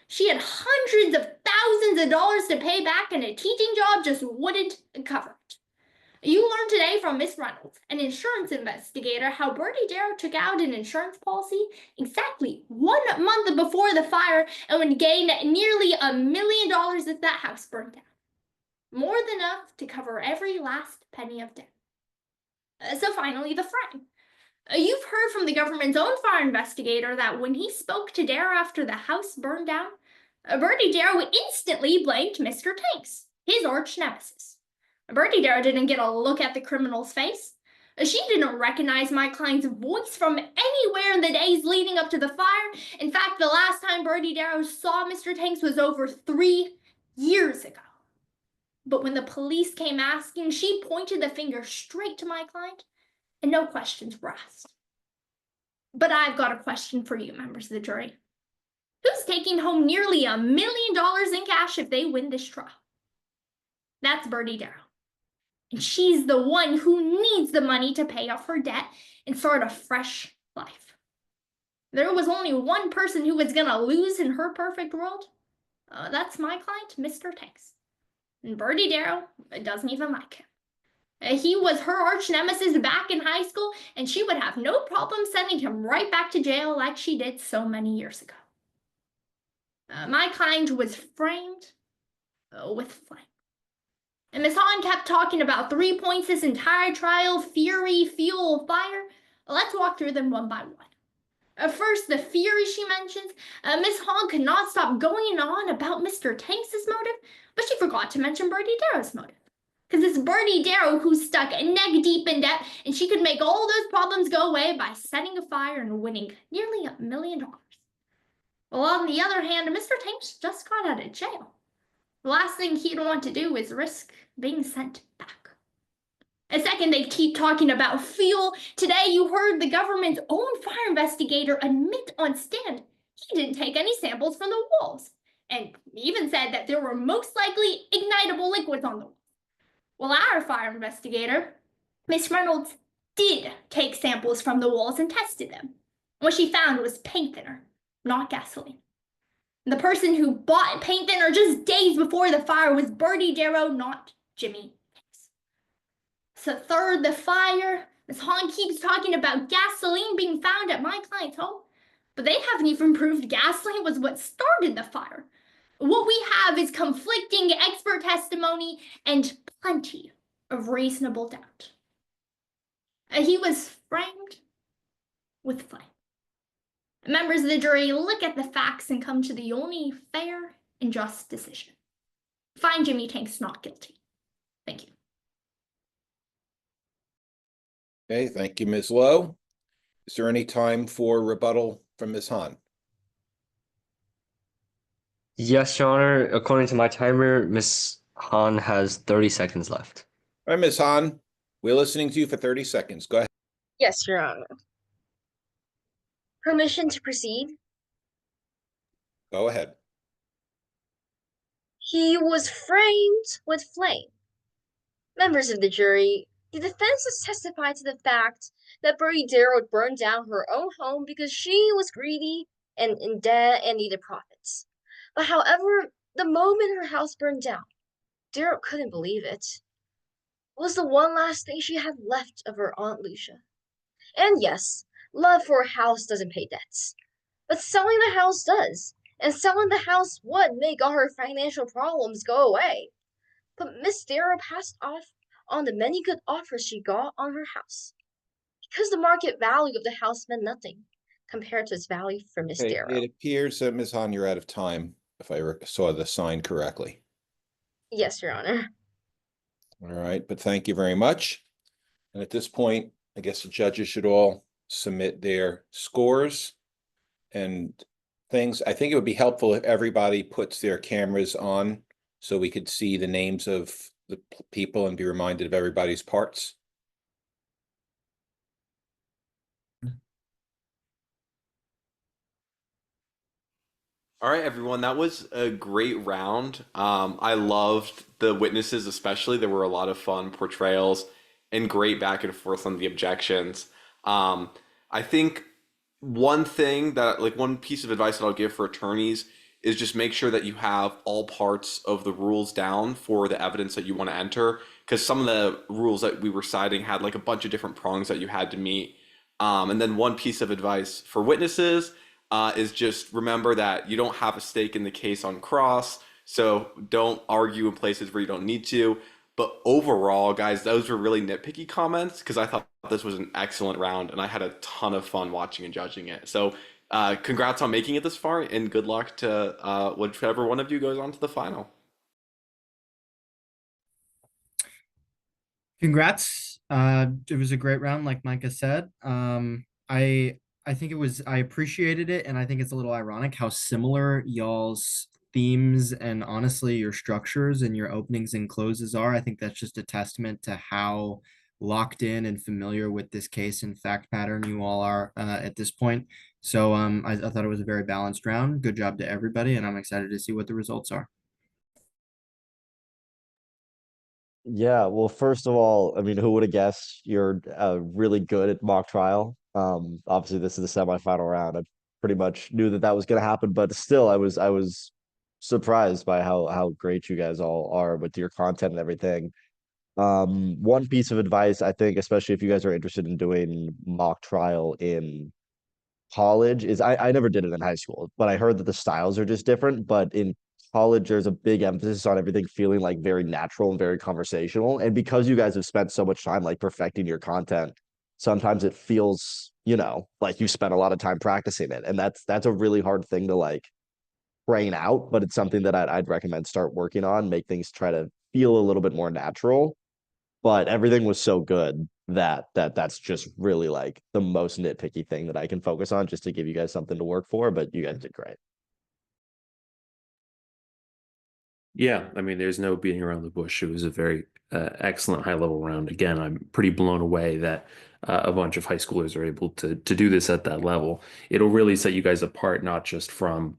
She had hundreds of thousands of dollars to pay back, and a teaching job just wouldn't cover it. You learned today from Miss Reynolds, an insurance investigator, how Bertie Darrow took out an insurance policy exactly 1 month before the fire and would gain nearly $1 million if that house burned down. More than enough to cover every last penny of debt. So finally, the frame. You've heard from the government's own fire investigator that when he spoke to Darrow after the house burned down, Bertie Darrow instantly blamed Mr. Tanks, his arch nemesis. Bertie Darrow didn't get a look at the criminal's face. She didn't recognize my client's voice from anywhere in the days leading up to the fire. In fact, the last time Bertie Darrow saw Mr. Tanks was over 3 years ago. But when the police came asking, she pointed the finger straight to my client, and no questions were asked. But I've got a question for you, members of the jury. Who's taking home nearly $1 million in cash if they win this trial? That's Bertie Darrow. And she's the one who needs the money to pay off her debt and start a fresh life. There was only one person who was gonna lose in her perfect world. That's my client, Mr. Tanks. And Bertie Darrow doesn't even like him. He was her arch nemesis back in high school, and she would have no problem sending him right back to jail like she did so many years ago. My client was framed with flame. And Ms. Hahn kept talking about 3 points this entire trial: fury, fuel, fire. Let's walk through them one by one. First, the fury she mentions. Ms. Hahn could not stop going on about Mr. Tanks' motive, but she forgot to mention Bertie Darrow's motive. Because it's Bertie Darrow who's stuck neck deep in debt, and she could make all those problems go away by setting a fire and winning nearly $1 million. Well, on the other hand, Mr. Tanks just got out of jail. The last thing he'd want to do is risk being sent back. And second, they keep talking about fuel. Today, you heard the government's own fire investigator admit on stand he didn't take any samples from the walls, and even said that there were most likely ignitable liquids on the walls. Well, our fire investigator, Miss Reynolds, did take samples from the walls and tested them. What she found was paint thinner, not gasoline. The person who bought paint thinner just days before the fire was Bertie Darrow, not Jimmie Tanks. So third, the fire. Ms. Hahn keeps talking about gasoline being found at my client's home, but they haven't even proved gasoline was what started the fire. What we have is conflicting expert testimony and plenty of reasonable doubt. He was framed with flame. Members of the jury, look at the facts and come to the only fair and just decision. Find Jimmie Tanks not guilty. Thank you. Okay, thank you, Ms. Lowe. Is there any time for rebuttal from Ms. Hahn? Yes, Your Honor. According to my timer, Ms. Hahn has 30 seconds left. All right, Ms. Hahn, we're listening to you for 30 seconds. Go ahead. Yes, Your Honor. Permission to proceed? Go ahead. He was framed with flame. Members of the jury, the defense has testified to the fact that Bertie Darrow burned down her own home because she was greedy and in debt and needed profits. But however, the moment her house burned down, Darrow couldn't believe it. It was the one last thing she had left of her Aunt Lucia. And yes, love for a house doesn't pay debts. But selling the house does. And selling the house would make all her financial problems go away. But Miss Darrow passed off on the many good offers she got on her house. Because the market value of the house meant nothing compared to its value for Miss Okay, Darrow. it appears that Ms. Hahn, you're out of time, if I saw the sign correctly. Yes, Your Honor. All right, but thank you very much. And at this point, I guess the judges should all submit their scores and things. I think it would be helpful if everybody puts their cameras on so we could see the names of the people and be reminded of everybody's parts. All right, everyone, that was a great round. I loved the witnesses, especially. There were a lot of fun portrayals and great back and forth on the objections. I think one thing that, like, one piece of advice that I'll give for attorneys is just make sure that you have all parts of the rules down for the evidence that you want to enter, because some of the rules that we were citing had like a bunch of different prongs that you had to meet. And then one piece of advice for witnesses is just remember that you don't have a stake in the case on cross, so don't argue in places where you don't need to. But overall, guys, those were really nitpicky comments because I thought this was an excellent round and I had a ton of fun watching and judging it. So congrats on making it this far and good luck to whichever one of you goes on to the final. Congrats. It was a great round, like Micah said. I think I appreciated it, and I think it's a little ironic how similar y'all's themes and honestly your structures and your openings and closes are. I think that's just a testament to how locked in and familiar with this case and fact pattern you all are at this point. So I thought it was a very balanced round. Good job to everybody, and I'm excited to see what the results are. Yeah, well, first of all, I mean, who would have guessed you're really good at mock trial? Obviously, this is the semifinal round. I pretty much knew that that was going to happen, but still, I was surprised by how great you guys all are with your content and everything. One piece of advice, I think, especially if you guys are interested in doing mock trial in college, is I never did it in high school, but I heard that the styles are just different. But in college, there's a big emphasis on everything feeling like very natural and very conversational. And because you guys have spent so much time like perfecting your content, sometimes it feels, like you spent a lot of time practicing it. And that's a really hard thing to like brain out, but it's something that I'd recommend start working on, make things try to feel a little bit more natural. But everything was so good that's just really like the most nitpicky thing that I can focus on just to give you guys something to work for. But you guys did great. Yeah, I mean, there's no beating around the bush. It was a very excellent high level round. Again, I'm pretty blown away that a bunch of high schoolers are able to do this at that level. It'll really set you guys apart, not just from,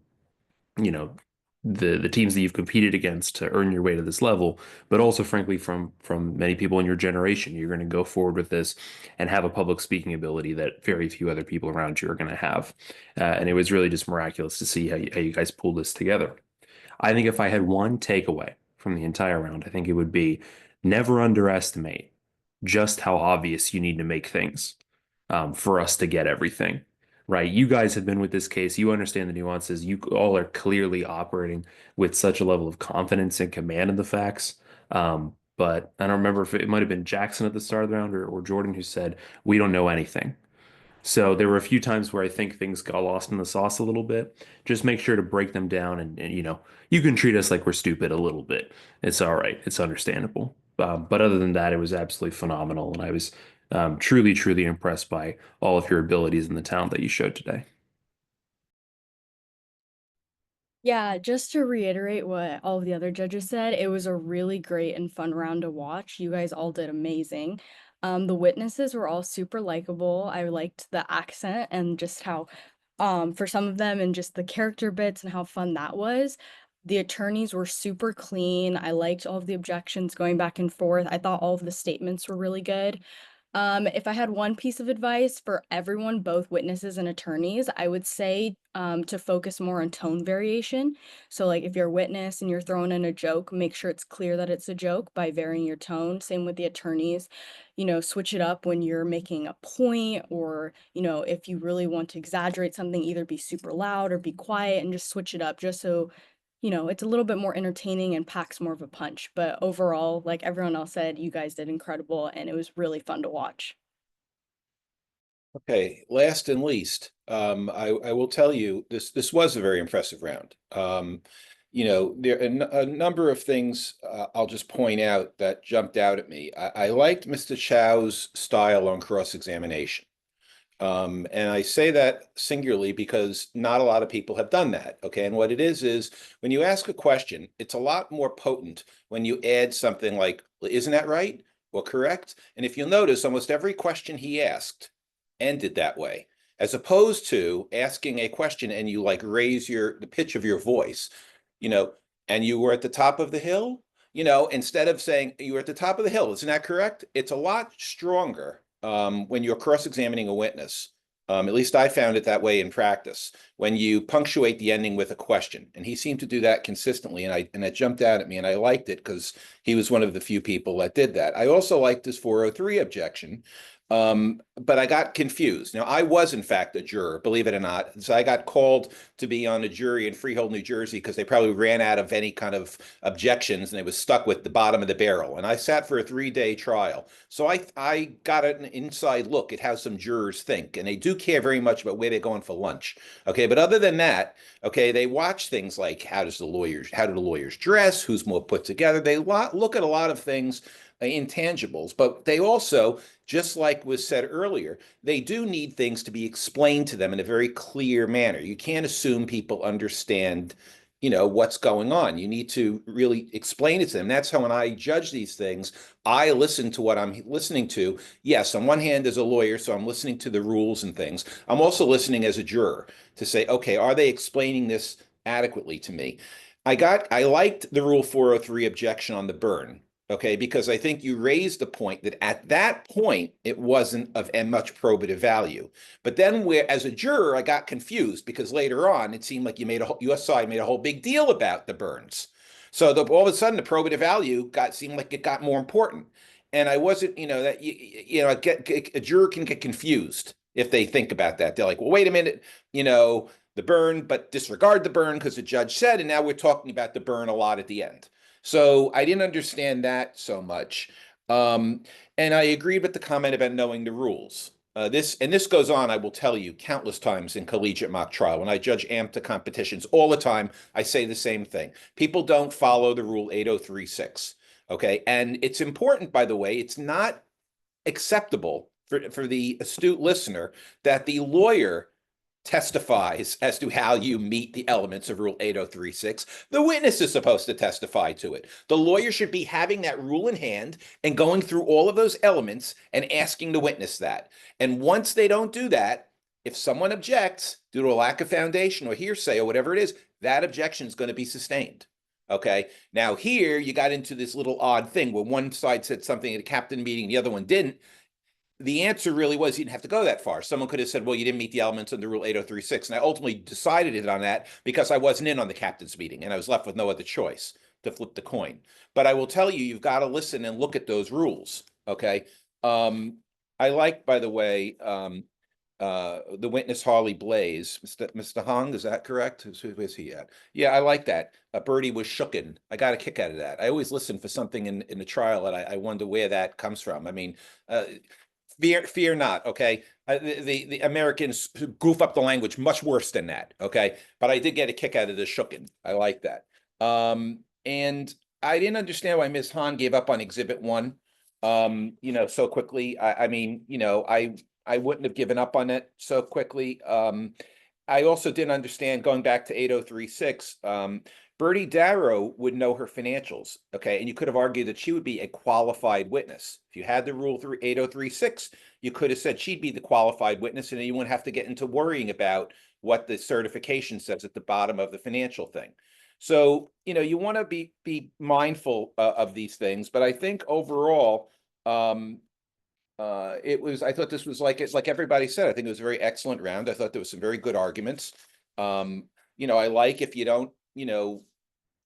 the teams that you've competed against to earn your way to this level, but also frankly from many people in your generation. You're going to go forward with this and have a public speaking ability that very few other people around you are going to have. And it was really just miraculous to see how you guys pulled this together. I think if I had one takeaway from the entire round, I think it would be never underestimate just how obvious you need to make things for us to get everything. Right. You guys have been with this case. You understand the nuances. You all are clearly operating with such a level of confidence and command of the facts. But I don't remember if it might have been Jackson at the start of the round or Jordan who said, we don't know anything. So there were a few times where I think things got lost in the sauce a little bit. Just make sure to break them down and you can treat us like we're stupid a little bit. It's all right. It's understandable. But other than that, it was absolutely phenomenal. And I was truly, truly impressed by all of your abilities and the talent that you showed today. Yeah, just to reiterate what all of the other judges said, it was a really great and fun round to watch. You guys all did amazing. The witnesses were all super likable. I liked the accent and just how, for some of them and just the character bits and how fun that was. The attorneys were super clean. I liked all of the objections going back and forth. I thought all of the statements were really good. If I had one piece of advice for everyone, both witnesses and attorneys, I would say to focus more on tone variation. So, like, if you're a witness and you're throwing in a joke, make sure it's clear that it's a joke by varying your tone. Same with the attorneys. Switch it up when you're making a point, or, if you really want to exaggerate something, either be super loud or be quiet and just switch it up just so it's a little bit more entertaining and packs more of a punch. But overall, like everyone else said, you guys did incredible and it was really fun to watch. Okay, last and least, I will tell you this was a very impressive round. There are a number of things I'll just point out that jumped out at me. I liked Mr. Chow's style on cross-examination. And I say that singularly because not a lot of people have done that. Okay. And what it is when you ask a question, it's a lot more potent when you add something like, isn't that right? Or correct? And if you'll notice, almost every question he asked ended that way, as opposed to asking a question and you like raise the pitch of your voice, and you were at the top of the hill, instead of saying you were at the top of the hill, isn't that correct? It's a lot stronger when you're cross-examining a witness. At least I found it that way in practice, when you punctuate the ending with a question. And he seemed to do that consistently, and it jumped out at me, and I liked it because he was one of the few people that did that. I also liked his 403 objection, but I got confused. Now, I was, in fact, a juror, believe it or not. So I got called to be on a jury in Freehold, New Jersey, because they probably ran out of any kind of objections, and they was stuck with the bottom of the barrel. And I sat for a 3-day trial. So I got an inside look at how some jurors think, and they do care very much about where they're going for lunch. Okay, but other than that, okay, they watch things like how do the lawyers dress, who's more put together. They look at a lot of things, intangibles, but they also, just like was said earlier, they do need things to be explained to them in a very clear manner. You can't assume people understand, what's going on. You need to really explain it to them. That's how, when I judge these things, I listen to what I'm listening to. Yes, on one hand, as a lawyer, so I'm listening to the rules and things. I'm also listening as a juror to say, okay, are they explaining this adequately to me? I liked the Rule 403 objection on the burn. Okay, because I think you raised the point that at that point, it wasn't of much probative value. But then as a juror, I got confused because later on, it seemed like your side made a whole big deal about the burns. So all of a sudden, the probative value seemed like it got more important. And I wasn't, a juror can get confused if they think about that. They're like, well, wait a minute, the burn, but disregard the burn because the judge said, and now we're talking about the burn a lot at the end. So I didn't understand that so much. And I agreed with the comment about knowing the rules. This goes on, I will tell you, countless times in collegiate mock trial. When I judge AMTA competitions all the time, I say the same thing. People don't follow the rule 8036. Okay. And it's important, by the way, it's not acceptable for the astute listener that the lawyer testifies as to how you meet the elements of Rule 8036. The witness is supposed to testify to it. The lawyer should be having that rule in hand and going through all of those elements and asking the witness that. And once they don't do that, if someone objects due to a lack of foundation or hearsay or whatever it is, that objection is going to be sustained. Okay. Now here you got into this little odd thing where one side said something at a captain meeting, the other one didn't. The answer really was you didn't have to go that far. Someone could have said, well, you didn't meet the elements under Rule 8036. And I ultimately decided it on that because I wasn't in on the captain's meeting and I was left with no other choice to flip the coin. But I will tell you, you've got to listen and look at those rules. Okay. I like, by the way, the witness Harley Blaze, Mr. Hong, is that correct? Who is he at? Yeah, I like that. Bertie was shooken. I got a kick out of that. I always listen for something in the trial that I wonder where that comes from. I mean, fear not, okay? The Americans goof up the language much worse than that, okay? But I did get a kick out of the shooken. I like that. And I didn't understand why Ms. Han gave up on Exhibit 1, so quickly. I mean, I wouldn't have given up on it so quickly. I also didn't understand, going back to 8036, Bertie Darrow would know her financials, okay? And you could have argued that she would be a qualified witness. If you had the rule through 8036, you could have said she'd be the qualified witness, and then you wouldn't have to get into worrying about what the certification says at the bottom of the financial thing. So, you want to be mindful of these things, but I think overall, I thought this was like everybody said, I think it was a very excellent round. I thought there was some very good arguments. I like if you don't,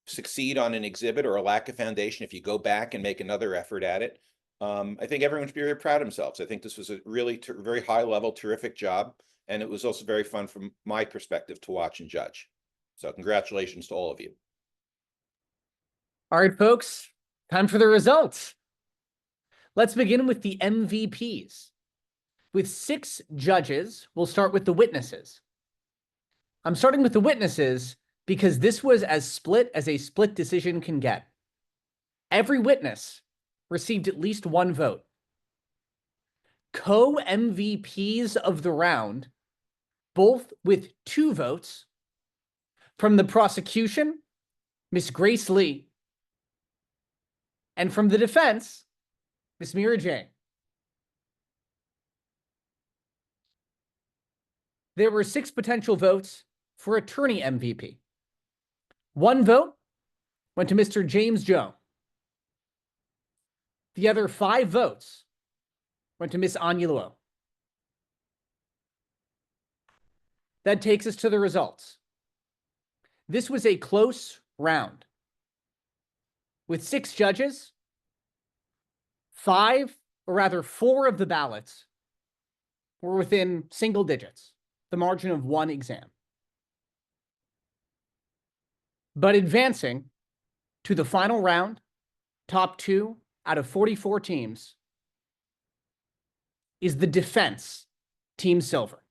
succeed on an exhibit or a lack of foundation, if you go back and make another effort at it. I think everyone should be very proud of themselves. I think this was a really very high level, terrific job. And it was also very fun from my perspective to watch and judge. So congratulations to all of you. All right, folks, time for the results. Let's begin with the MVPs. With 6 judges, we'll start with the witnesses. I'm starting with the witnesses because this was as split as a split decision can get. Every witness received at least 1 vote. Co-MVPs of the round, both with 2 votes, from the prosecution, Miss Grace Lee, and from the defense, Miss Mira Jane. There were 6 potential votes for attorney MVP. 1 vote went to Mr. James Joe. The other 5 votes went to Miss Anya Luo. That takes us to the results. This was a close round. With 6 judges, 4 of the ballots were within single digits, the margin of 1 exam. But advancing to the final round, top 2 out of 44 teams, is the defense, Team Silver.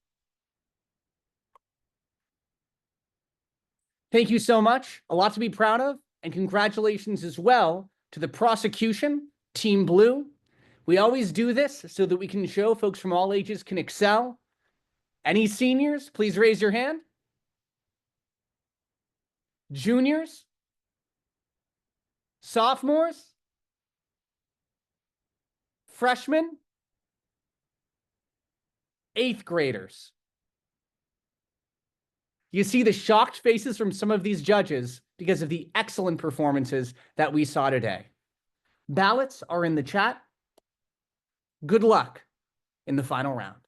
Thank you so much. A lot to be proud of. And congratulations as well to the prosecution, Team Blue. We always do this so that we can show folks from all ages can excel. Any seniors, please raise your hand. Juniors? Sophomores? Freshmen? 8th graders? You see the shocked faces from some of these judges because of the excellent performances that we saw today. Ballots are in the chat. Good luck in the final round.